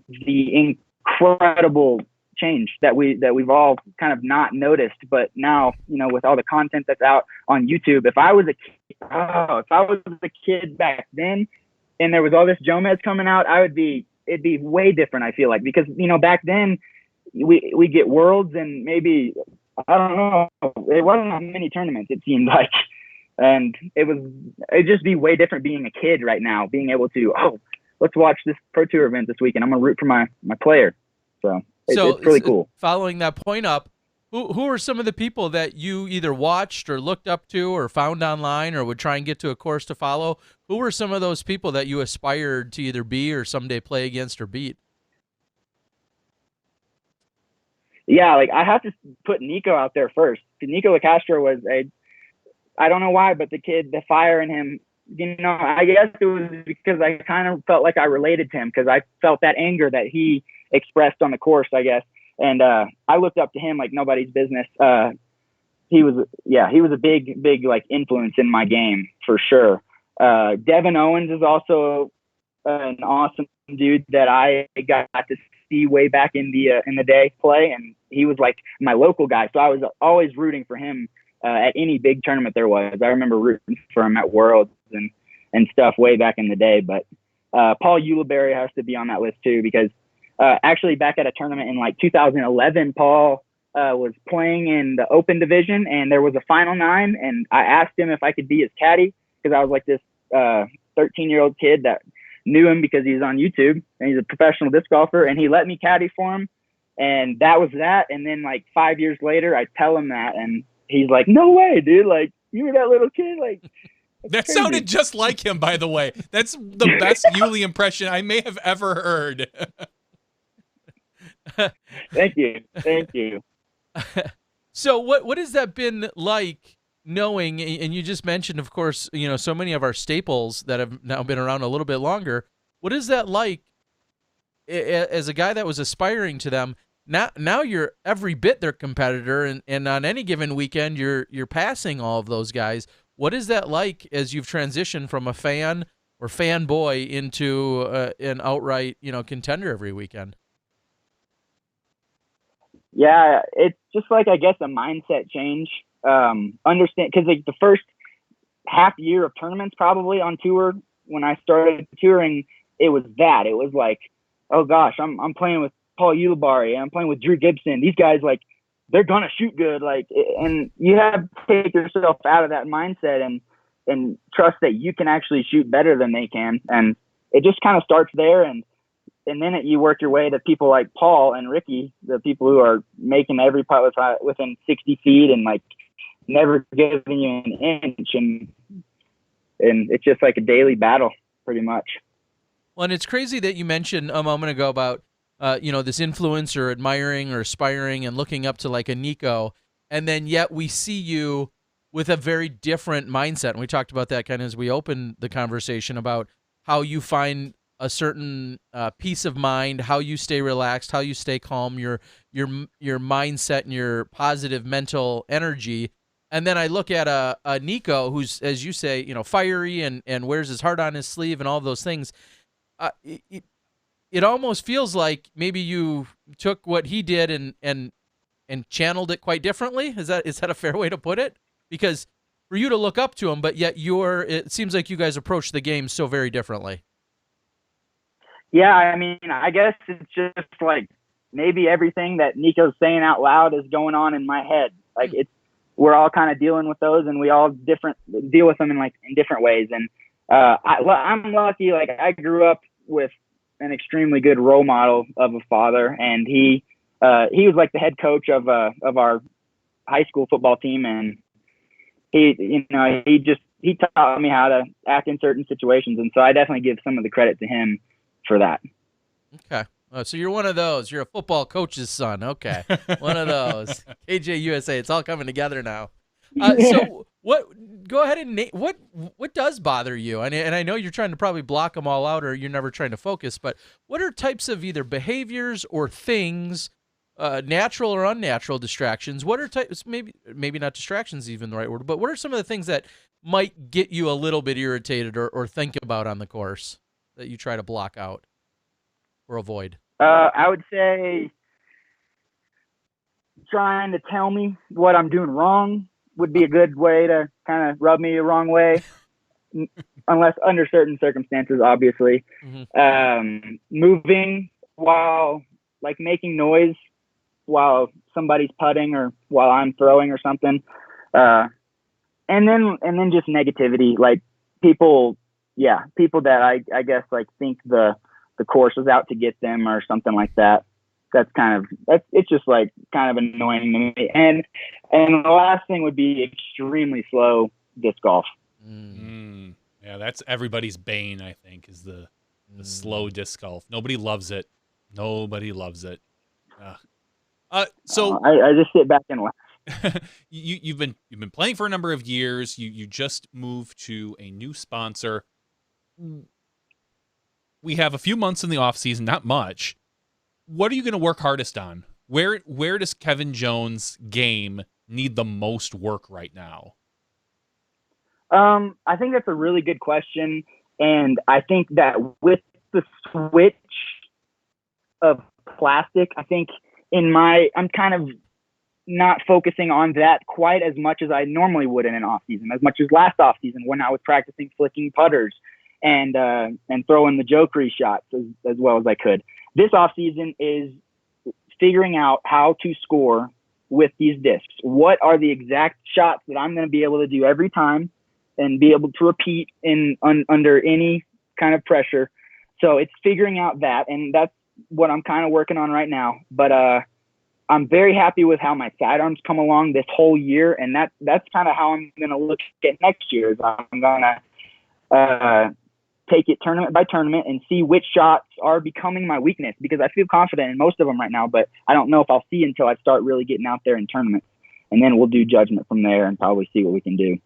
the incredible change that we've all kind of not noticed. But now, with all the content that's out on YouTube, if I was a kid back then and there was all this Jomez coming out, it'd be way different, I feel like, because, back then we get worlds and maybe, I don't know, it wasn't that many tournaments, it seemed like. And it'd just be way different being a kid right now, being able to, let's watch this Pro Tour event this weekend. I'm going to root for my player. So it's really cool. Following that point up, who are some of the people that you either watched or looked up to or found online or would try and get to a course to follow? Who were some of those people that you aspired to either be or someday play against or beat? Yeah, like I have to put Nico out there first. Nico LaCastro was I don't know why, but the fire in him, I guess it was because I kind of felt like I related to him because I felt that anger that he expressed on the course, I guess. And I looked up to him like nobody's business. He was a big like influence in my game for sure. Devin Owens is also an awesome dude that I got to see way back in the day play, and he was like my local guy, so I was always rooting for him at any big tournament there was. I remember rooting for him at Worlds and stuff way back in the day. But Paul Ulibarri has to be on that list too, because actually back at a tournament in like 2011, Paul was playing in the open division and there was a final 9, and I asked him if I could be his caddy because I was like this 13-year-old kid that knew him because he's on YouTube and he's a professional disc golfer, and he let me caddy for him, and that was that. And then like 5 years later, I tell him that, and he's like, "No way, dude! Like you were that little kid, like." That crazy. Sounded just like him, by the way. That's the best Yuli impression I may have ever heard. Thank you. So what has that been like, knowing, and you just mentioned, of course, so many of our staples that have now been around a little bit longer. What is that like as a guy that was aspiring to them? Now you're every bit their competitor, and on any given weekend you're passing all of those guys. What is that like as you've transitioned from a fan or fanboy into an outright contender every weekend? Yeah, it's just like, I guess, a mindset change. Understand, because like the first half year of tournaments probably on tour, when I started touring, it was like, oh gosh, I'm playing with Paul Ulibarri, I'm playing with Drew Gibson. These guys, like, they're gonna shoot good. Like, and you have to take yourself out of that mindset and trust that you can actually shoot better than they can. And it just kind of starts there. And then you work your way to people like Paul and Ricky, the people who are making every putt within 60 feet and like never giving you an inch. And it's just like a daily battle pretty much. Well, and it's crazy that you mentioned a moment ago about, this influence or admiring or aspiring and looking up to like a Nico. And then yet we see you with a very different mindset. And we talked about that kind of as we opened the conversation about how you find a certain peace of mind, how you stay relaxed, how you stay calm, your mindset and your positive mental energy. And then I look at a Nico who's, as you say, fiery and wears his heart on his sleeve and all those things. It almost feels like maybe you took what he did and channeled it quite differently. Is that a fair way to put it? Because for you to look up to him, but yet it seems like you guys approach the game so very differently. Yeah, I mean, I guess it's just like maybe everything that Nico's saying out loud is going on in my head. Like we're all kind of dealing with those, and we all deal with them in different ways. And I'm lucky. Like, I grew up with an extremely good role model of a father, and he was like the head coach of our high school football team, and he taught me how to act in certain situations, and so I definitely give some of the credit to him for that. Okay. So you're one of those. You're a football coach's son. Okay. One of those. KJ USA. It's all coming together now. So go ahead and what does bother you? And I know you're trying to probably block them all out, or you're never trying to focus, but what are types of either behaviors or things, natural or unnatural distractions? What are types, maybe not distractions even the right word, but what are some of the things that might get you a little bit irritated or think about on the course that you try to block out or avoid? I would say trying to tell me what I'm doing wrong would be a good way to kind of rub me the wrong way, unless under certain circumstances, obviously. Mm-hmm. Moving while, like, making noise while somebody's putting or while I'm throwing or something. And then just negativity, like people that I guess like think the course is out to get them or something like that. It's just like kind of annoying to me. And the last thing would be extremely slow disc golf. Yeah, that's everybody's bane, I think, is the slow disc golf. Nobody loves it. So I just sit back and laugh. You've been playing for a number of years. You just moved to a new sponsor. We have a few months in the off season, not much. What are you going to work hardest on? Where does Kevin Jones' game need the most work right now? I think that's a really good question, and I think that with the switch of plastic, I think I'm kind of not focusing on that quite as much as I normally would in an off season, as much as last off season when I was practicing flicking putters and throwing the jokery shots as well as I could. This off season is figuring out how to score with these discs. What are the exact shots that I'm going to be able to do every time and be able to repeat under any kind of pressure? So it's figuring out that, and that's what I'm kind of working on right now. But I'm very happy with how my sidearms come along this whole year, and that's kind of how I'm going to look at next year. Is I'm going to take it tournament by tournament and see which shots are becoming my weakness, because I feel confident in most of them right now, but I don't know if I'll see until I start really getting out there in tournaments, and then we'll do judgment from there and probably see what we can do.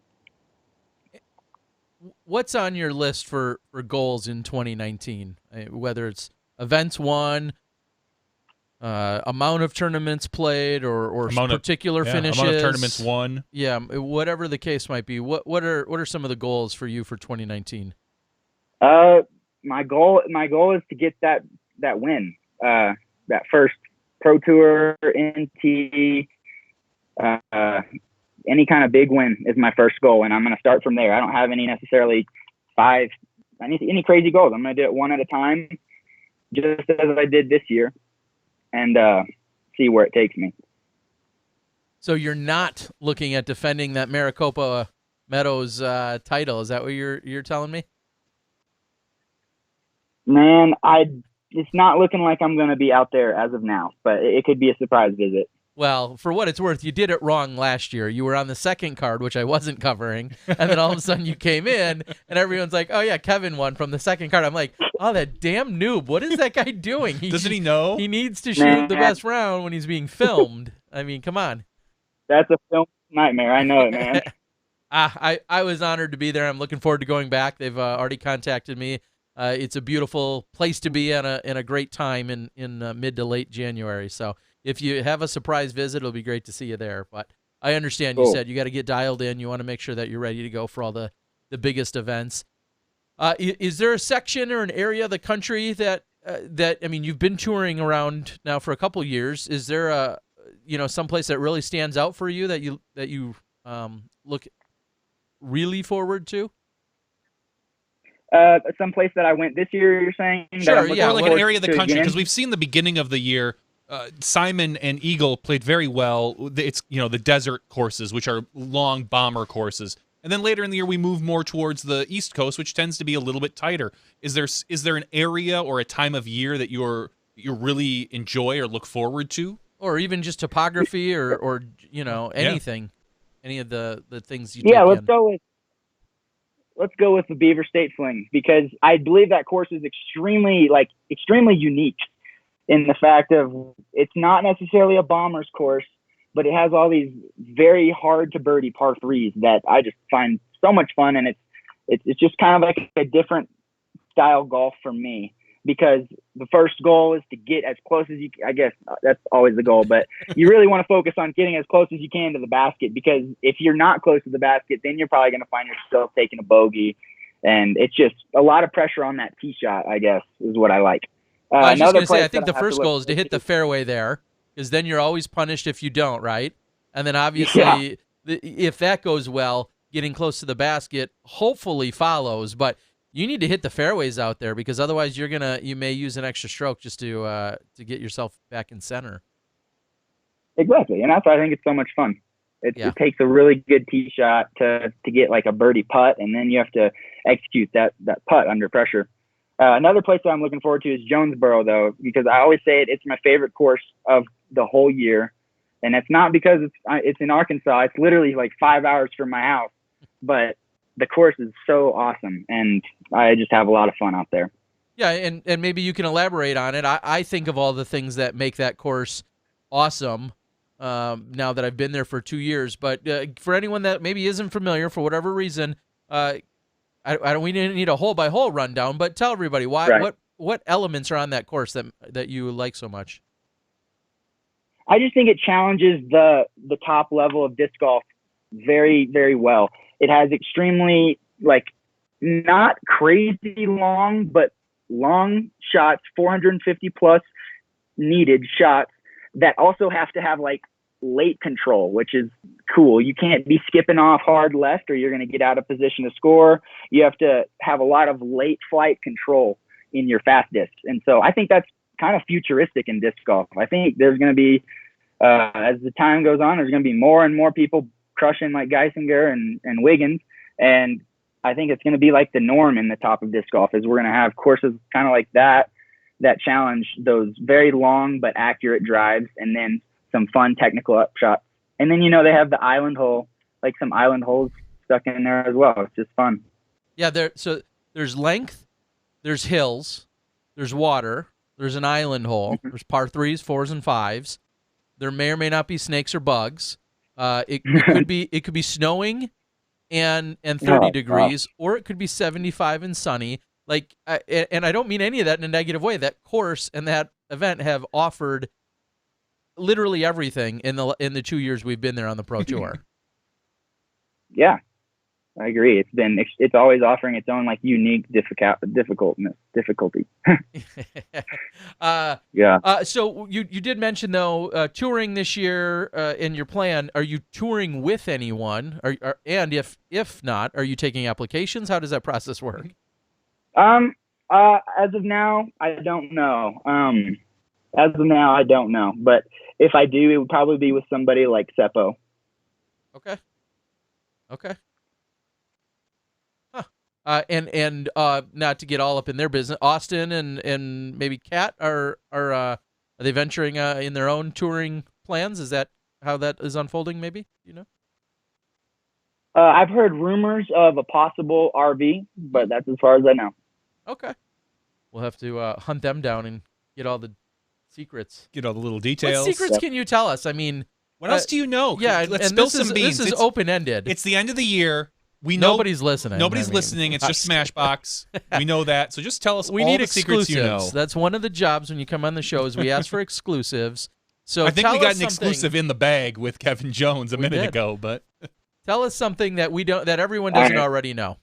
What's on your list for goals in 2019? Whether it's events won, amount of tournaments played, or particular finishes, amount of tournaments won. Yeah, whatever the case might be. What are some of the goals for you for 2019? My goal is to get that win, that first Pro Tour, NT, any kind of big win is my first goal, and I'm going to start from there. I don't have any necessarily any crazy goals. I'm going to do it one at a time, just as I did this year. and see where it takes me. So you're not looking at defending that Maricopa Meadows title. Is that what you're telling me? Man, it's not looking like I'm going to be out there as of now, but it could be a surprise visit. Well, for what it's worth, you did it wrong last year. You were on the second card, which I wasn't covering, and then all of a sudden you came in, and everyone's like, oh, yeah, Kevin won from the second card. I'm like, oh, that damn noob. What is that guy doing? Doesn't he know? He needs to shoot the best round when he's being filmed. I mean, come on. That's a film nightmare. I know it, man. I was honored to be there. I'm looking forward to going back. They've already contacted me. It's a beautiful place to be in a great time in mid to late January. So if you have a surprise visit, it'll be great to see you there. But I understand you said you got to get dialed in. You want to make sure that you're ready to go for all the biggest events. Is there a section or an area of the country that I mean, you've been touring around now for a couple years. Is there a someplace that really stands out for you that you look really forward to? Some place that I went this year, you're saying? Sure, yeah. Or like an area of the country, because we've seen the beginning of the year. Simon and Eagle played very well. It's the desert courses, which are long bomber courses, and then later in the year we move more towards the East Coast, which tends to be a little bit tighter. Is there an area or a time of year that you really enjoy or look forward to, or even just topography or anything, any of the things you? Yeah, let's go with the Beaver State Fling, because I believe that course is extremely unique in the fact of it's not necessarily a bomber's course, but it has all these very hard to birdie par threes that I just find so much fun. And it's just kind of like a different style golf for me, because the first goal is to get as close as you, I guess that's always the goal, but you really want to focus on getting as close as you can to the basket, because if you're not close to the basket, then you're probably going to find yourself taking a bogey. And it's just a lot of pressure on that tee shot, I guess, is what I like. I was just going to say, I think the first goal is to hit the fairway there, because then you're always punished if you don't, right? And then obviously, if that goes well, getting close to the basket hopefully follows, but you need to hit the fairways out there, because otherwise you may use an extra stroke just to get yourself back in center. Exactly, and that's why I think it's so much fun. It takes a really good tee shot to get like a birdie putt, and then you have to execute that putt under pressure. Another place that I'm looking forward to is Jonesboro, though, because I always say it's my favorite course of the whole year, and it's not because it's in Arkansas. It's literally like 5 hours from my house, but the course is so awesome, and I just have a lot of fun out there. Yeah, and maybe you can elaborate on it. I think of all the things that make that course awesome now that I've been there for 2 years. But for anyone that maybe isn't familiar for whatever reason, we didn't need a hole-by-hole rundown, but tell everybody what elements are on that course that you like so much. I just think it challenges the top level of disc golf very, very well. It has extremely, not crazy long, but long shots, 450 plus needed shots that also have to have late control, which is cool. You can't be skipping off hard left or you're going to get out of position to score. You have to have a lot of late flight control in your fast discs. And so I think that's kind of futuristic in disc golf. I think there's going to be, as the time goes on, there's going to be more and more people crushing like Geisinger and Wiggins. And I think it's going to be like the norm in the top of disc golf, is we're going to have courses kind of like that challenge those very long but accurate drives, and then some fun technical up shots. And then, they have the island hole, like some island holes stuck in there as well. It's just fun. Yeah, there's length, there's hills, there's water, there's an island hole, there's par 3s, 4s, and 5s. There may or may not be snakes or bugs. It could be snowing and 30 degrees, or it could be 75 and sunny. And I don't mean any of that in a negative way. That course and that event have offered literally everything in the 2 years we've been there on the Pro Tour. Yeah, I agree. It's always offering its own unique difficulty. Yeah. So you did mention though touring this year in your plan. Are you touring with anyone? And if not, are you taking applications? How does that process work? As of now, I don't know. As of now, I don't know. But if I do, it would probably be with somebody like Seppo. Okay. And not to get all up in their business, Austin and maybe Kat are they venturing in their own touring plans? Is that how that is unfolding? Maybe, you know. I've heard rumors of a possible RV, but that's as far as I know. Okay, we'll have to hunt them down and get all the secrets. Get all the little details. What secrets can you tell us? I mean, what else do you know? Yeah, let's spill some beans. This is open-ended. It's the end of the year. We know nobody's listening. Nobody's listening. It's just Smashbox. We know that. So just tell us all the secrets you know. That's one of the jobs when you come on the show is we ask for exclusives. So I think we got an exclusive in the bag with Kevin Jones a minute ago, but tell us something that we don't, that everyone doesn't already know.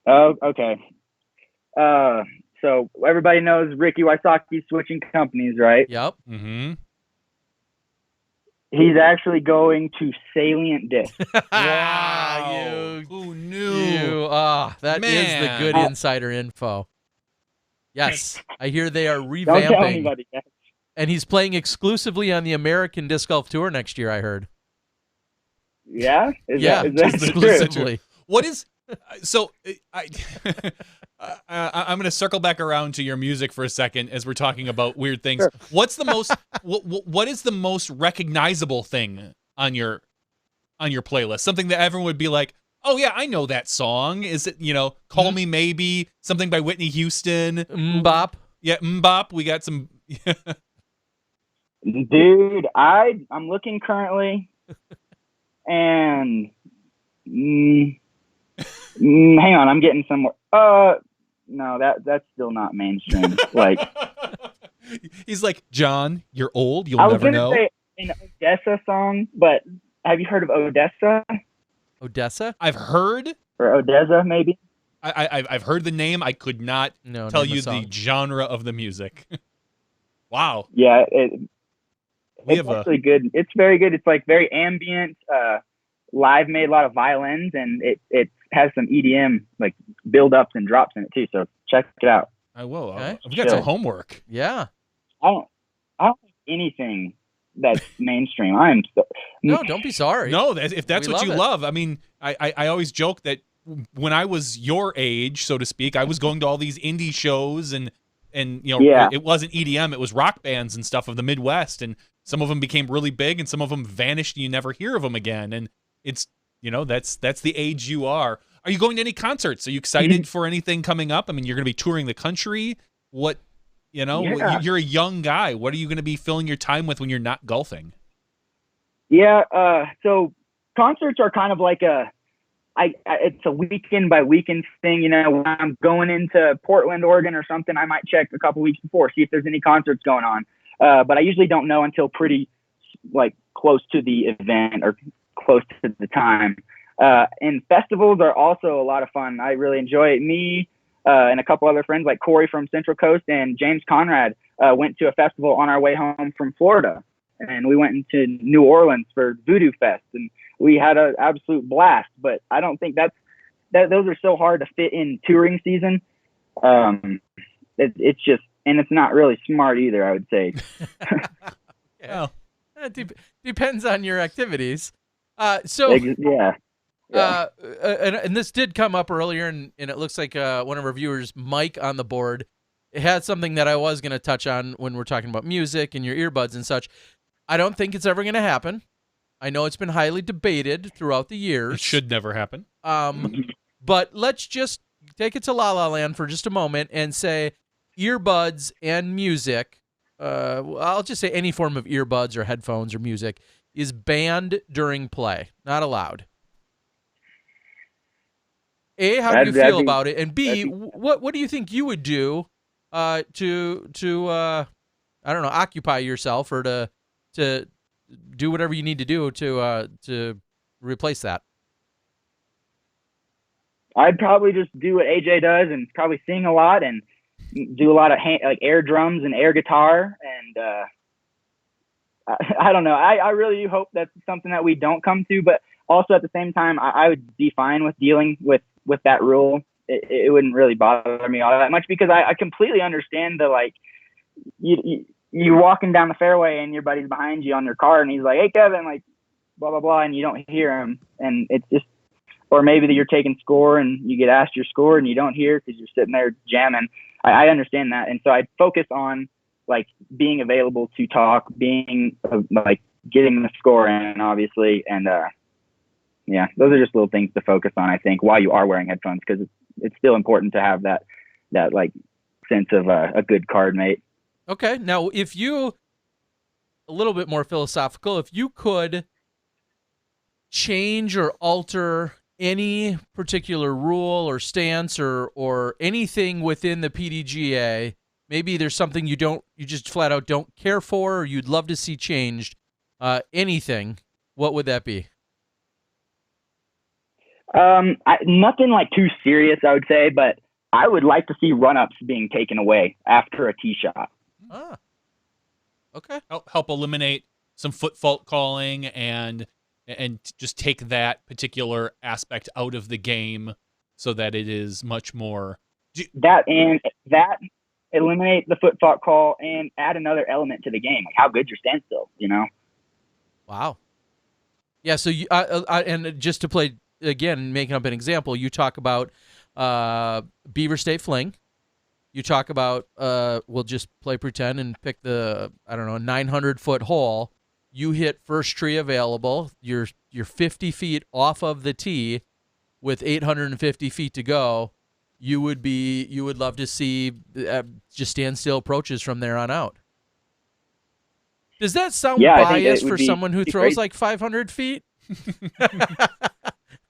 Oh, okay. So everybody knows Ricky Wysocki's switching companies, right? Yep. Mm-hmm. He's actually going to Salient Disc. Wow. Who knew? That is the good insider info. Yes. I hear they are revamping. Don't tell anybody yet. And he's playing exclusively on the American Disc Golf Tour next year, I heard. Yeah? Is that exclusively. True? What is... So I'm going to circle back around to your music for a second as we're talking about weird things. Sure. What's the most what is the most recognizable thing on your playlist? Something that everyone would be like, "Oh yeah, I know that song." Is it, Call Me Maybe, something by Whitney Houston? Mbop. Yeah, Mbop. We got some Dude, I'm looking currently and hang on, I'm getting somewhere. No, that's still not mainstream. Like, he's like, John, you're old. You'll never know. I was gonna say an Odessa song, but have you heard of Odessa? Odessa? I've heard. Or Odessa, maybe. I've heard the name. I could not tell you the genre of the music. Wow. Yeah, it's actually good. It's very good. It's like very ambient. Live made a lot of violins, and it has some EDM like build ups and drops in it too. So check it out. I will. Okay. I've got some homework. Yeah. I don't like anything that's mainstream. No, don't be sorry. No, if that's what you love. I mean, I always joke that when I was your age, so to speak, I was going to all these indie shows and it wasn't EDM, it was rock bands and stuff of the Midwest, and some of them became really big and some of them vanished and you never hear of them again. And it's, that's the age you are. Are you going to any concerts? Are you excited for anything coming up? I mean, you're going to be touring the country. What, you're a young guy. What are you going to be filling your time with when you're not golfing? Yeah. So concerts are kind of like it's a weekend by weekend thing. When I'm going into Portland, Oregon or something, I might check a couple weeks before, see if there's any concerts going on. But I usually don't know until pretty close to the event or close to the time. And festivals are also a lot of fun. I really enjoy it. Me and a couple other friends like Corey from Central Coast and James Conrad went to a festival on our way home from Florida. And we went into New Orleans for Voodoo Fest, and we had an absolute blast. But I don't think those are so hard to fit in touring season. It's just, and it's not really smart either, I would say. Well, it depends on your activities. And this did come up earlier, and it looks like one of our viewers, Mike, on the board, had something that I was going to touch on when we're talking about music and your earbuds and such. I don't think it's ever going to happen. I know it's been highly debated throughout the years. It should never happen. But let's just take it to La La Land for just a moment and say earbuds and music, I'll just say any form of earbuds or headphones or music, is banned during play, not allowed. A, how do you feel about it? And B, what do you think you would do to I don't know, occupy yourself or to do whatever you need to do to replace that? I'd probably just do what AJ does and probably sing a lot and do a lot of air drums and air guitar. And I don't know. I really hope that's something that we don't come to, but also at the same time, I would be fine with dealing with that rule. It wouldn't really bother me all that much because I completely understand the you're walking down the fairway and your buddy's behind you on your car and he's like, "Hey Kevin," like blah blah blah, and you don't hear him, and it's just, or maybe that you're taking score and you get asked your score and you don't hear because you're sitting there jamming. I understand that, and so I focus on like being available to talk, being like getting the score in, obviously, and yeah, those are just little things to focus on, I think, while you are wearing headphones, because it's still important to have that like sense of a good card mate. Okay, now if you, a little bit more philosophical, if you could change or alter any particular rule or stance or anything within the PDGA, maybe there's something you just flat out don't care for or you'd love to see changed, anything, what would that be? Nothing like too serious, I would say, but I would like to see run-ups being taken away after a tee shot. Ah, okay. Help eliminate some foot fault calling and just take that particular aspect out of the game so that it is much more that eliminate the foot fault call and add another element to the game, like how good your standstill, you know? Wow. Yeah, so you and just to play again, making up an example, you talk about Beaver State Fling. You talk about we'll just play pretend and pick the 900-foot hole. You hit first tree available. You're 50 feet off of the tee with 850 feet to go. You would love to see just standstill approaches from there on out. Does that sound biased for someone who throws like 500 feet?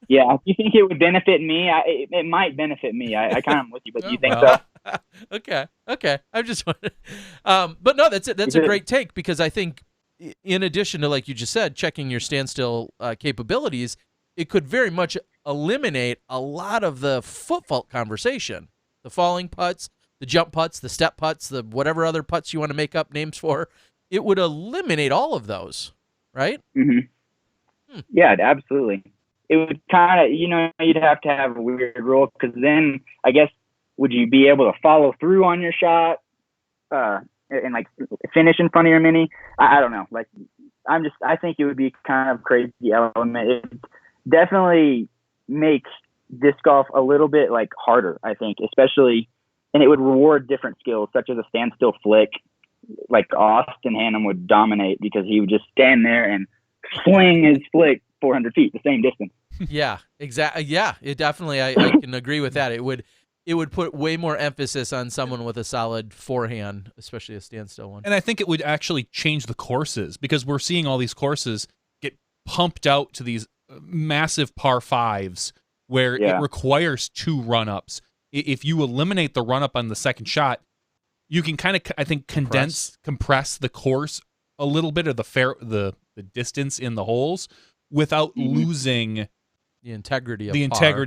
Yeah, if you think it would benefit me, it might benefit me. I kind of am with you, but do you think so? Okay. I'm just wondering. But no, that's a great take, because I think in addition to, like you just said, checking your standstill capabilities, it could very much eliminate a lot of the foot fault conversation. The falling putts, the jump putts, the step putts, the whatever other putts you want to make up names for. It would eliminate all of those, right? Mm-hmm. Yeah, absolutely. It would kind of, you'd have to have a weird rule, because then I guess, would you be able to follow through on your shot and like finish in front of your mini? I don't know. Like, I think it would be kind of crazy element. It definitely makes disc golf a little bit like harder, I think, especially, and it would reward different skills such as a standstill flick. Like Austin Hannum would dominate because he would just stand there and fling his flick 400 feet, the same distance. Yeah, exactly. Yeah, it definitely. I can agree with that. It would put way more emphasis on someone with a solid forehand, especially a standstill one. And I think it would actually change the courses, because we're seeing all these courses get pumped out to these massive par fives where it requires 2 run-ups. If you eliminate the run-up on the second shot, you can kind of, I think, compress the course a little bit, of the distance in the holes, without losing the integrity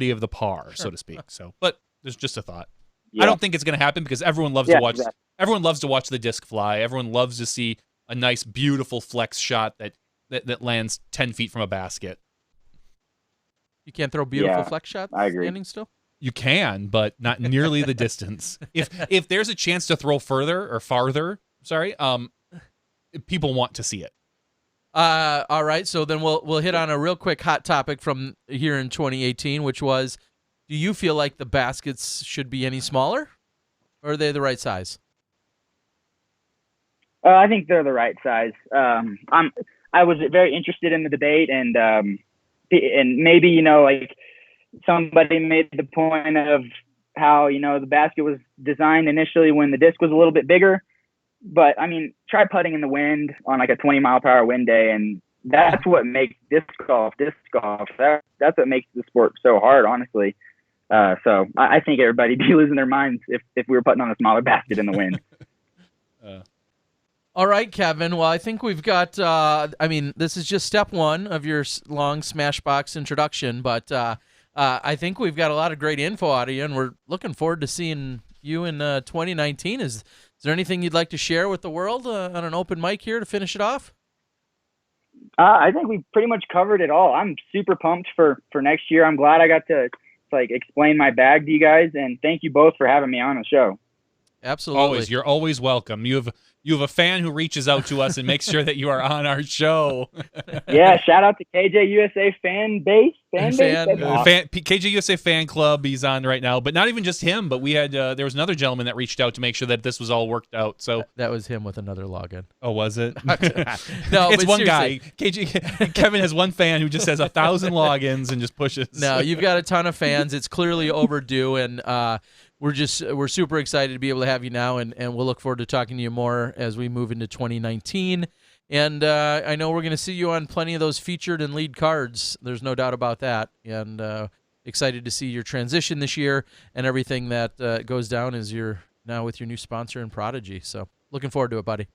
of the par, so to speak. So, but there's just a thought. Yeah. I don't think it's going to happen, because everyone loves to watch. Exactly. Everyone loves to watch the disc fly. Everyone loves to see a nice, beautiful flex shot that lands 10 feet from a basket. You can't throw beautiful flex shots. I agree. Standing still. You can, but not nearly the distance. If there's a chance to throw farther, people want to see it. All right, so then we'll hit on a real quick hot topic from here in 2018, which was, do you feel like the baskets should be any smaller, or are they the right size? I think they're the right size. I was very interested in the debate, and maybe, like somebody made the point of how, the basket was designed initially when the disc was a little bit bigger. But I mean, try putting in the wind on like a 20-mile-per-hour wind day, and that's what makes disc golf. That's what makes the sport so hard, honestly. So I think everybody'd be losing their minds if we were putting on a smaller basket in the wind. All right, Kevin. Well, I think we've got. This is just step one of your long Smashbox introduction, but I think we've got a lot of great info out of you, and we're looking forward to seeing you in 2019. Is there anything you'd like to share with the world on an open mic here to finish it off? I think we pretty much covered it all. I'm super pumped for next year. I'm glad I got to explain my bag to you guys, and thank you both for having me on the show. Absolutely. Always. You're always welcome. You have a fan who reaches out to us and makes sure that you are on our show. Yeah, shout out to KJ USA fan base. KJ USA fan club. He's on right now, but not even just him. But we had there was another gentleman that reached out to make sure that this was all worked out. So that was him with another login. Oh, was it? No, it's but one seriously. guy. Kevin has one fan who just has 1,000 logins and just pushes. No, you've got a ton of fans. It's clearly overdue, and we're super excited to be able to have you now, and we'll look forward to talking to you more as we move into 2019. And I know we're going to see you on plenty of those featured and lead cards. There's no doubt about that. And excited to see your transition this year and everything that goes down as you're now with your new sponsor and Prodigy. So looking forward to it, buddy.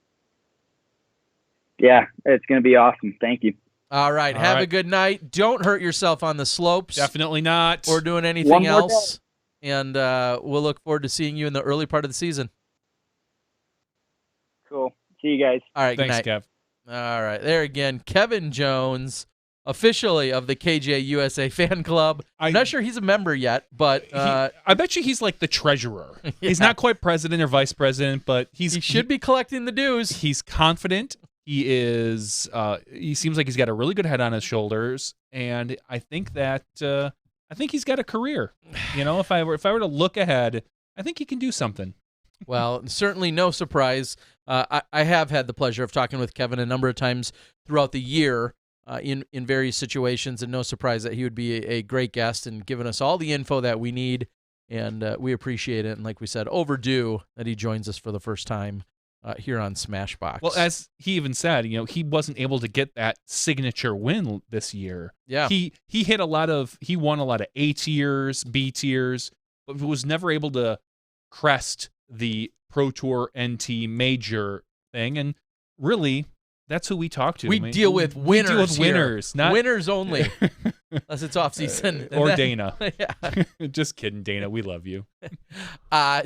Yeah, it's going to be awesome. Thank you. All right. Have a good night. Don't hurt yourself on the slopes. Definitely not. Or doing anything else. And we'll look forward to seeing you in the early part of the season. Cool. See you guys. All right. Thanks, good night. Kev. All right. There again, Kevin Jones, officially of the KJ USA fan club. I'm not sure he's a member yet, but I bet you he's like the treasurer. Yeah. He's not quite president or vice president, but he should be collecting the dues. He's confident. He is. He seems like he's got a really good head on his shoulders, and I think that he's got a career. You know, if I were to look ahead, I think he can do something. Well, certainly no surprise. I have had the pleasure of talking with Kevin a number of times throughout the year in various situations, and no surprise that he would be a great guest and giving us all the info that we need, and we appreciate it. And like we said, overdue that he joins us for the first time here on SmashBoxx. Well, as he even said, you know, he wasn't able to get that signature win this year. Yeah. He won a lot of A tiers, B tiers, but was never able to crest the Pro Tour NT major thing. And really, that's who we talk to. We deal with winners. We deal with winners, not winners only. Unless it's off season. Or Dana. Yeah. Just kidding, Dana. We love you.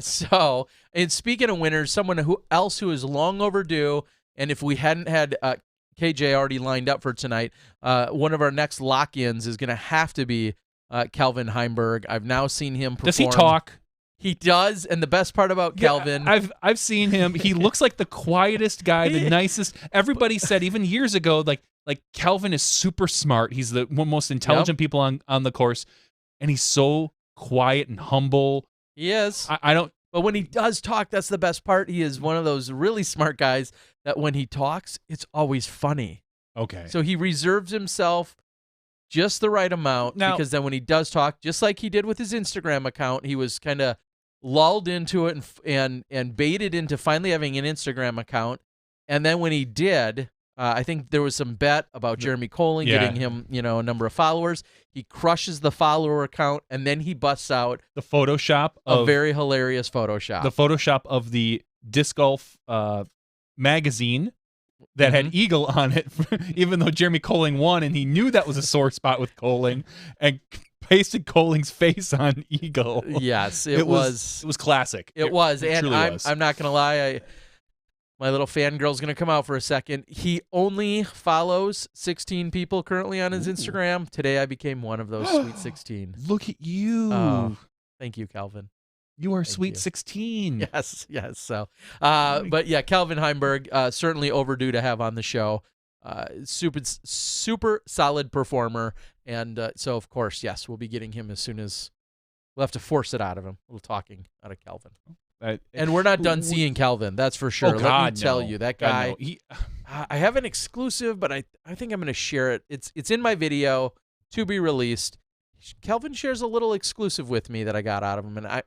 So, and speaking of winners, someone who is long overdue, and if we hadn't had KJ already lined up for tonight, one of our next lock-ins is going to have to be Calvin Heimberg. I've now seen him perform. Does he talk? He does, and the best part about Calvin... I've seen him. He looks like the quietest guy, the nicest. Everybody said, even years ago, like Calvin is super smart. He's the most intelligent people on the course, and he's so quiet and humble. He is. I don't... But when he does talk, that's the best part. He is one of those really smart guys that when he talks, it's always funny. Okay. So he reserves himself just the right amount, because then when he does talk, just like he did with his Instagram account, he was kind of lulled into it and baited into finally having an Instagram account. And then when he did, I think there was some bet about Jeremy Colling getting him, a number of followers. He crushes the follower account, and then he busts out the Photoshop a very hilarious Photoshop. The Photoshop of the disc golf magazine that had Eagle on it, even though Jeremy Colling won, and he knew that was a sore spot with Colling, and pasted Colling's face on Eagle. Yes, it was classic. It was, and was. I'm not gonna lie, my little fangirl's gonna come out for a second. He only follows 16 people currently on his Instagram. Today I became one of those sweet 16. Look at you. Oh, thank you, Calvin. You are sweet 16. Yes. So, but yeah, Calvin Heimberg, certainly overdue to have on the show. Super solid performer. And so, of course, yes, we'll be getting him as soon as we'll have to force it out of him. A little talking out of Calvin. And we're not done seeing Calvin, that's for sure. Oh, God, Let me tell you, that guy. No. I have an exclusive, but I think I'm going to share it. It's in my video to be released. Calvin shares a little exclusive with me that I got out of him, and I'm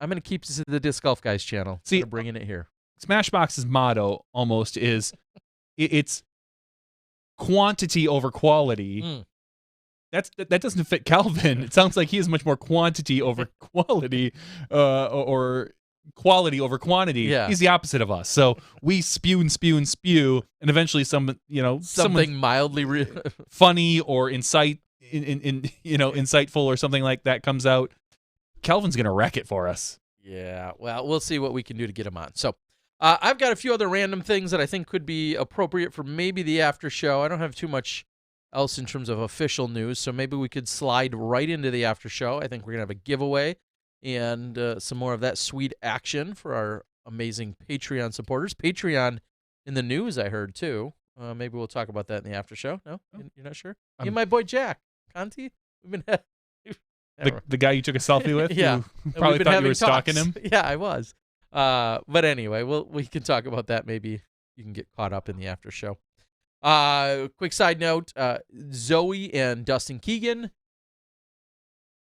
gonna keep this at the Disc Golf Guys channel. See, bringing it here. SmashBoxx's motto almost is it's quantity over quality. That doesn't fit Calvin. It sounds like he is much more quantity over quality, or quality over quantity. Yeah. He's the opposite of us. So we spew and spew and spew, and eventually something mildly funny or insightful or something like that comes out. Calvin's gonna wreck it for us. Yeah. Well, we'll see what we can do to get him on. So I've got a few other random things that I think could be appropriate for maybe the after show. I don't have too much else in terms of official news, so maybe we could slide right into the after show. I think we're gonna have a giveaway and some more of that sweet action for our amazing Patreon supporters. Patreon in the news, I heard, too. Maybe we'll talk about that in the after show. No? You're not sure? You and my boy Jack Conti? We've been the guy you took a selfie with? Yeah. You probably thought you were stalking him? Yeah, I was. But anyway, we can talk about that. Maybe you can get caught up in the after show. Quick side note, Zoe and Dustin Keegan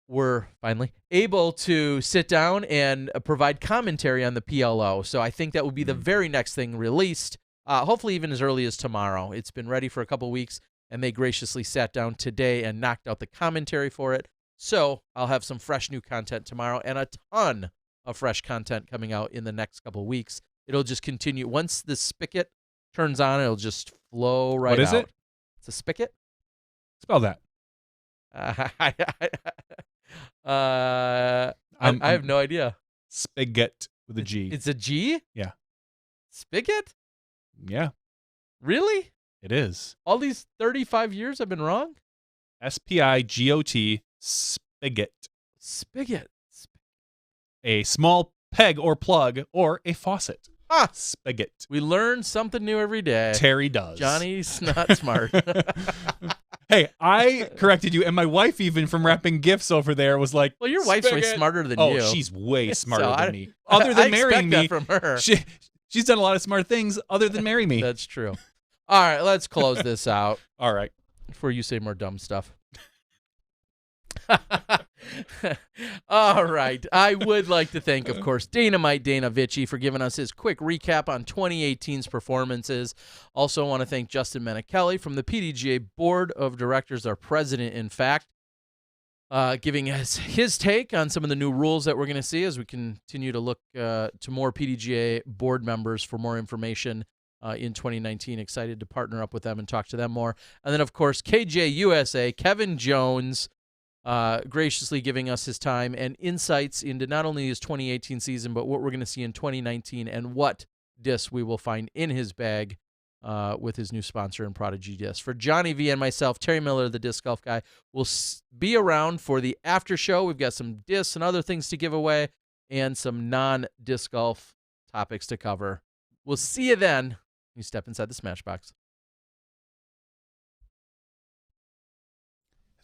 were finally able to sit down and provide commentary on the PLO. So I think that will be the very next thing released, hopefully even as early as tomorrow. It's been ready for a couple weeks, and they graciously sat down today and knocked out the commentary for it. So I'll have some fresh new content tomorrow and a ton of fresh content coming out in the next couple weeks. It'll just continue. Once the spigot turns on, it'll just flow right out. What is it? It's a spigot? Spell that. I have no idea. Spigot with a G. It's a G? Yeah. Spigot? Yeah. Really? It is. All these 35 years I've been wrong? SPIGOT, spigot. Spigot. A small peg or plug or a faucet. Spigot. We learn something new every day. Terry does. Johnny's not smart. Hey, I corrected you, and my wife, even from wrapping gifts over there, was like, well, your wife's way smarter than you. Oh, she's way smarter than me. Other Other than I marrying me, that from her. She's done a lot of smart things other than marry me. That's true. All right, let's close this out. All right. Before you say more dumb stuff. All right. I would like to thank, of course, Dynamite Dana Vici for giving us his quick recap on 2018's performances. Also want to thank Justin Menickelli from the PDGA Board of Directors, our president, in fact, giving us his take on some of the new rules that we're going to see as we continue to look to more PDGA board members for more information in 2019. Excited to partner up with them and talk to them more. And then, of course, KJ USA, Kevin Jones, graciously giving us his time and insights into not only his 2018 season, but what we're going to see in 2019 and what discs we will find in his bag with his new sponsor and Prodigy Discs. For Johnny V and myself, Terry Miller, the Disc Golf Guy, will be around for the after show. We've got some discs and other things to give away and some non-disc golf topics to cover. We'll see you then. You step inside the Smashbox.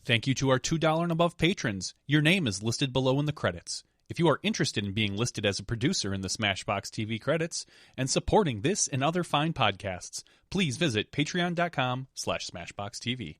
Thank you to our $2 and above patrons. Your name is listed below in the credits. If you are interested in being listed as a producer in the SmashBoxxTV credits and supporting this and other fine podcasts, please visit patreon.com/SmashBoxxTV.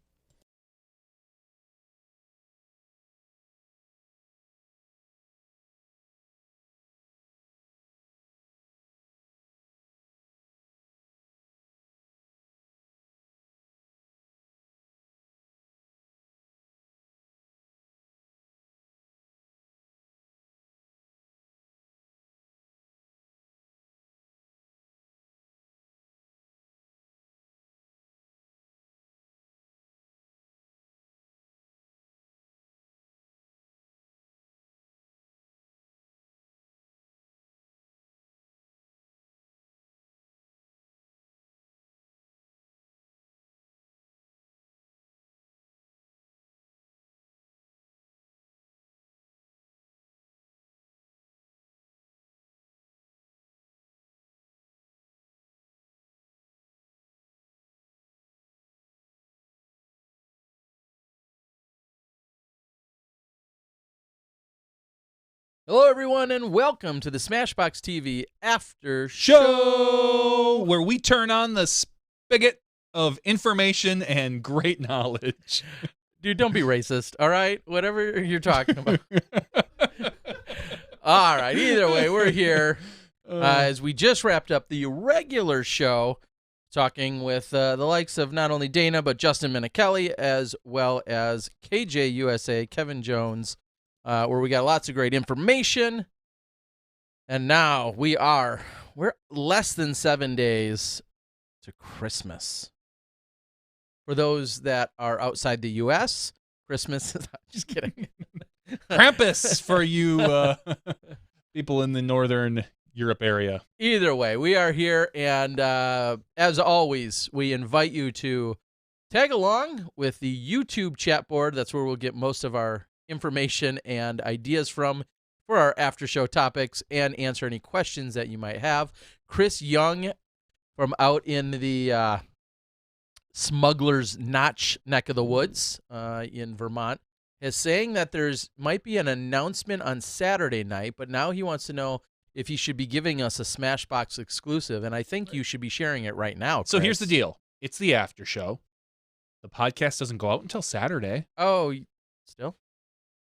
Hello, everyone, and welcome to the SmashBoxxTV After Show, where we turn on the spigot of information and great knowledge. Dude, don't be racist, all right? Whatever you're talking about. All right, either way, we're here as we just wrapped up the regular show, talking with the likes of not only Dana, but Justin Menickelli, as well as KJ USA, Kevin Jones, where we got lots of great information. And now we're less than 7 days to Christmas. For those that are outside the U.S., Christmas is... just kidding. Krampus for you people in the Northern Europe area. Either way, we are here, and as always, we invite you to tag along with the YouTube chat board. That's where we'll get most of our information and ideas from for our after show topics and answer any questions that you might have. Chris Young from out in the Smuggler's Notch neck of the woods in Vermont is saying that might be an announcement on Saturday night, but now he wants to know if he should be giving us a Smashbox exclusive, and I think you should be sharing it right now, Chris. So here's the deal. It's the after show. The podcast doesn't go out until Saturday. Oh, still?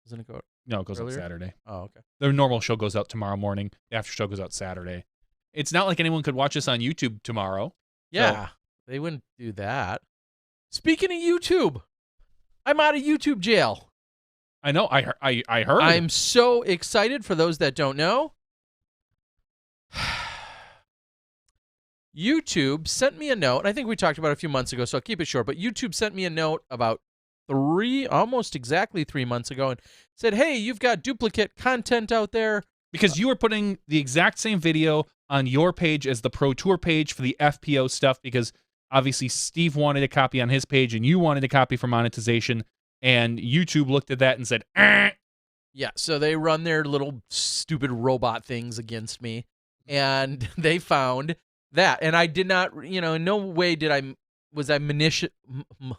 Doesn't it go out? No, it goes earlier? out Saturday. Oh, okay. The normal show goes out tomorrow morning. The after show goes out Saturday. It's not like anyone could watch us on YouTube tomorrow. Yeah, they wouldn't do that. Speaking of YouTube, I'm out of YouTube jail. I know. I heard. I'm so excited for those that don't know. YouTube sent me a note, and I think we talked about it a few months ago, so I'll keep it short, but YouTube sent me a note about almost exactly 3 months ago and said, hey, you've got duplicate content out there. Because you were putting the exact same video on your page as the Pro Tour page for the FPO stuff, because obviously Steve wanted a copy on his page and you wanted a copy for monetization, and YouTube looked at that and said, Yeah, so they run their little stupid robot things against me, and they found that. And I did not, in no way was I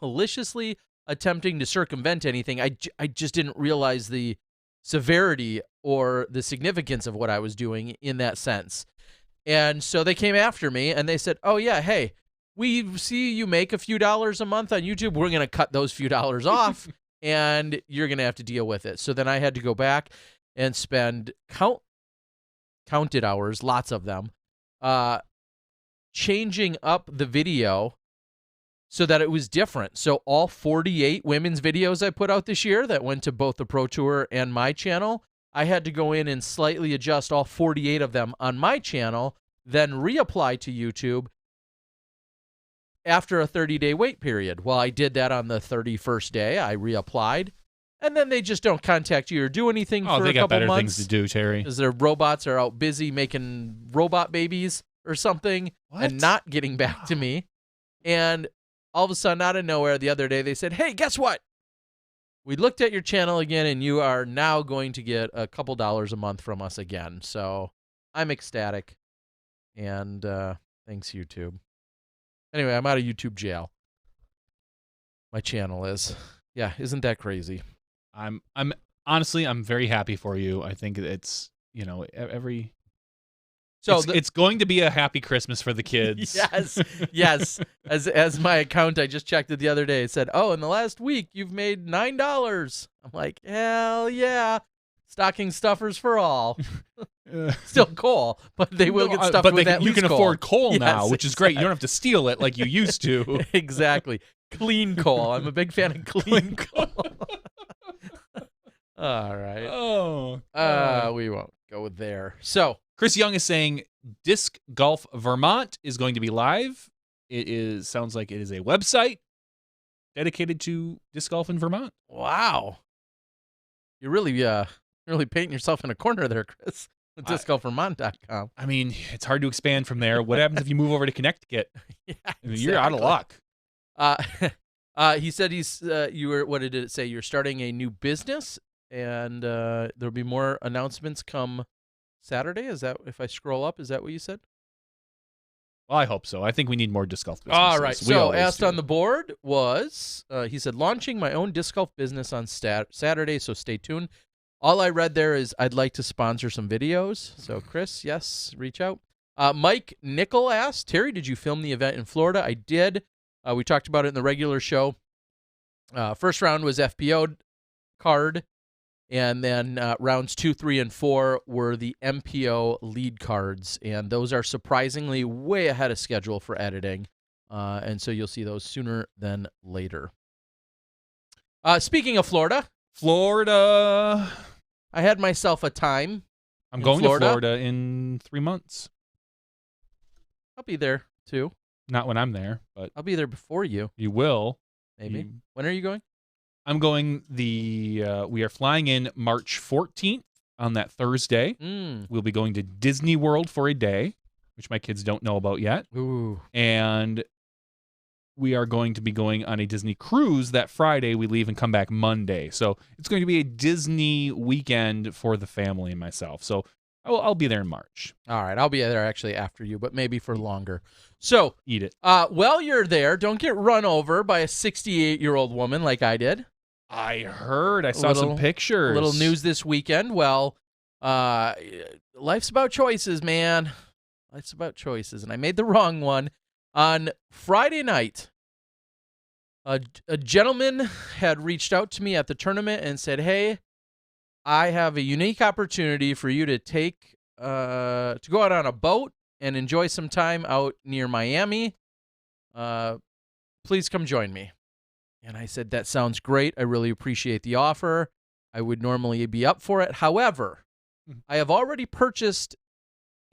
maliciously attempting to circumvent anything. I just didn't realize the severity or the significance of what I was doing in that sense. And so they came after me, and they said, oh, yeah, hey, we see you make a few dollars a month on YouTube. We're going to cut those few dollars off, and you're going to have to deal with it. So then I had to go back and spend counted hours, lots of them, changing up the video so that it was different. So all 48 women's videos I put out this year that went to both the Pro Tour and my channel, I had to go in and slightly adjust all 48 of them on my channel, then reapply to YouTube after a 30-day wait period. Well, I did that on the 31st day. I reapplied, and then they just don't contact you or do anything for a couple months. Oh, they got better things to do, Terry. Because their robots are out busy making robot babies or something and not getting back to me. And all of a sudden, out of nowhere, the other day, they said, hey, guess what? We looked at your channel again, and you are now going to get a couple dollars a month from us again. So I'm ecstatic. And thanks, YouTube. Anyway, I'm out of YouTube jail. My channel is. Yeah, isn't that crazy? I'm honestly, I'm very happy for you. I think it's, every... So it's going to be a happy Christmas for the kids. Yes. As my account, I just checked it the other day. It said, oh, in the last week, you've made $9. I'm like, hell yeah. Stocking stuffers for all. Still coal, but they will get stuffed with at least you can coal. afford coal now, which is great. You don't have to steal it like you used to. Exactly. Clean coal. I'm a big fan of clean coal. All right. We won't go there. So Chris Young is saying Disc Golf Vermont is going to be live. Sounds like it is a website dedicated to disc golf in Vermont. Wow. You're really painting yourself in a corner there, Chris. With discgolfvermont.com. I mean, it's hard to expand from there. What happens if you move over to Connecticut? Yeah, You're out of luck. He said what did it say? You're starting a new business, and there'll be more announcements come Saturday. Is that, if I scroll up, is that what you said? Well, I hope so. I think we need more disc golf businesses. All right. So asked on the board was, he said, launching my own disc golf business on Saturday, so stay tuned. All I read there is I'd like to sponsor some videos. So, Chris, yes, reach out. Mike Nickel asked, Terry, did you film the event in Florida? I did. We talked about it in the regular show. First round was FPO card, and then rounds 2, 3, and 4 were the MPO lead cards, and those are surprisingly way ahead of schedule for editing, and so you'll see those sooner than later. Speaking of Florida, I had myself a time. I'm going to Florida in 3 months. I'll be there too. Not when I'm there, but I'll be there before you. You will. Maybe. When are you going? I'm going we are flying in March 14th on that Thursday. We'll be going to Disney World for a day, which my kids don't know about yet. Ooh. And we are going to be going on a Disney cruise that Friday. We leave and come back Monday. So it's going to be a Disney weekend for the family and myself. So I'll be there in March. All right. I'll be there actually after you, but maybe for longer. So eat it. While you're there, don't get run over by a 68-year-old woman like I did. I heard. I saw some pictures. A little news this weekend. Well, life's about choices, man. Life's about choices. And I made the wrong one. On Friday night, a gentleman had reached out to me at the tournament and said, hey, I have a unique opportunity for you to to go out on a boat and enjoy some time out near Miami. Please come join me. And I said, that sounds great. I really appreciate the offer. I would normally be up for it. However, I have already purchased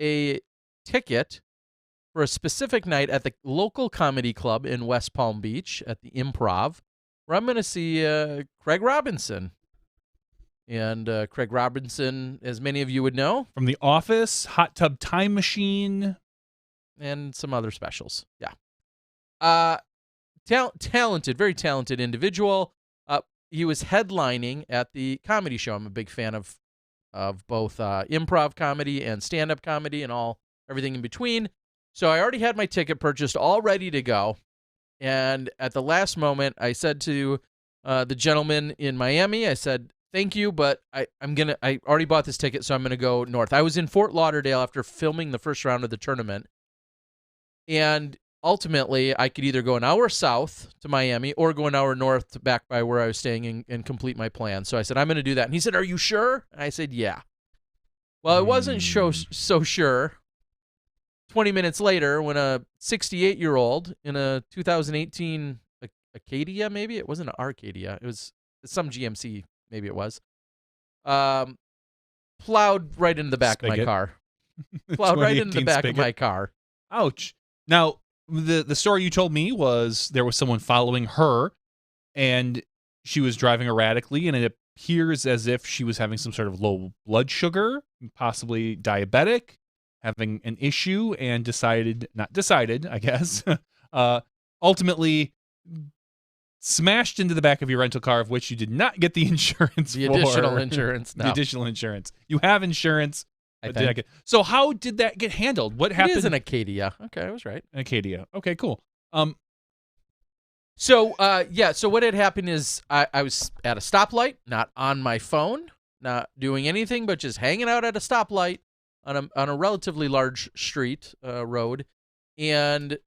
a ticket for a specific night at the local comedy club in West Palm Beach at the Improv, where I'm going to see Craig Robinson. And Craig Robinson, as many of you would know, from The Office, Hot Tub Time Machine, and some other specials. Yeah. Talented, very talented individual. He was headlining at the comedy show. I'm a big fan of both improv comedy and stand-up comedy and everything in between. So I already had my ticket purchased, all ready to go. And at the last moment, I said to the gentleman in Miami, I said, thank you, but I already bought this ticket, so I'm going to go north. I was in Fort Lauderdale after filming the first round of the tournament. And ultimately, I could either go an hour south to Miami or go an hour north to back by where I was staying and complete my plan. So I said, I'm going to do that. And he said, are you sure? And I said, yeah. Well, I wasn't so sure. 20 minutes later, when a 68-year-old in a 2018 Acadia, maybe? It wasn't an Arcadia. It was some GMC, maybe it was, plowed right into the back of my car. Plowed right into the back of my car. Ouch. Now, the story you told me was there was someone following her, and she was driving erratically, and it appears as if she was having some sort of low blood sugar, possibly diabetic, having an issue, and I guess, ultimately smashed into the back of your rental car, of which you did not get the insurance The for. additional insurance, no. The additional insurance. You have insurance. So how did that get handled? What happened? It is an Acadia. Okay, I was right. Acadia. Okay, cool. So what had happened is I was at a stoplight, not on my phone, not doing anything, but just hanging out at a stoplight on a relatively large street, road, and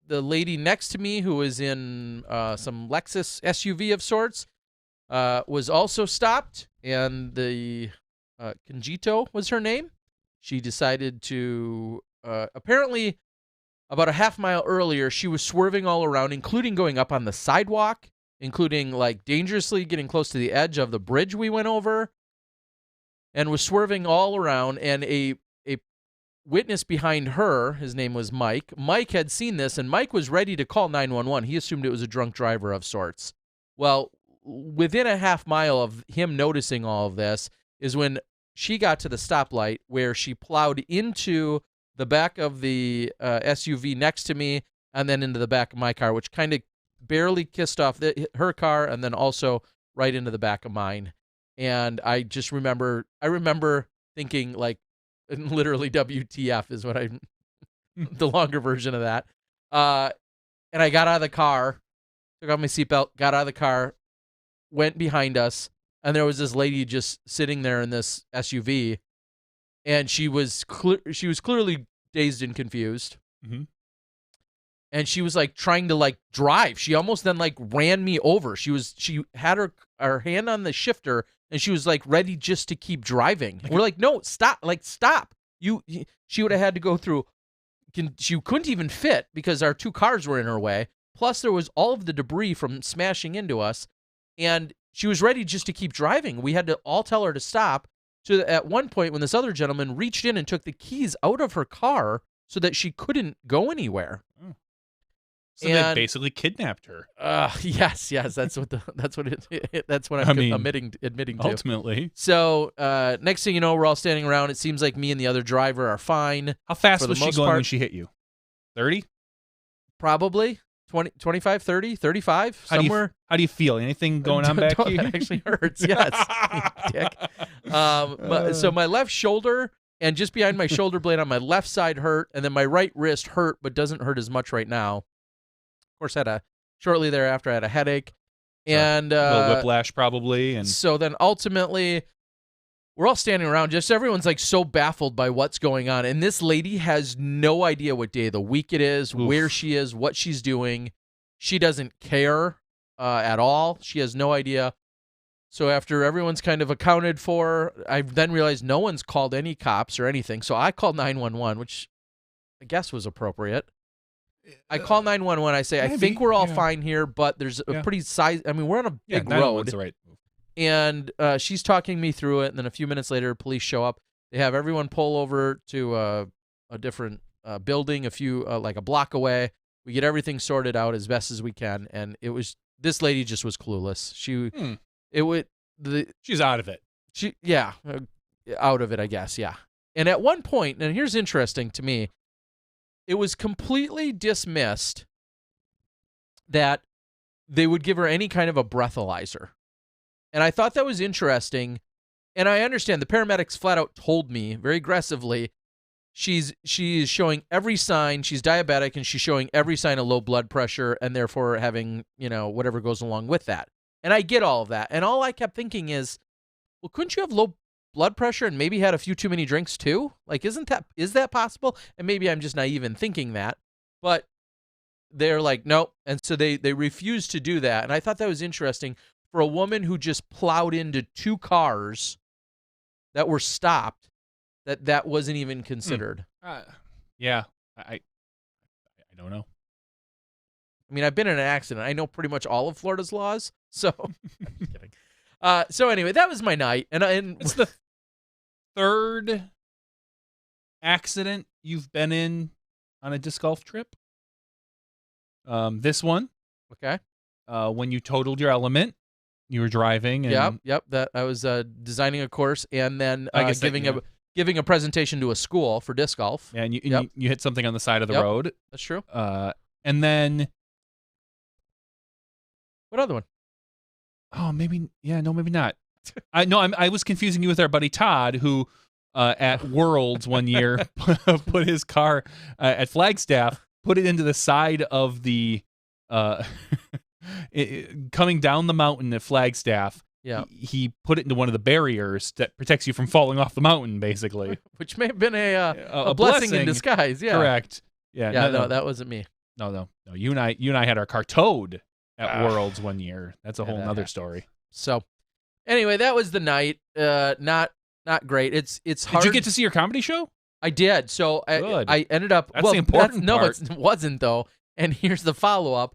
the lady next to me, who was in some Lexus SUV of sorts, was also stopped, and the Conjito was her name. She decided to, apparently, about a half mile earlier, she was swerving all around, including going up on the sidewalk, including like dangerously getting close to the edge of the bridge we went over, and was swerving all around. And a witness behind her, his name was Mike. Mike had seen this, and Mike was ready to call 911. He assumed it was a drunk driver of sorts. Well, within a half mile of him noticing all of this is when she got to the stoplight, where she plowed into the back of the SUV next to me and then into the back of my car, which kind of barely kissed off her car and then also right into the back of mine. And I just remember thinking, like, literally WTF is what the longer version of that. And I got out of the car, took off my seatbelt, got out of the car, went behind us, and there was this lady just sitting there in this SUV, and she was clearly dazed and confused. Mm-hmm. And she was like trying to like drive. She almost then like ran me over. She had her hand on the shifter, and she was like ready just to keep driving. We're like, no, stop! Like, stop! She would have had to go through. She couldn't even fit because our two cars were in her way. Plus, there was all of the debris from smashing into us, and she was ready just to keep driving. We had to all tell her to stop. So at one point, when this other gentleman reached in and took the keys out of her car so that she couldn't go anywhere. Oh. So they basically kidnapped her. Yes, that's what I'm admitting to. Ultimately. So next thing you know, we're all standing around. It seems like me and the other driver are fine. How fast was she going when she hit you? 30? Probably. 25, 30, 35, somewhere. How do you feel? Anything going on back here? That actually hurts. Yes. Dick. So my left shoulder and just behind my shoulder blade on my left side hurt, and then my right wrist hurt, but doesn't hurt as much right now. Of course, shortly thereafter I had a headache, and a little whiplash probably, and so then ultimately we're all standing around, just everyone's like so baffled by what's going on, and this lady has no idea what day of the week it is, where she is, what she's doing. She doesn't care at all. She has no idea. So after everyone's kind of accounted for, I then realized no one's called any cops or anything. So I called 911, which I guess was appropriate. I call 911. I say, maybe, I think we're all fine here, but there's a pretty size. I mean, we're on a big road. The right move. And she's talking me through it. And then a few minutes later, police show up. They have everyone pull over to a different building, like a block away. We get everything sorted out as best as we can. And this lady just was clueless. She's out of it. Out of it, I guess. Yeah. And at one point, and here's interesting to me, it was completely dismissed that they would give her any kind of a breathalyzer. And I thought that was interesting. And I understand the paramedics flat out told me very aggressively, she is showing every sign. She's diabetic, and she's showing every sign of low blood pressure, and therefore having, whatever goes along with that. And I get all of that. And all I kept thinking is, well, couldn't you have low blood pressure and maybe had a few too many drinks too? Like, is that possible? And maybe I'm just naive in thinking that. But they're like, nope. And so they refused to do that. And I thought that was interesting for a woman who just plowed into two cars that were stopped, that wasn't even considered. Yeah. I don't know. I mean, I've been in an accident. I know pretty much all of Florida's laws. So, I'm kidding. So anyway, that was my night, and it's the third accident you've been in on a disc golf trip. This one, okay, when you totaled your element, you were driving. And yep. That I was designing a course, and then giving a presentation to a school for disc golf. Yeah, and you hit something on the side of the road. That's true. And then what other one? Oh, maybe. Yeah, no, maybe not. I was confusing you with our buddy Todd, who at Worlds one year put his car at Flagstaff, put it into the side of the coming down the mountain at Flagstaff. Yeah, he put it into one of the barriers that protects you from falling off the mountain, basically. Which may have been a blessing in disguise. Yeah, correct. Yeah, no, that wasn't me. No. You and I had our car towed at Worlds one year. That's a whole nother story. So, anyway, that was the night. Not great. It's hard. Did you get to see your comedy show? I did. So I ended up. That's the important part. No, it wasn't though. And here's the follow-up.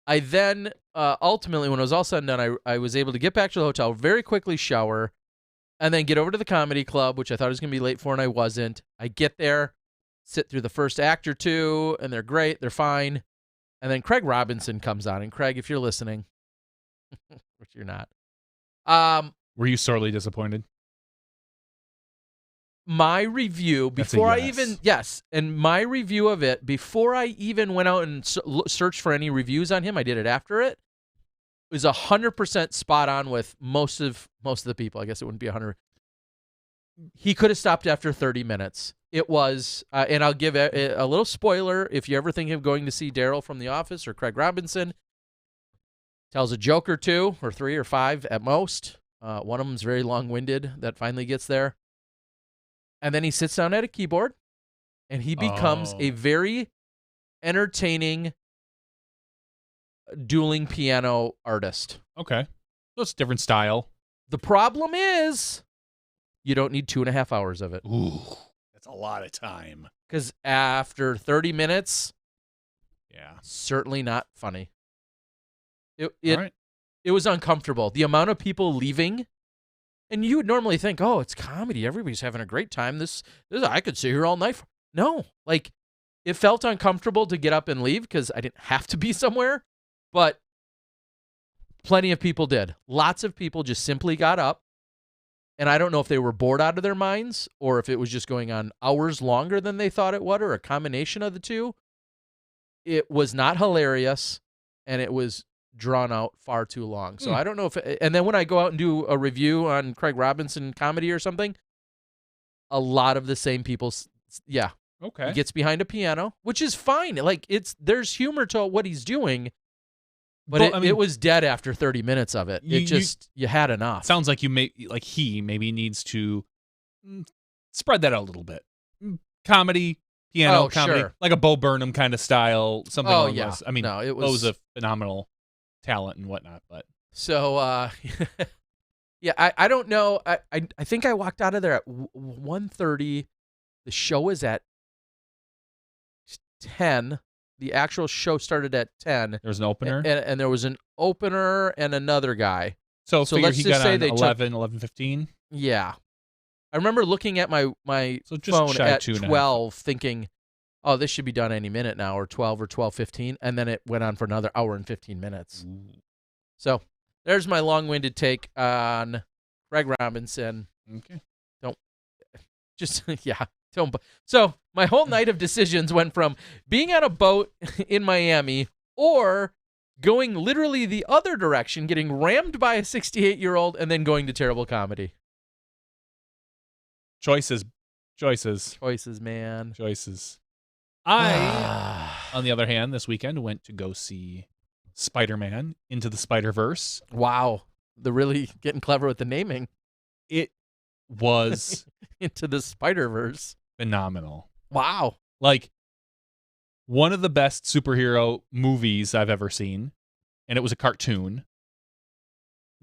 I then ultimately, when it was all said and done, I was able to get back to the hotel, very quickly shower, and then get over to the comedy club, which I thought I was going to be late for, and I wasn't. I get there, sit through the first act or two, and they're great. They're fine. And then Craig Robinson comes on. And Craig, if you're listening, which you're not. Were you sorely disappointed? My review before and my review of it before I even went out and searched for any reviews on him, I did it after it. It was 100% spot on with most of the people. I guess it wouldn't be 100. He could have stopped after 30 minutes. It was, and I'll give a little spoiler if you ever think of going to see Daryl from The Office or Craig Robinson. Tells a joke or two, or three or five at most. One of them's very long-winded that finally gets there. And then he sits down at a keyboard, and he becomes a very entertaining dueling piano artist. Okay. So it's a different style. The problem is you don't need 2.5 hours of it. Ooh, that's a lot of time. Because after 30 minutes, yeah, certainly not funny. All right. It was uncomfortable. The amount of people leaving. And you would normally think, oh, it's comedy. Everybody's having a great time. This I could sit here all night. No, like it felt uncomfortable to get up and leave because I didn't have to be somewhere, but plenty of people did. Lots of people just simply got up, and I don't know if they were bored out of their minds or if it was just going on hours longer than they thought it would or a combination of the two. it was not hilarious, and it was drawn out far too long. So I don't know if and then when I go out and do a review on Craig Robinson comedy or something, a lot of the same people, yeah. Okay. He gets behind a piano, which is fine. Like there's humor to what he's doing, but it was dead after 30 minutes of it. You had enough. Sounds like he maybe needs to spread that out a little bit. Comedy, piano, comedy, sure. like a Bo Burnham kind of style, something along those. I mean, no, it was a phenomenal talent and whatnot, but so yeah, I don't know. I think I walked out of there at 1:30. The show was at 10. The actual show started at 10. There was an opener, and there was an opener and another guy. So let's he just got say on they 11:15. Yeah, I remember looking at my So just phone shy of at 2.5. 12, thinking, "Oh, this should be done any minute now," or 12 or 12:15, and then it went on for another hour and 15 minutes. Ooh. So there's my long-winded take on Craig Robinson. Okay. So my whole night of decisions went from being on a boat in Miami or going literally the other direction, getting rammed by a 68-year-old, and then going to terrible comedy. Choices, man. choices. I, on the other hand, this weekend went to go see Spider-Man Into the Spider-Verse. Wow. They're really getting clever with the naming. It was Into the Spider-Verse. phenomenal. Wow. Like, one of the best superhero movies I've ever seen, and it was a cartoon.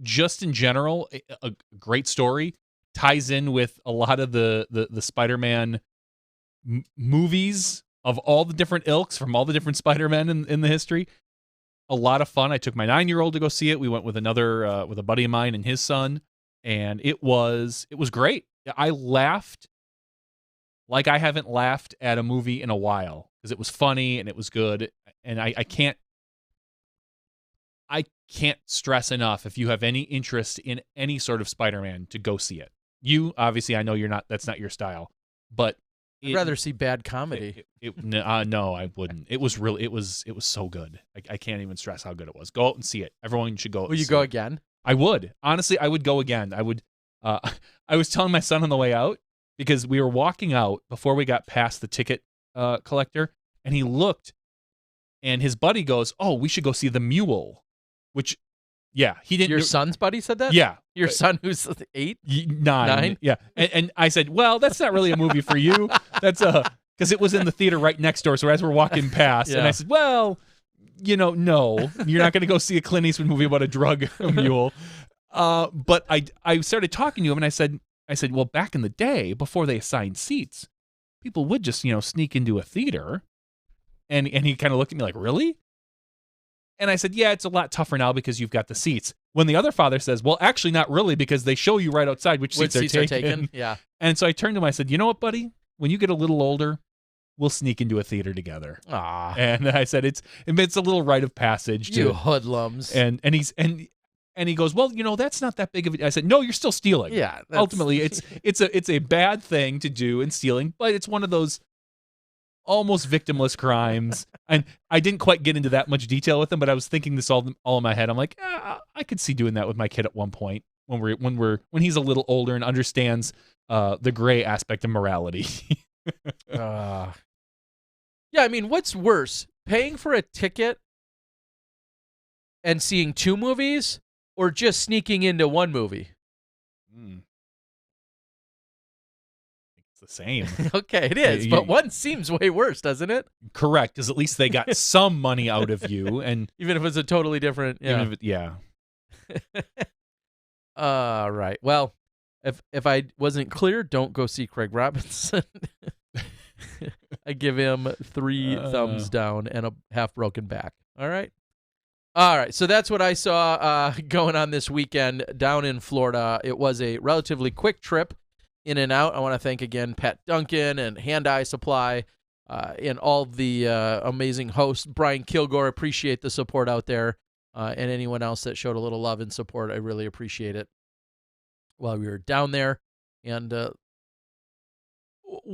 Just in general, a great story. Ties in with a lot of the Spider-Man movies of all the different ilks from all the different Spider-Men in the history. A lot of fun. I took my 9-year-old to go see it. We went with with a buddy of mine and his son, and it was great. I laughed like I haven't laughed at a movie in a while because it was funny and it was good. And I can't stress enough, if you have any interest in any sort of Spider-Man, to go see it. You, obviously, I know that's not your style, but I'd rather see bad comedy. No, I wouldn't. It was so good. I can't even stress how good it was. Go out and see it. Everyone should go. Will you go again? I would. Honestly, I would go again. I would. I was telling my son on the way out, because we were walking out before we got past the ticket collector, and he looked, and his buddy goes, "Oh, we should go see The Mule," which, yeah, he didn't. Your son's buddy said that? Yeah. Your son who's 8? 9? Yeah. And I said, well, that's not really a movie for you. That's because it was in the theater right next door. So as we're walking past, and I said, well, no, you're not going to go see a Clint Eastwood movie about a drug mule. But I started talking to him, and I said, well, back in the day, before they assigned seats, people would just, sneak into a theater. And he kind of looked at me like, really? And I said, yeah, it's a lot tougher now because you've got the seats. When the other father says, well, actually not really, because they show you right outside which seats are taken. Yeah. And so I turned to him, I said, you know what, buddy? When you get a little older, we'll sneak into a theater together. Ah. And I said, it's a little rite of passage. You hoodlums. And he goes, well, that's not that big of a. I said, no, you're still stealing. Yeah. Ultimately, it's a bad thing to do in stealing, but it's one of those almost victimless crimes. And I didn't quite get into that much detail with him, but I was thinking this all in my head. I'm like, I could see doing that with my kid at one point when he's a little older and understands the gray aspect of morality. Yeah, I mean, what's worse, paying for a ticket and seeing 2 movies, or just sneaking into one movie? The same. Okay, it is, but one seems way worse, doesn't it? Correct, because at least they got some money out of you, and even if it's a totally different, yeah. Right. Well, if I wasn't clear, don't go see Craig Robinson. I give him 3 thumbs down and a half broken back. All right. So that's what I saw going on this weekend down in Florida. It was a relatively quick trip. In and out. I want to thank again Pat Duncan and Hand Eye Supply and all the amazing hosts. Brian Kilgore, appreciate the support out there, and anyone else that showed a little love and support. I really appreciate it while we were down there. And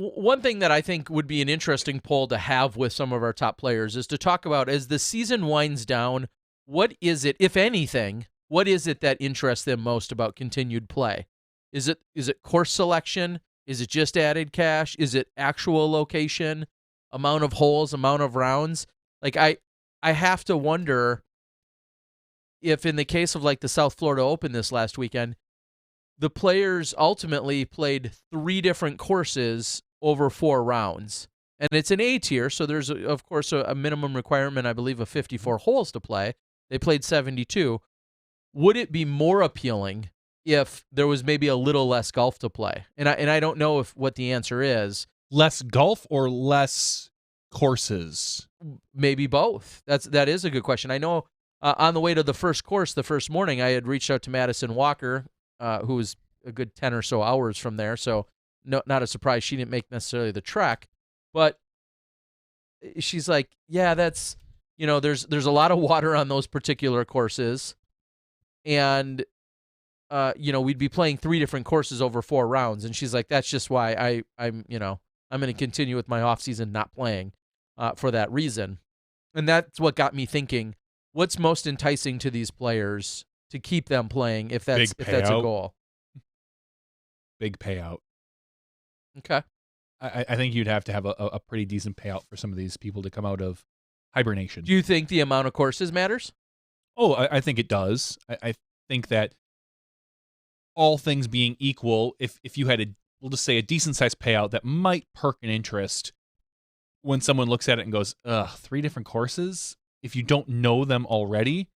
One thing that I think would be an interesting poll to have with some of our top players is to talk about, as the season winds down, what is it, if anything, what is it that interests them most about continued play? Is it course selection? Is it just added cash? Is it actual location, amount of holes, amount of rounds? Like I have to wonder if in the case of like the South Florida Open this last weekend, the players ultimately played 3 different courses over 4 rounds. And it's an A tier, so there's, of course, a minimum requirement, I believe, of 54 holes to play. They played 72. Would it be more appealing if there was maybe a little less golf to play? And I don't know what the answer is. Less golf or less courses? Maybe both. That is a good question. I know on the way to the first course the first morning, I had reached out to Madison Walker, who was a good 10 or so hours from there, so not a surprise she didn't make necessarily the trek. But she's like, yeah, that's, there's a lot of water on those particular courses, and we'd be playing 3 different courses over 4 rounds, and she's like, that's just why I'm going to continue with my off season not playing for that reason. And that's what got me thinking, what's most enticing to these players to keep them playing if that's a goal? Big payout. Okay. I think you'd have to have a pretty decent payout for some of these people to come out of hibernation. Do you think the amount of courses matters? Oh, I think it does. I think that all things being equal, if you had we'll just say a decent sized payout that might perk an interest when someone looks at it and goes, 3 different courses? If you don't know them already,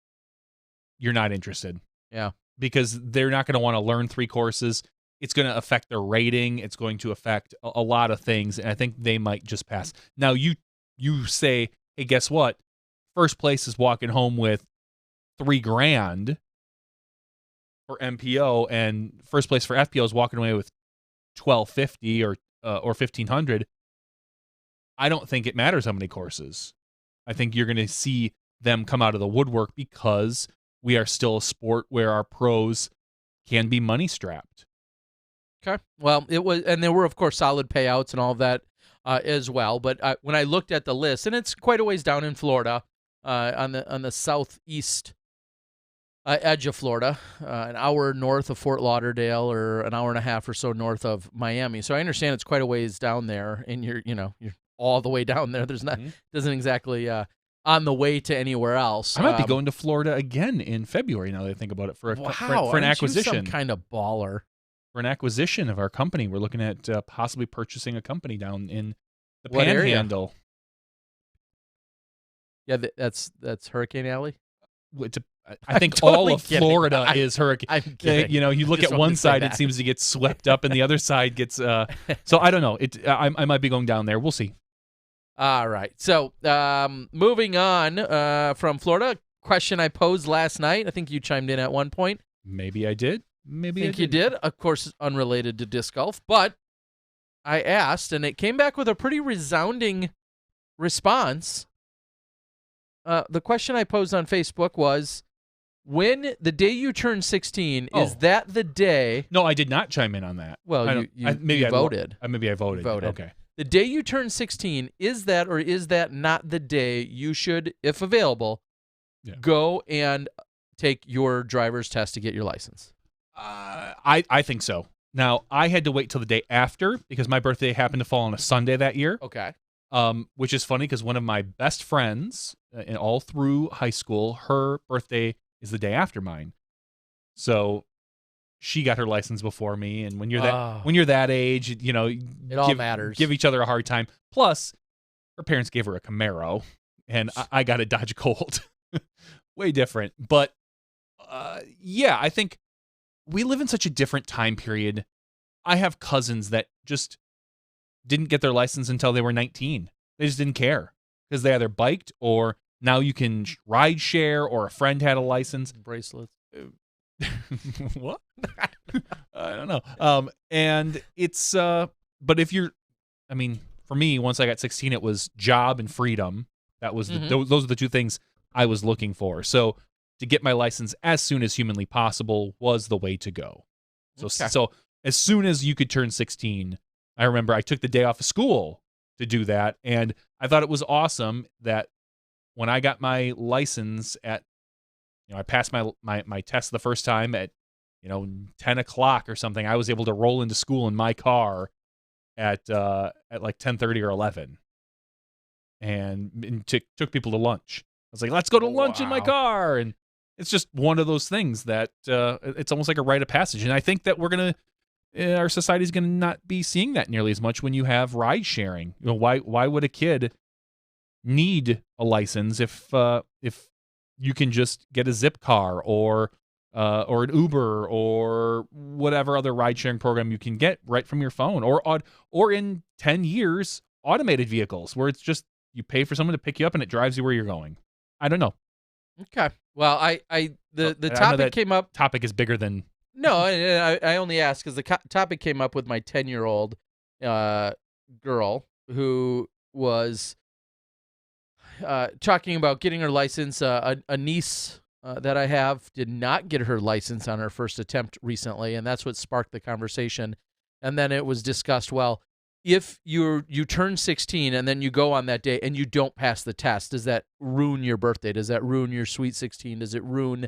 you're not interested. Yeah. Because they're not going to want to learn 3 courses. It's going to affect their rating. It's going to affect a lot of things. And I think they might just pass. Now, you say, hey, guess what? First place is walking home with $3,000 for MPO, and first place for FPO is walking away with $1,250 or $1,500. I don't think it matters how many courses. I think you're going to see them come out of the woodwork because we are still a sport where our pros can be money strapped. Okay. Well, it was, and there were, of course, solid payouts and all of that as well. But when I looked at the list, and it's quite a ways down in Florida, on the southeast edge of Florida, an hour north of Fort Lauderdale, or an hour and a half or so north of Miami. So I understand it's quite a ways down there, and you're all the way down there. There's not doesn't exactly on the way to anywhere else. I might be going to Florida again in February now that I think about it for an acquisition. Some kind of baller. For an acquisition of our company, we're looking at possibly purchasing a company down in the What Panhandle. Area? Yeah, that's Hurricane Alley. I think totally all of Florida is hurricane. I'm kidding. You look at one side, it seems to get swept up, and the other side gets. So I don't know. I might be going down there. We'll see. All right. So moving on from Florida, question I posed last night. I think you chimed in at one point. Maybe I did. Maybe I think you did. Of course, unrelated to disc golf, but I asked, and it came back with a pretty resounding response. The question I posed on Facebook was, when the day you turn 16, is that the day? No, I did not chime in on that. Well, you voted. Maybe I voted. You voted. Okay. The day you turn 16, is that or is that not the day you should, if available, go and take your driver's test to get your license? I think so. Now, I had to wait till the day after because my birthday happened to fall on a Sunday that year. Okay. Which is funny because one of my best friends all through high school, her birthday is the day after mine. So she got her license before me, and when you're that age, it all matters. Give each other a hard time. Plus, her parents gave her a Camaro, and I got a Dodge Colt. Way different. But I think we live in such a different time period. I have cousins that just didn't get their license until they were 19. They just didn't care because they either biked or now you can ride share or a friend had a license. Bracelets. What? I don't know. And it's, but if you're, for me, once I got 16, it was job and freedom. That was those are the 2 things I was looking for. So to get my license as soon as humanly possible was the way to go. So as soon as you could turn 16, I remember I took the day off of school to do that, and I thought it was awesome that when I got my license at, I passed my test the first time at, 10 o'clock or something. I was able to roll into school in my car at like 10:30 or 11, and took people to lunch. I was like, let's go to lunch in my car, and it's just one of those things that it's almost like a rite of passage. And I think that our society is gonna not be seeing that nearly as much when you have ride sharing. Why would a kid need a license if you can just get a Zip car or an Uber or whatever other ride sharing program you can get right from your phone, or in 10 years automated vehicles where it's just you pay for someone to pick you up and it drives you where you're going. I don't know. Okay. Well, the topic came up. Topic is bigger than. No, I only asked because the topic came up with my 10-year-old girl who was talking about getting her license. A niece that I have did not get her license on her first attempt recently, and that's what sparked the conversation. And then it was discussed, well, if you turn 16 and then you go on that day and you don't pass the test, does that ruin your birthday? Does that ruin your sweet 16? Does it ruin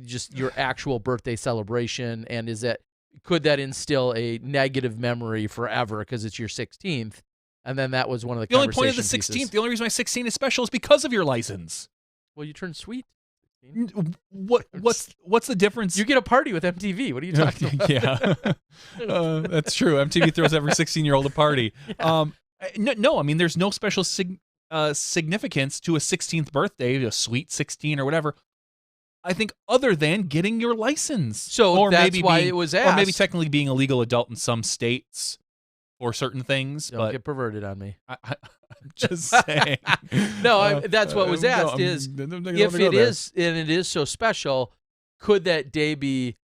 just your actual birthday celebration? And could that instill a negative memory forever because it's your 16th? And then that was one of the only point of the 16th. Pieces. The only reason my 16 is special is because of your license. Well, you turned sweet. What's the difference? You get a party with MTV. What are you talking about? Yeah, that's true. MTV throws every 16-year-old a party. Yeah. No, I mean, there's no special significance to a 16th birthday, a sweet 16 or whatever. I think other than getting your license. So or that's maybe why it was asked. Or maybe technically being a legal adult in some states or certain things. Don't get perverted on me. I'm just saying. No, that's what was asked is if it is, and it is so special, could that day be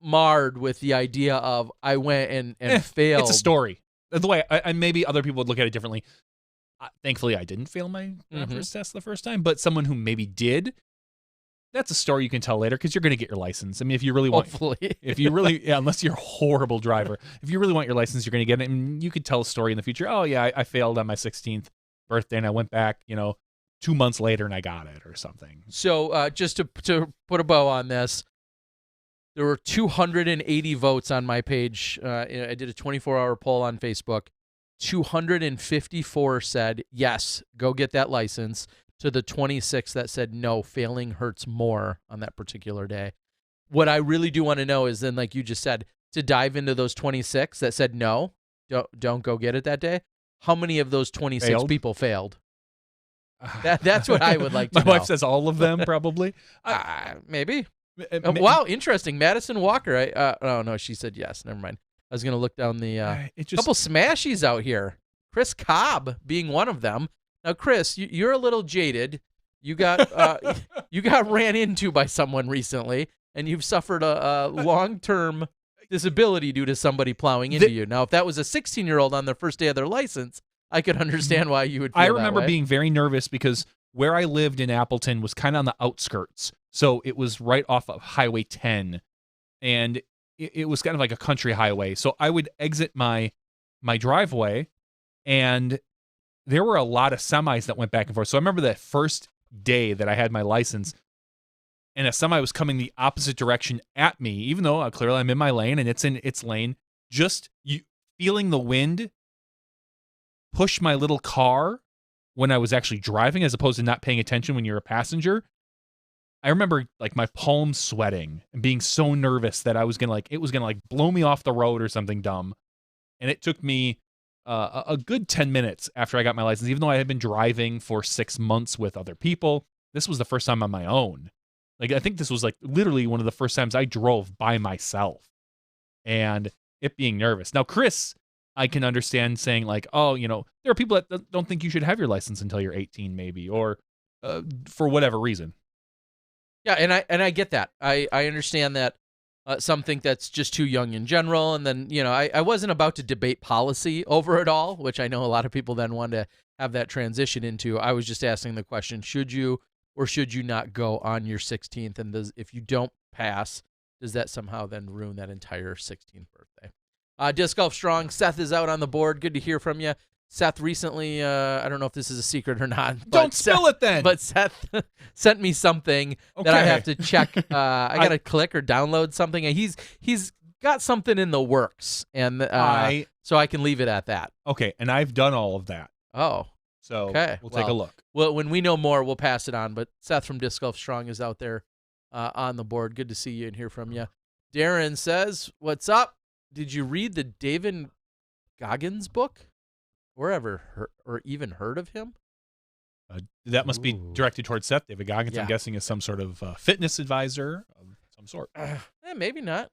marred with the idea of I went and failed? It's a story. The way I maybe other people would look at it differently. Thankfully, I didn't fail my first test the first time, but someone who maybe did, that's a story you can tell later because you're going to get your license. I mean, if you really want, hopefully, unless you're a horrible driver, if you really want your license, you're going to get it, and you could tell a story in the future. Oh yeah, I failed on my 16th birthday, and I went back, 2 months later, and I got it or something. So just to put a bow on this, there were 280 votes on my page. I did a 24-hour poll on Facebook. 254 said yes, go get that license. To the 26 that said no, failing hurts more on that particular day. What I really do want to know is then, like you just said, to dive into those 26 that said no, don't go get it that day. How many of those 26 people failed? That's what I would like to know. My wife says all of them, probably. Maybe. Wow, interesting. Madison Walker. Oh no, she said yes. Never mind. I was gonna look down the couple smashies out here. Chris Cobb being one of them. Now, Chris, you're a little jaded. You got ran into by someone recently, and you've suffered a long-term disability due to somebody plowing into you. Now, if that was a 16-year-old on their first day of their license, I could understand why you would feel I remember being very nervous because where I lived in Appleton was kind of on the outskirts. So it was right off of Highway 10, and it was kind of like a country highway. So I would exit my driveway, and there were a lot of semis that went back and forth. So I remember that first day that I had my license, and a semi was coming the opposite direction at me, even though clearly I'm in my lane and it's in its lane. Just feeling the wind push my little car when I was actually driving, as opposed to not paying attention when you're a passenger. I remember like my palms sweating and being so nervous that I was it was gonna blow me off the road or something dumb. And it took me a good 10 minutes after I got my license, even though I had been driving for 6 months with other people. This was the first time on my own. I think this was literally one of the first times I drove by myself, and it being nervous. Now, Chris, I can understand saying oh, there are people that don't think you should have your license until you're 18 maybe, or for whatever reason. Yeah, and I get that. I understand that. Some think that's just too young in general. And then, I wasn't about to debate policy over it all, which I know a lot of people then want to have that transition into. I was just asking the question, should you or should you not go on your 16th? And if you don't pass, does that somehow then ruin that entire 16th birthday? Disc Golf Strong, Seth is out on the board. Good to hear from you. Seth recently, I don't know if this is a secret or not. Don't spill it then. But Seth sent me something that I have to check. I got to click or download something. And he's got something in the works. And so I can leave it at that. Okay, and I've done all of that. Oh. So okay. We'll take a look. Well, when we know more, we'll pass it on. But Seth from Disc Golf Strong is out there on the board. Good to see you and hear from you. Darren says, what's up? Did you read the David Goggins book? Or even heard of him? That must be directed towards Seth. David Goggins, I'm guessing, is some sort of fitness advisor of some sort. Maybe not.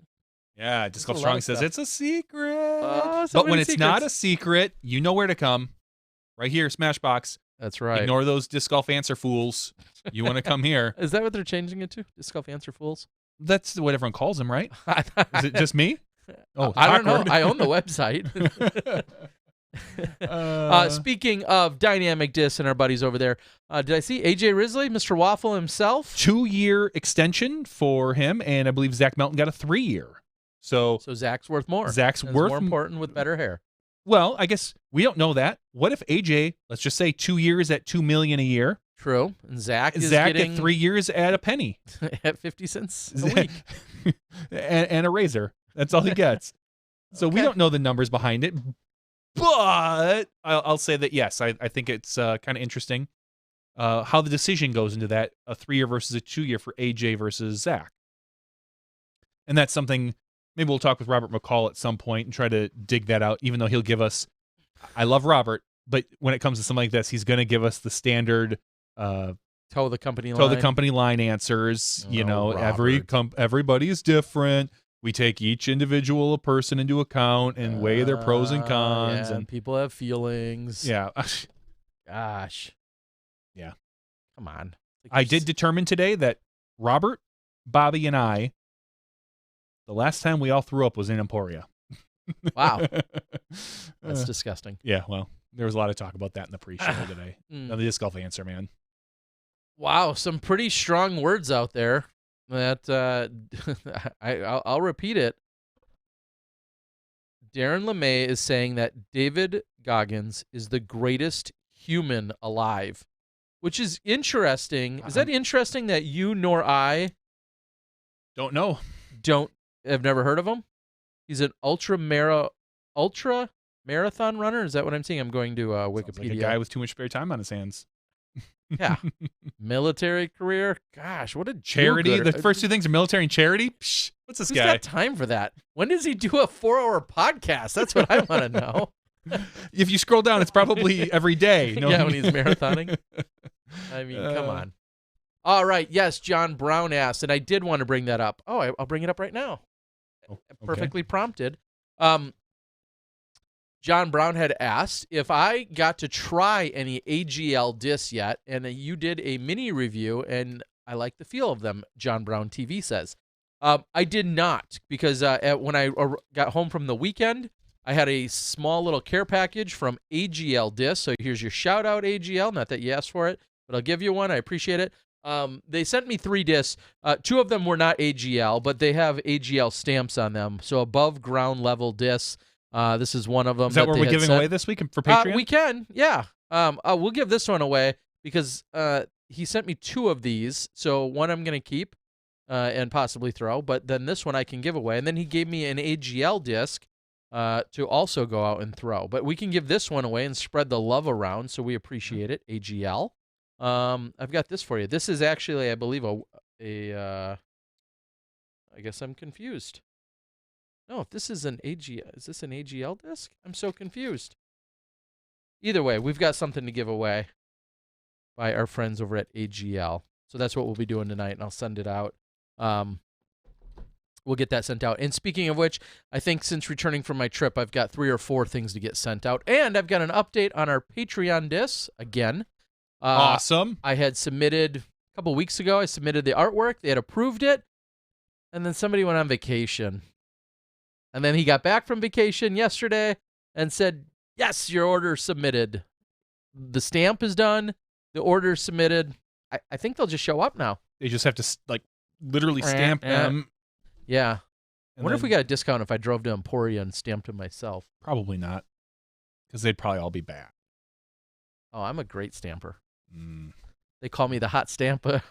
Yeah, Disc Golf Strong says it's a secret. But when it's not a secret, you know where to come. Right here, Smashbox. That's right. Ignore those Disc Golf Answer Fools. You want to come here. Is that what they're changing it to? Disc Golf Answer Fools? That's what everyone calls them, right? Is it just me? Oh, I don't know. I own the website. Speaking of dynamic discs and our buddies over there, did I see AJ Risley, Mr. Waffle himself? 2-year extension for him, and I believe Zach Melton got a 3-year. So Zach's worth more. Zach's worth more important with better hair. Well, I guess we don't know that. What if AJ, let's just say 2 years at $2 million a year? True. And Zach getting at 3 years at a penny. At 50 cents a week. and a razor. That's all he gets. So we don't know the numbers behind it. But I'll say that, yes, I think it's kind of interesting how the decision goes into that, a 3-year versus a 2-year for AJ versus Zach. And that's something maybe we'll talk with Robert McCall at some point and try to dig that out, even though he'll give us, I love Robert, but when it comes to something like this, he's going to give us the standard toe the company line answers. Everybody is different. We take each individual person into account and weigh their pros and cons. And people have feelings. Yeah. Gosh. Yeah. Come on. I did determine today that Robert, Bobby, and I, the last time we all threw up was in Emporia. Wow. That's disgusting. Yeah, well, there was a lot of talk about that in the pre-show today. The Disc Golf Answer, man. Wow, some pretty strong words out there. That I'll repeat it. Darren LeMay is saying that David Goggins is the greatest human alive, which is interesting. Is that interesting that you nor I don't know? Have never heard of him? He's an ultra marathon runner. Is that what I'm seeing? I'm going to Wikipedia. Sounds like a guy with too much spare time on his hands. Yeah. Military career. Gosh, what a charity. The first two things are military and charity. Psh, what's this guy? Who's got time for that? When does he do a 4-hour podcast? That's what I want to know. If you scroll down, it's probably every day. No? Yeah, when he's marathoning. I mean, come on. All right. Yes, John Brown asked, and I did want to bring that up. Oh, I'll bring it up right now. Okay. Perfectly prompted. John Brown had asked if I got to try any AGL discs yet, and you did a mini review, and I like the feel of them, John Brown TV says. I did not, because when I got home from the weekend, I had a small little care package from AGL Discs, so here's your shout-out, AGL. Not that you asked for it, but I'll give you one. I appreciate it. They sent me 3 discs. 2 of them were not AGL, but they have AGL stamps on them, so above ground level discs. This is one of them. Is that what we're giving away this week for Patreon? We can, yeah. We'll give this one away because he sent me 2 of these. So one I'm going to keep and possibly throw, but then this one I can give away. And then he gave me an AGL disc to also go out and throw. But we can give this one away and spread the love around, so we appreciate it, AGL. I've got this for you. This is actually, I believe, I guess I'm confused. No, if this is an AGL, is this an AGL disc? I'm so confused. Either way, we've got something to give away by our friends over at AGL. So that's what we'll be doing tonight, and I'll send it out. We'll get that sent out. And speaking of which, I think since returning from my trip, I've got 3 or 4 things to get sent out. And I've got an update on our Patreon discs again. Awesome. I had submitted, a couple weeks ago, I submitted the artwork. They had approved it. And then somebody went on vacation. And then he got back from vacation yesterday and said, yes, your order submitted. The stamp is done. The order submitted. I think they'll just show up now. They just have to, like, literally stamp them. Yeah. I wonder if we got a discount if I drove to Emporia and stamped them myself. Probably not, because they'd probably all be bad. Oh, I'm a great stamper. Mm. They call me the hot stamper.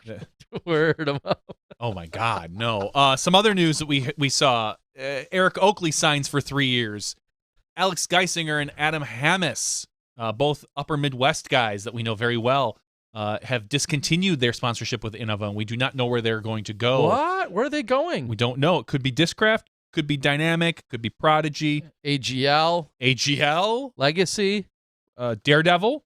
Word them up. Oh my God, no. Some other news that we saw: Eric Oakley signs for 3 years. Alex Geisinger and Adam Hammes, both Upper Midwest guys that we know very well, have discontinued their sponsorship with Innova, and we do not know where they're going to go. What? Where are they going? We don't know. It could be Discraft, could be Dynamic, could be Prodigy, AGL, Legacy, Daredevil,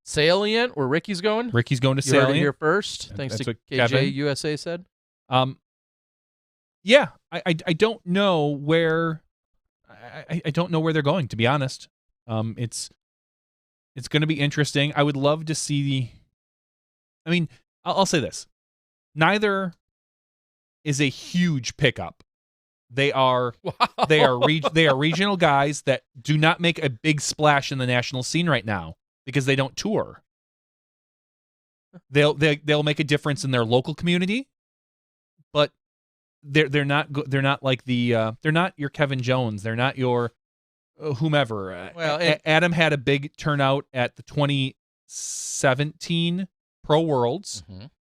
Salient, where Ricky's going. Ricky's going to You heard it Salient. here first, thanks That's to what KJ Kevin- USA said. Yeah, I don't know where. I don't know where they're going, to be honest. It's going to be interesting. I would love to see. I mean, I'll say this: neither is a huge pickup. They are regional guys that do not make a big splash in the national scene right now because they don't tour. They'll make a difference in their local community, but they're not like they're not your Kevin Jones. They're not your whomever. Well, Adam had a big turnout at the 2017 Pro Worlds,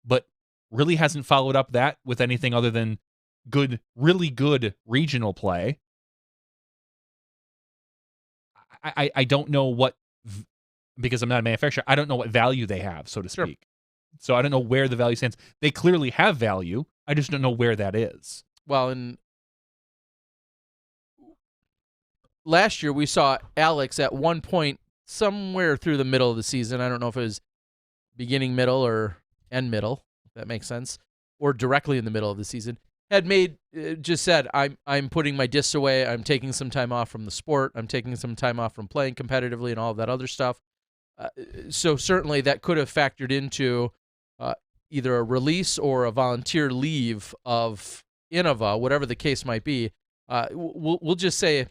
but really hasn't followed up that with anything other than really good regional play. I don't know what, because I'm not a manufacturer, I don't know what value they have, so to speak. Sure. So I don't know where the value stands. They clearly have value. I just don't know where that is. Well, in last year we saw Alex at one point somewhere through the middle of the season. I don't know if it was beginning middle or end middle, if that makes sense, or directly in the middle of the season. Had just said, I'm putting my discs away. I'm taking some time off from the sport. I'm taking some time off from playing competitively and all of that other stuff. So certainly that could have factored into either a release or a volunteer leave of Innova, whatever the case might be. We'll just say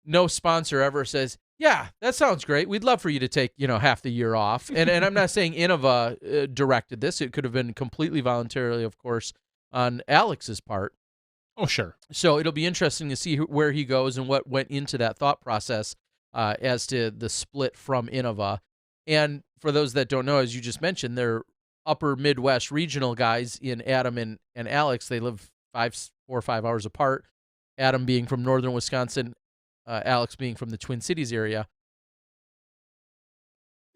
no sponsor ever says, yeah, that sounds great. We'd love for you to take, half the year off. And I'm not saying Innova directed this. It could have been completely voluntarily, of course, on Alex's part. Oh, sure. So it'll be interesting to see where he goes and what went into that thought process as to the split from Innova. And for those that don't know, as you just mentioned, they're upper Midwest regional guys in Adam and Alex. They live 4 or 5 hours apart. Adam being from northern Wisconsin, Alex being from the Twin Cities area.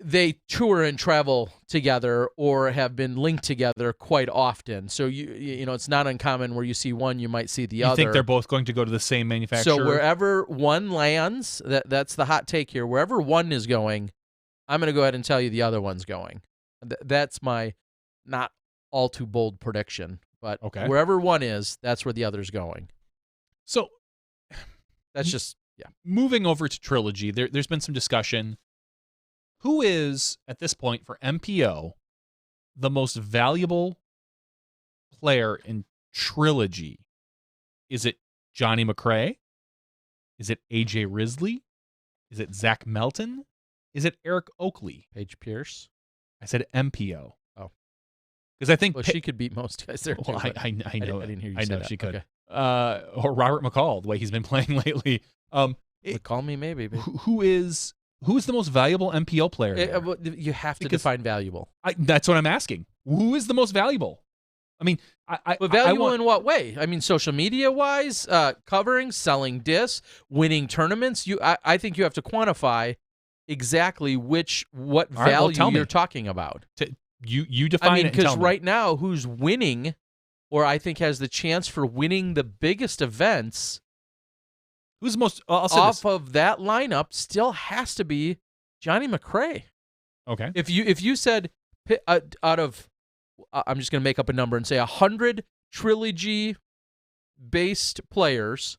They tour and travel together or have been linked together quite often. So you know it's not uncommon where you see one, you might see the other. You think they're both going to go to the same manufacturer? So wherever one lands, that's the hot take here. Wherever one is going, I'm going to go ahead and tell you the other one's going. That's my not all too bold prediction, but okay. Wherever one is, that's where the other's going. So that's just, yeah. Moving over to Trilogy, there's been some discussion. Who is, at this point, for MPO, the most valuable player in Trilogy? Is it Johnny McRae? Is it AJ Risley? Is it Zach Melton? Is it Eric Oakley? Paige Pierce? I said MPO. Oh. Because I think... Well, she could beat most guys there, too. Well, I know. I didn't hear you I say know that. she could. Okay. Or Robert McCall, the way he's been playing lately. Call me maybe. Who is the most valuable MPO player? You have to define valuable. That's what I'm asking. Who is the most valuable? I mean, but valuable in what way? I mean, social media wise, covering, selling discs, winning tournaments. I think you have to quantify exactly what value you're talking about. You define it. I mean, because me. right now, who's winning, or I think has the chance for winning the biggest events. Who's most off of that lineup still has to be Johnny McRae. Okay. If you said out of, I'm just going to make up a number and say 100 Trilogy-based players,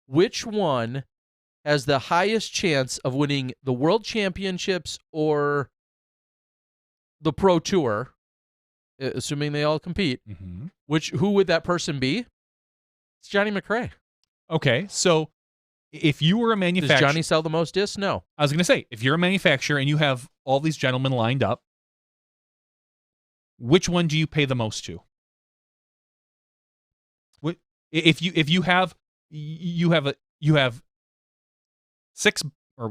which one has the highest chance of winning the World Championships or the Pro Tour, assuming they all compete? Mm-hmm. Who would that person be? It's Johnny McRae. Okay, so if you were a manufacturer... Does Johnny sell the most discs? No. I was going to say, if you're a manufacturer and you have all these gentlemen lined up, which one do you pay the most to? If you have 6 or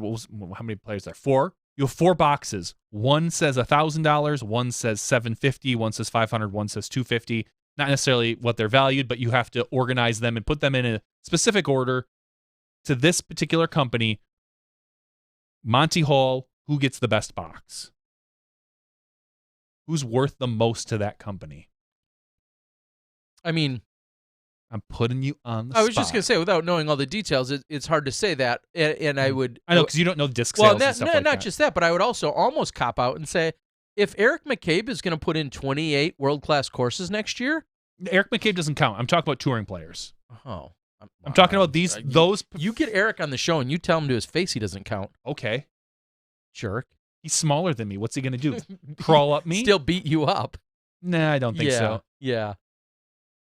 how many players there? 4. You have 4 boxes. One says $1,000, one says $750, one says $500, one says $250. Not necessarily what they're valued, but you have to organize them and put them in a specific order to this particular company. Monty Hall, who gets the best box? Who's worth the most to that company? I mean, I'm putting you on the I was spot. just going to say, without knowing all the details, it's hard to say that. And I would... I know, because you don't know disc sales and stuff like that. Not just that, but I would also almost cop out and say, if Eric McCabe is going to put in 28 world-class courses next year... Eric McCabe doesn't count. I'm talking about touring players. Oh. I'm talking about those... You get Eric on the show and you tell him to his face he doesn't count. Okay. Jerk. He's smaller than me. What's he going to do? Crawl up me? Still beat you up. Nah, I don't think so. Yeah.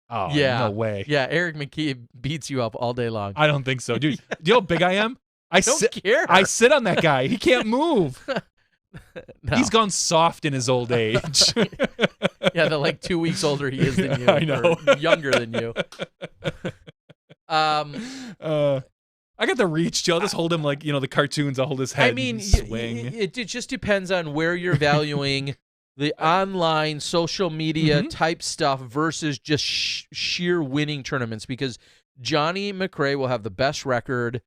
Oh, yeah. No way. Yeah, Eric McKee beats you up all day long. I don't think so. Dude, do you know how big I am? I don't care. I sit on that guy. He can't move. No. He's gone soft in his old age. Yeah, the 2 weeks older he is than you. I know. Or younger than you. I got the reach, Joe. I'll just hold him like, the cartoons. I'll hold his head and swing. It just depends on where you're valuing the online social media type stuff versus just sheer winning tournaments, because Johnny McRae will have the best record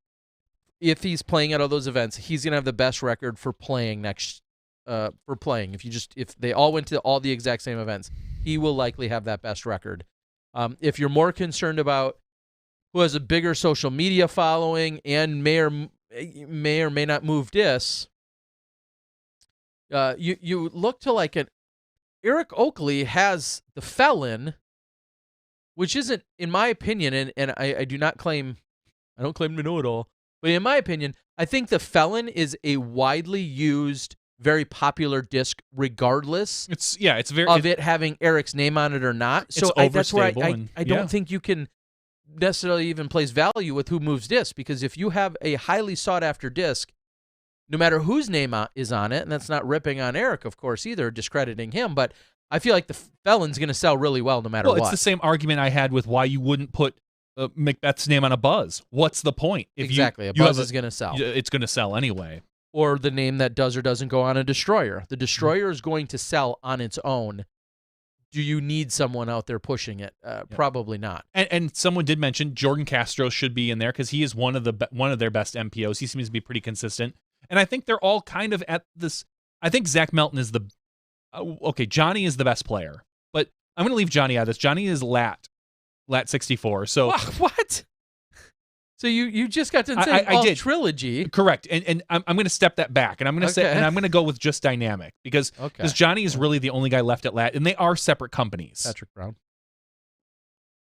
if he's playing at all those events. He's going to have the best record for playing if they all went to all the exact same events, he will likely have that best record. If you're more concerned about who has a bigger social media following and may or may not move discs, you look to Eric Oakley has the Felon, which isn't, in my opinion, and I don't claim to know it all, but in my opinion, I think the Felon is a widely used, very popular disc, regardless. It's very of it having Eric's name on it or not. So that's where I don't think you can necessarily even place value with who moves disc, because if you have a highly sought after disc, no matter whose name is on it, and that's not ripping on Eric, of course, either, discrediting him, but I feel like the Felon's going to sell really well no matter what. It's the same argument I had with why you wouldn't put Macbeth's name on a Buzz. What's the point? Exactly. A Buzz is going to sell. It's going to sell anyway. Or the name that does or doesn't go on a Destroyer. The Destroyer is going to sell on its own. Do you need someone out there pushing it? Probably not. And someone did mention Jordan Castro should be in there because he is one of their best MPOs. He seems to be pretty consistent. And I think they're all kind of at this. I think Zach Melton is Johnny is the best player. But I'm going to leave Johnny out of this. Johnny is lat 64. So what? So you just got to say I did. Trilogy. Correct. And I'm going to step that back, and I'm going to say, and I'm going to go with just Dynamic because Johnny is really the only guy left at lat, and they are separate companies. Patrick Brown.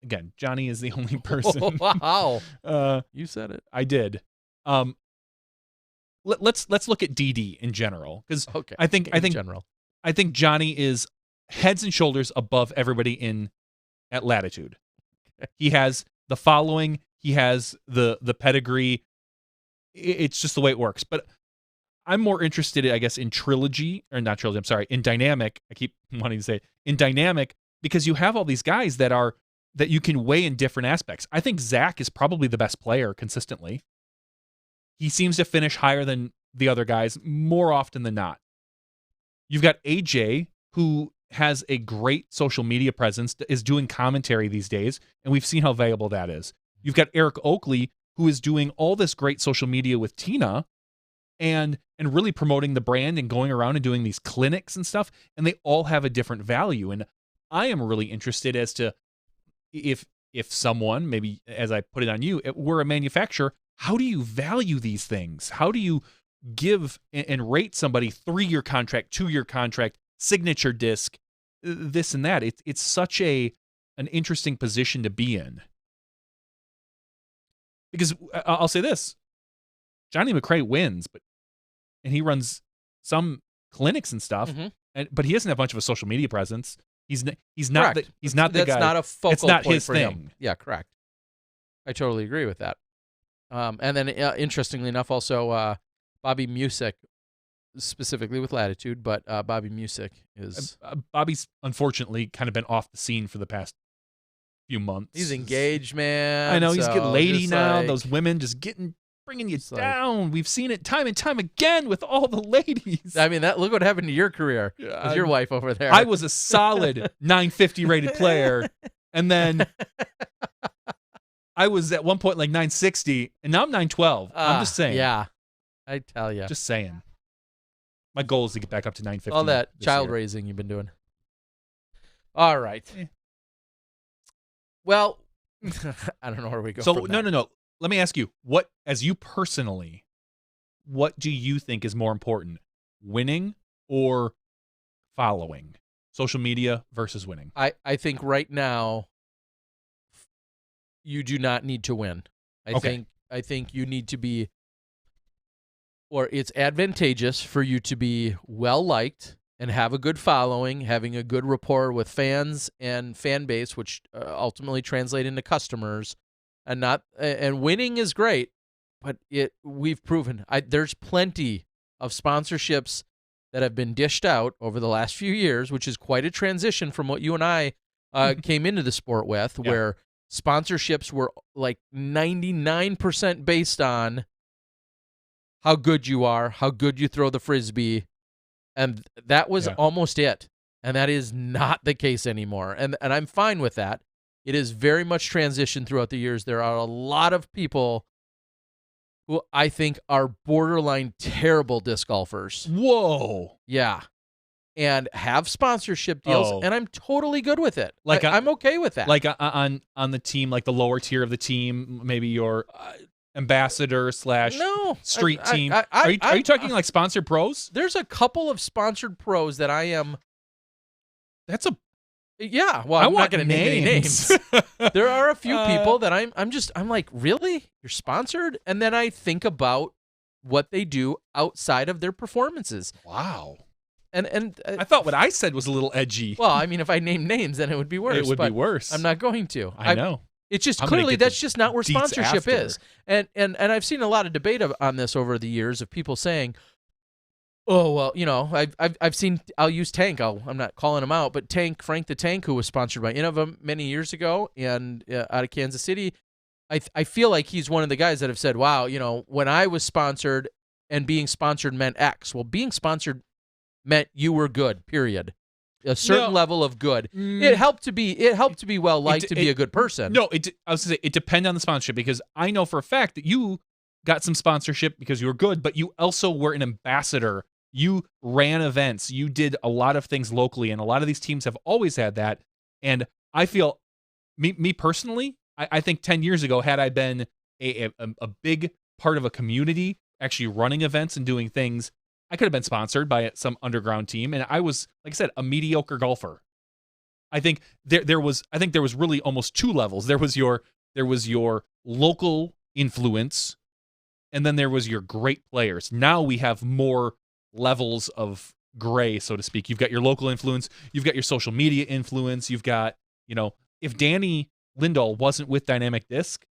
Again, Johnny is the only person. Wow. You said it. I did. Let's look at DD in general, because I think Johnny is heads and shoulders above everybody at Latitude. He has the following. He has the pedigree. It's just the way it works. But I'm more interested, I guess, in Trilogy, or not Trilogy, I'm sorry, in Dynamic. I keep wanting to say in Dynamic, because you have all these guys that you can weigh in different aspects. I think Zach is probably the best player consistently. He seems to finish higher than the other guys more often than not. You've got AJ, who has a great social media presence, is doing commentary these days, and we've seen how valuable that is. You've got Eric Oakley, who is doing all this great social media with Tina and really promoting the brand and going around and doing these clinics and stuff, and they all have a different value. And I am really interested as to if someone, maybe as I put it on you, were a manufacturer, how do you value these things? How do you give and rate somebody 3-year contract, 2-year contract, signature disc, this and that? It's such an interesting position to be in. Because I'll say this, Johnny McRae wins, and he runs some clinics and stuff, but he doesn't have much of a social media presence. He's not the guy. That's not a focal it's not point his for thing. him. Yeah, correct. I totally agree with that. And then, interestingly enough, also Bobby Musick, specifically with Latitude, but Bobby Musick is... Bobby's unfortunately kind of been off the scene for the past few months. He's engaged, man. I know he's getting lady now. Like, those women just bringing you down. We've seen it time and time again with all the ladies. I mean, look what happened to your career with your wife over there. I was a solid 950 rated player, and then I was at one point like 960, and now I'm 912. I'm just saying. Yeah, I tell you. Just saying. My goal is to get back up to 950. All that child raising you've been doing. All right. Well, I don't know where we go. So no. Let me ask you, as you personally, what do you think is more important, winning or following? Social media versus winning. I think right now you do not need to win. I think you need to be, or it's advantageous for you to be well liked and have a good following, having a good rapport with fans and fan base, which ultimately translate into customers. And winning is great, but we've proven there's plenty of sponsorships that have been dished out over the last few years, which is quite a transition from what you and I came into the sport with, where sponsorships were like 99% based on how good you are, how good you throw the Frisbee, and that was almost it. And that is not the case anymore. And I'm fine with that. It is very much transitioned throughout the years. There are a lot of people who I think are borderline terrible disc golfers. Whoa. Yeah. And have sponsorship deals, and I'm totally good with it. I'm okay with that. Like on the team, like the lower tier of the team, maybe your ambassador / street team. Are you talking like sponsored pros? There's a couple of sponsored pros that I am. That's a. Yeah, well, I'm not going to name any names. There are a few people that I'm like, really? You're sponsored? And then I think about what they do outside of their performances. Wow. And I thought what I said was a little edgy. Well, I mean, if I named names, then it would be worse. It would be worse. I'm not going to. I know. It's just clearly that's just not where sponsorship is. And I've seen a lot of debate on this over the years of people saying, oh, well, you know, I've seen, I'll use Tank. I'm not calling him out, but Frank the Tank, who was sponsored by Innova many years ago and out of Kansas City, I feel like he's one of the guys that have said, wow, you know, when I was sponsored and being sponsored meant X. Well, being sponsored meant you were good, period. A certain level of good. It helped to be well liked to be a good person. No, I was going to say it depended on the sponsorship, because I know for a fact that you got some sponsorship because you were good, but you also were an ambassador. You ran events. You did a lot of things locally, and a lot of these teams have always had that. And I feel, me personally, I think 10 years ago, had I been a big part of a community, actually running events and doing things, I could have been sponsored by some underground team. And I was, like I said, a mediocre golfer. I think there was really almost two levels. There was your local influence, and then there was your great players. Now we have more levels of gray, so to speak. You've got your local influence, you've got your social media influence, you've got, you know, if Danny Lindahl wasn't with Dynamic Disc,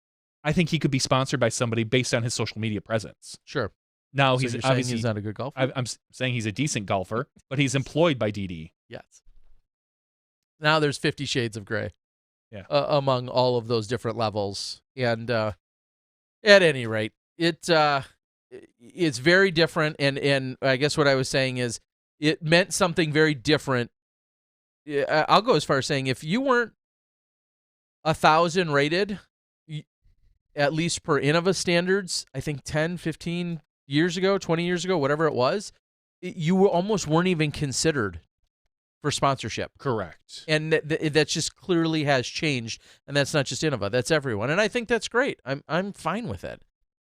I think he could be sponsored by somebody based on his social media presence. Sure. Now so he's you're obviously saying he's not a good golfer. I'm saying he's a decent golfer, but he's employed by DD. Yes. Now there's 50 shades of gray. Yeah. Among all of those different levels, and at any rate, it's very different. And I guess what I was saying is it meant something very different. I'll go as far as saying if you weren't 1,000 rated, at least per Innova standards, I think 10, 15 years ago, 20 years ago, whatever it was, you almost weren't even considered for sponsorship. Correct. And that just clearly has changed, and that's not just Innova, that's everyone. And I think that's great. I'm fine with it.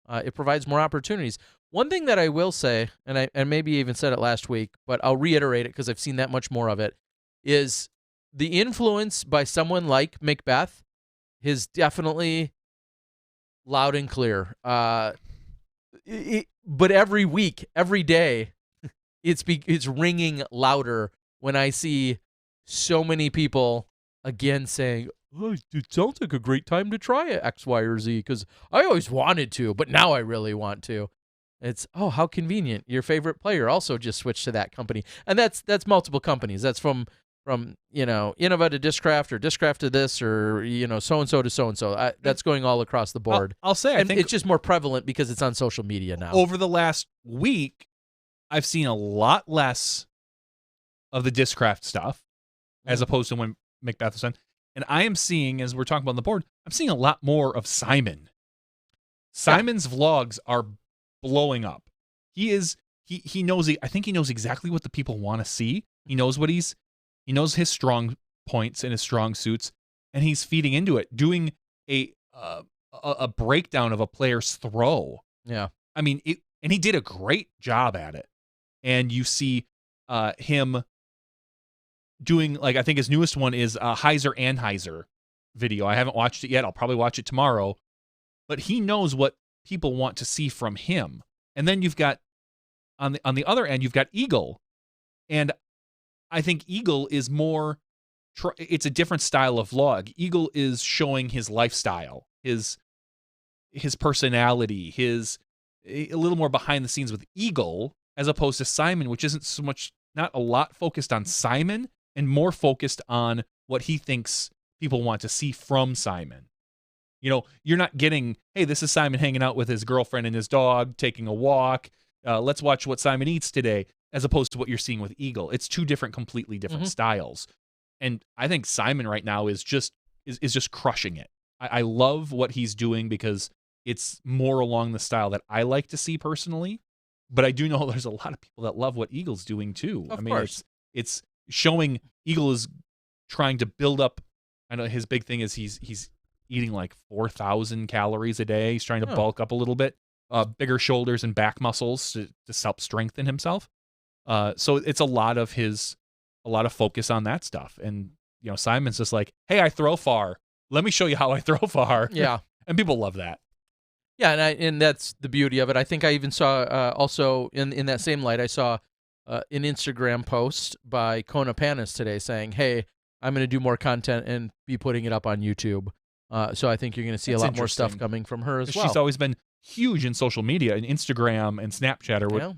It provides more opportunities. One thing that I will say, and I maybe even said it last week, but I'll reiterate it because I've seen that much more of it, is the influence by someone like Macbeth is definitely loud and clear. But every week, every day, it's ringing louder when I see so many people again saying, oh, it sounds like a great time to try X, Y, or Z, because I always wanted to, but now I really want to. It's, oh, how convenient. Your favorite player also just switched to that company. And that's multiple companies. That's from Innova to Discraft or Discraft to this or, so-and-so to so-and-so. That's going all across the board. I'll say, I think it's just more prevalent because it's on social media now. Over the last week, I've seen a lot less of the Discraft stuff as opposed to when Macbeth was on. And I am seeing, as we're talking about on the board, I'm seeing a lot more of Simon. Simon's vlogs are blowing up. He knows, I think he knows exactly what the people want to see. He knows he knows his strong points and his strong suits, and he's feeding into it, doing a breakdown of a player's throw. Yeah. I mean, and he did a great job at it. And you see him doing, like, I think his newest one is Heiser and Heiser video. I haven't watched it yet. I'll probably watch it tomorrow. But he knows what people want to see from him. And then you've got, on the other end, you've got Eagle. And I think Eagle is more, it's a different style of vlog. Eagle is showing his lifestyle, his personality, a little more behind the scenes with Eagle, as opposed to Simon, which isn't so much, not a lot focused on Simon, and more focused on what he thinks people want to see from Simon. You're not getting, hey, this is Simon hanging out with his girlfriend and his dog, taking a walk. Let's watch what Simon eats today, as opposed to what you're seeing with Eagle. It's two completely different styles. And I think Simon right now is just crushing it. I love what he's doing because it's more along the style that I like to see personally. But I do know there's a lot of people that love what Eagle's doing too. Of course. It's showing Eagle is trying to build up. I know his big thing is he's eating like 4,000 calories a day. He's trying to bulk up a little bit, bigger shoulders and back muscles to help strengthen himself. So it's a lot of focus on that stuff. And Simon's just like, hey, I throw far. Let me show you how I throw far. Yeah, and people love that. Yeah, and that's the beauty of it. I think I even saw also in that same light, I saw an Instagram post by Kona Panis today saying, hey, I'm going to do more content and be putting it up on YouTube. So I think you're going to see a lot more stuff coming from her as well. She's always been huge in social media, and Instagram and Snapchat or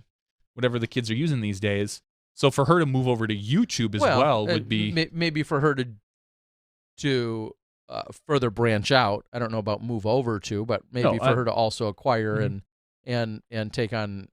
whatever the kids are using these days. So for her to move over to YouTube as well would be... Maybe for her to further branch out. I don't know about move over to, but maybe for her to also acquire and take on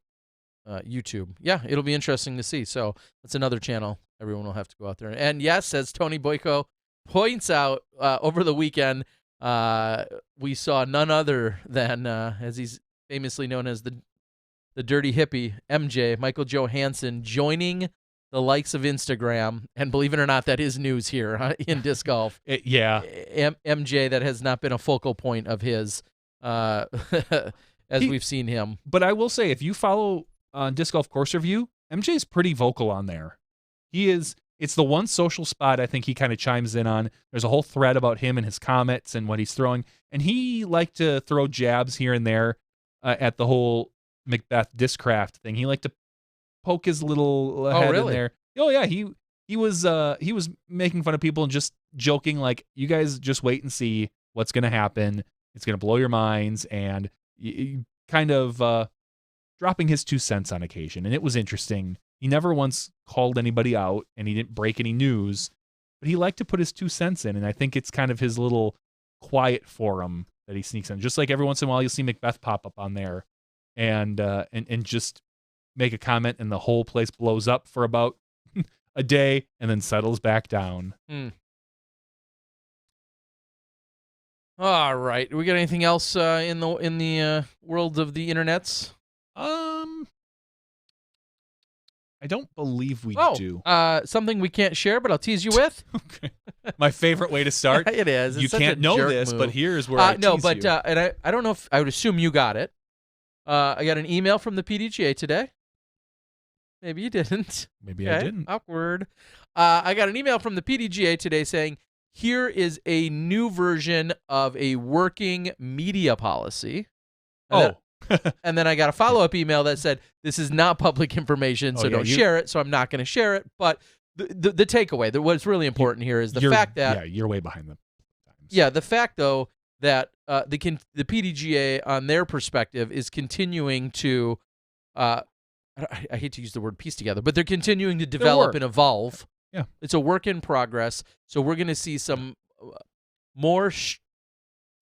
YouTube. Yeah, it'll be interesting to see. So that's another channel everyone will have to go out there. And yes, as Tony Boyko points out, over the weekend, we saw none other than, as he's famously known as the dirty hippie, MJ, Michael Johansson, joining the likes of Instagram, and believe it or not, that is news here in disc golf. MJ, that has not been a focal point of his, as we've seen him. But I will say, if you follow Disc Golf Course Review, MJ's pretty vocal on there. It's the one social spot I think he kind of chimes in on. There's a whole thread about him and his comments and what he's throwing, and he liked to throw jabs here and there at the whole Macbeth Discraft thing. He liked to poke his little head in there. Oh yeah, he was making fun of people and just joking like, you guys just wait and see what's going to happen. It's going to blow your minds, and kind of dropping his 2 cents on occasion. And it was interesting. He never once called anybody out, and he didn't break any news, but he liked to put his 2 cents in. And I think it's kind of his little quiet forum that he sneaks in. Just like every once in a while, you'll see Macbeth pop up on there and just make a comment, and the whole place blows up for about a day and then settles back down. All right. We got anything else in the world of the internets? I don't believe we do. Something we can't share, but I'll tease you with. Okay. My favorite way to start. It is. It's you can't know this, move. But here's where I tease you. And I don't know if I would assume you got it. I got an email from the PDGA today. Maybe you didn't. Maybe I didn't. Awkward. I got an email from the PDGA today saying, here is a new version of a working media policy. And then I got a follow-up email that said, this is not public information, so don't share it, so I'm not going to share it. But the takeaway, what's really important here is the fact that... Yeah, you're way behind them. Yeah, the fact, though, that the PDGA, on their perspective, is continuing to... I hate to use the word piece together, but they're continuing to develop and evolve Yeah. It's a work in progress. So we're going to see some more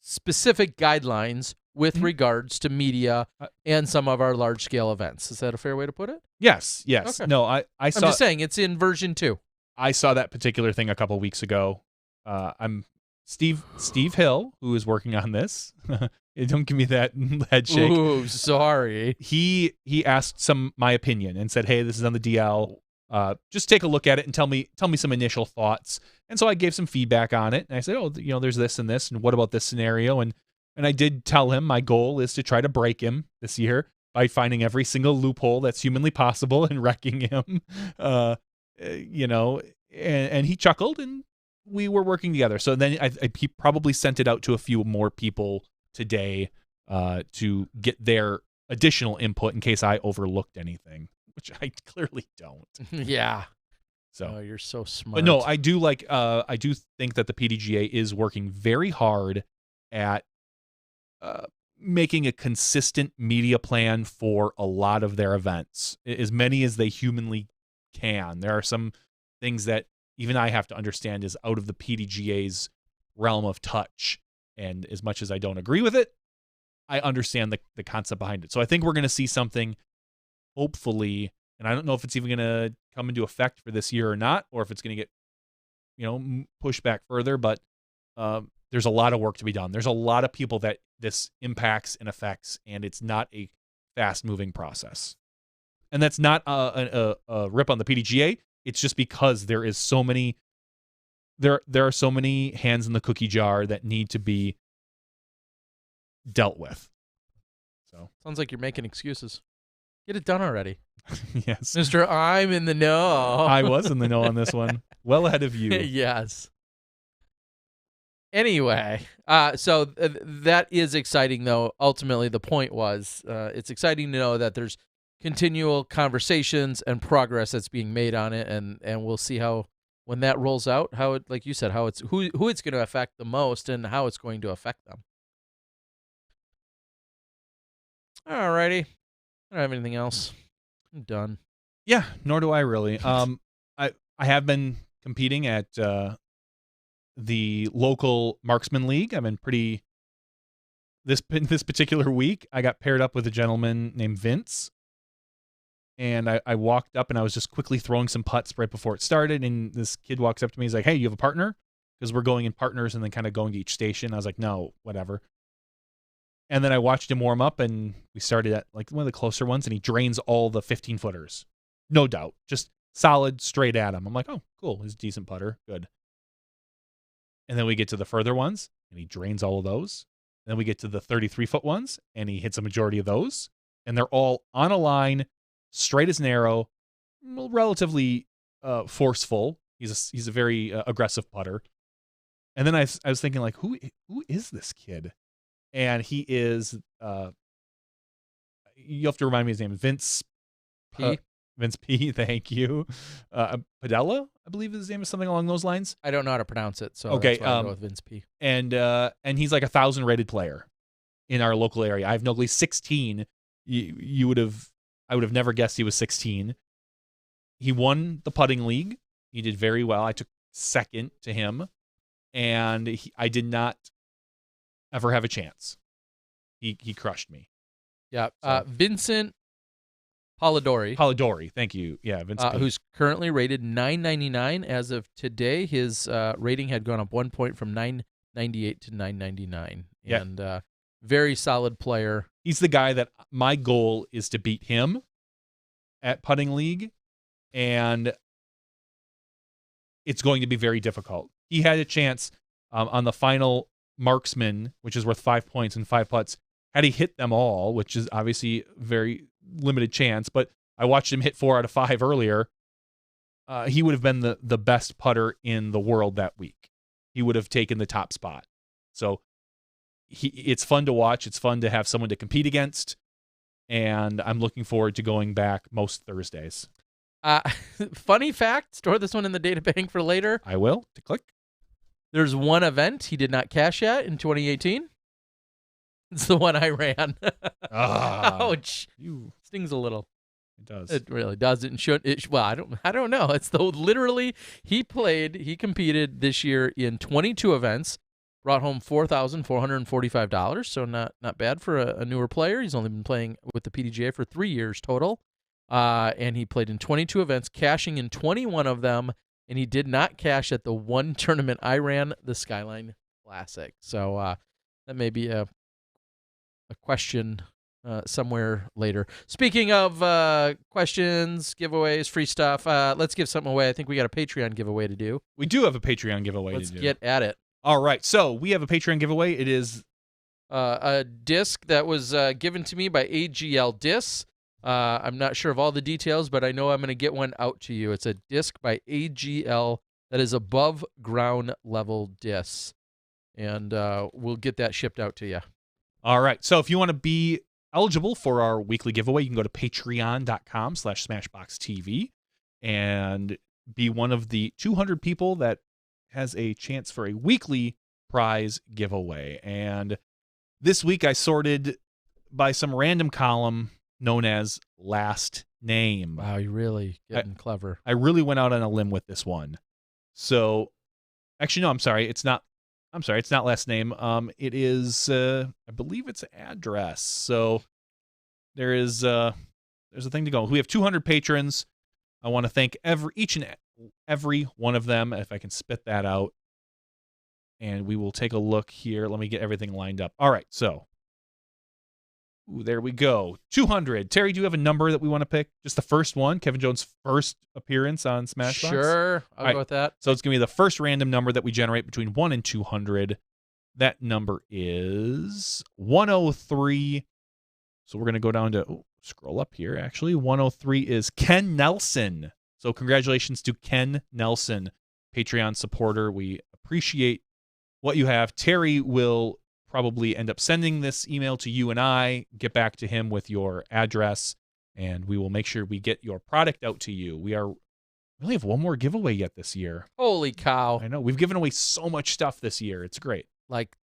specific guidelines with regards to media and some of our large-scale events. Is that a fair way to put it? Yes. Okay. No, I'm just saying it's in version 2. I saw that particular thing a couple weeks ago. I'm Steve Hill, who is working on this. Don't give me that head shake. Ooh, sorry. He asked my opinion and said, "Hey, this is on the DL. Just take a look at it and tell me some initial thoughts." And so I gave some feedback on it, and I said, "Oh, there's this and this, and what about this scenario?" And I did tell him my goal is to try to break him this year by finding every single loophole that's humanly possible and wrecking him. And he chuckled, and we were working together. So then he probably sent it out to a few more people today to get their additional input in case I overlooked anything, which I clearly don't. Yeah. So oh, you're so smart. But no, I do think that the PDGA is working very hard at making a consistent media plan for a lot of their events, as many as they humanly can. There are some things that even I have to understand is out of the PDGA's realm of touch. And as much as I don't agree with it, I understand the concept behind it. So I think we're going to see something, hopefully, and I don't know if it's even going to come into effect for this year or not, or if it's going to get, pushed back further, but there's a lot of work to be done. There's a lot of people that this impacts and affects, and it's not a fast-moving process. And that's not a rip on the PDGA. It's just because there is so many, there are so many hands in the cookie jar that need to be dealt with. So sounds like you're making excuses. Get it done already. Yes. Mr. I'm in the know. I was in the know on this one. Well ahead of you. Yes. Anyway, so that is exciting, though. Ultimately, the point was it's exciting to know that there's continual conversations and progress that's being made on it, and we'll see how, when that rolls out, how it, like you said, how it's who it's going to affect the most and how it's going to affect them. Alrighty. I don't have anything else. I'm done. Yeah, nor do I really. I have been competing at the local Marksman League. I've been pretty this particular week. I got paired up with a gentleman named Vince, and I walked up and I was just quickly throwing some putts right before it started. And this kid walks up to me. He's like, "Hey, you have a partner?" Because we're going in partners and then kind of going to each station. I was like, "No, whatever." And then I watched him warm up, and we started at like one of the closer ones, and he drains all the 15-footers. No doubt. Just solid, straight at him. I'm like, oh, cool. He's a decent putter. Good. And then we get to the further ones, and he drains all of those. And then we get to the 33-foot ones, and he hits a majority of those. And they're all on a line, straight as an arrow, relatively forceful. He's a very aggressive putter. And then I was thinking, like, who is this kid? And he is, you have to remind me his name, Vince P. Vince P. Thank you. Padella, I believe his name is something along those lines. I don't know how to pronounce it, so okay, that's why I go with Vince P. And he's like 1,000 rated player in our local area. I have no clue. 16. I would have never guessed he was 16. He won the putting league. He did very well. I took second to him, and I did not ever have a chance. He crushed me. Yeah. So. Vincent Polidori. Thank you. Yeah, Vince. Who's currently rated 999 as of today. His rating had gone up 1 point from 998 to 999. Yeah. And very solid player. He's the guy that my goal is to beat him at putting league, and it's going to be very difficult. He had a chance on the final marksman, which is worth 5 points and 5 putts. Had he hit them all, which is obviously very limited chance, but I watched him hit 4 out of 5 earlier. He would have been the best putter in the world that week. He would have taken the top spot. So it's fun to watch. It's fun to have someone to compete against, and I'm looking forward to going back most Thursdays. Funny fact, store this one in the data bank for later. I will. To click. There's one event he did not cash at in 2018. It's the one I ran. Ah, Ouch. you Stings a little. It does. It really does. It should. Well, I don't know. It's literally he competed this year in 22 events, brought home $4,445. So not bad for a newer player. He's only been playing with the PDGA for 3 years total, and he played in 22 events, cashing in 21 of them, and he did not cash at the one tournament I ran, the Skyline Classic. So that may be a question somewhere later. Speaking of questions, giveaways, free stuff, let's give something away. I think we got a Patreon giveaway to do. We do have a Patreon giveaway Let's to do. get at it. All right, so we have a Patreon giveaway. It is a disc that was given to me by AGL Discs. I'm not sure of all the details, but I know I'm going to get one out to you. It's a disc by AGL that is above ground level discs, and we'll get that shipped out to you. All right, so if you want to be eligible for our weekly giveaway, you can go to patreon.com/SmashBoxxTV and be one of the 200 people that has a chance for a weekly prize giveaway. And this week I sorted by some random column known as last name. Wow, you're really getting clever. I really went out on a limb with this one. So, actually, no, I'm sorry. It's not last name. It is, I believe it's address. So there's a thing to go. We have 200 patrons. I want to thank each and every one of them, if I can spit that out. And we will take a look here. Let me get everything lined up. All right, so. Ooh, there we go. 200. Terry, do you have a number that we want to pick? Just the first one, Kevin Jones' first appearance on SmashBoxx? Sure, I'll go with that. So it's going to be the first random number that we generate between 1 and 200. That number is 103. So we're going to go down to, scroll up here, actually. 103 is Ken Nelson. So congratulations to Ken Nelson, Patreon supporter. We appreciate what you have. Terry will probably end up sending this email to you and I, get back to him with your address, and we will make sure we get your product out to you. We only have one more giveaway yet this year. Holy cow. I know. We've given away so much stuff this year. It's great. Like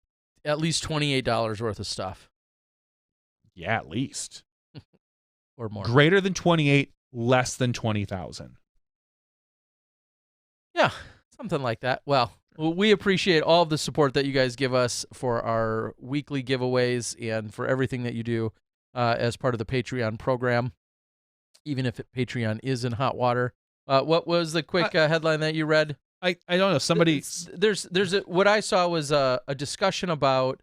at least $28 worth of stuff. Yeah, at least. Or more. Greater than 28, less than 20,000. Yeah, something like that. Well, we appreciate all of the support that you guys give us for our weekly giveaways and for everything that you do as part of the Patreon program, even if Patreon is in hot water. What was the quick headline that you read? I don't know. Somebody what I saw was a discussion about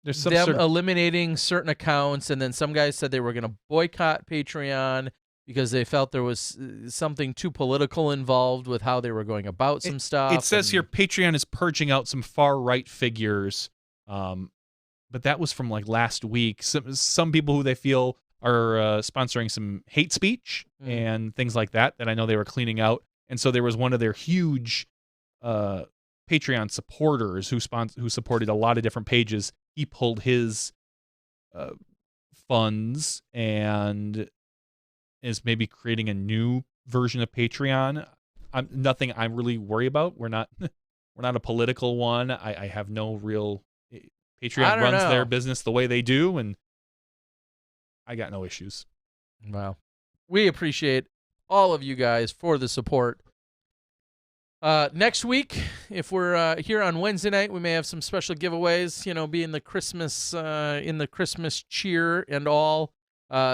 eliminating certain accounts, and then some guys said they were going to boycott Patreon because they felt there was something too political involved with how they were going about some stuff. It says here Patreon is purging out some far-right figures, but that was from like last week. Some people who they feel are sponsoring some hate speech and things like that I know they were cleaning out. And so there was one of their huge Patreon supporters who supported a lot of different pages. He pulled his funds and is maybe creating a new version of Patreon. Nothing I'm really worried about. We're not a political one. I have no real Patreon runs their business the way they do, and I got no issues. Wow. We appreciate all of you guys for the support. Next week, if we're here on Wednesday night, we may have some special giveaways, being the Christmas in the Christmas cheer and all.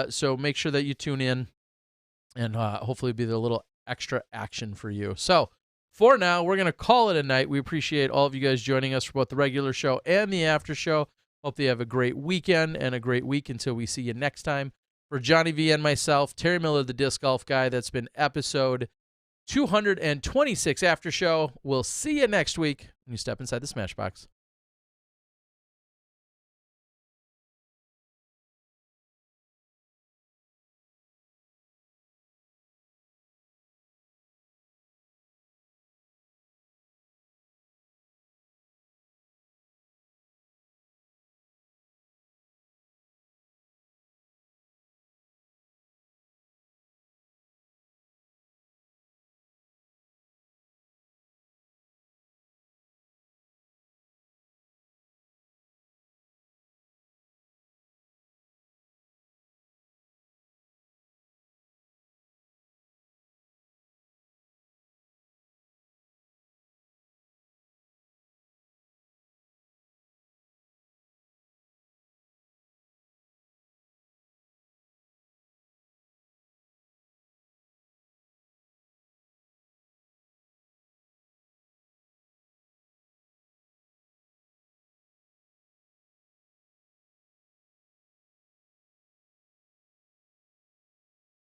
So make sure that you tune in, and hopefully be a little extra action for you. So for now, we're going to call it a night. We appreciate all of you guys joining us for both the regular show and the after show. Hope that you have a great weekend and a great week until we see you next time. For Johnny V and myself, Terry Miller, the Disc Golf Guy, that's been episode 226 after show. We'll see you next week when you step inside the SmashBoxx.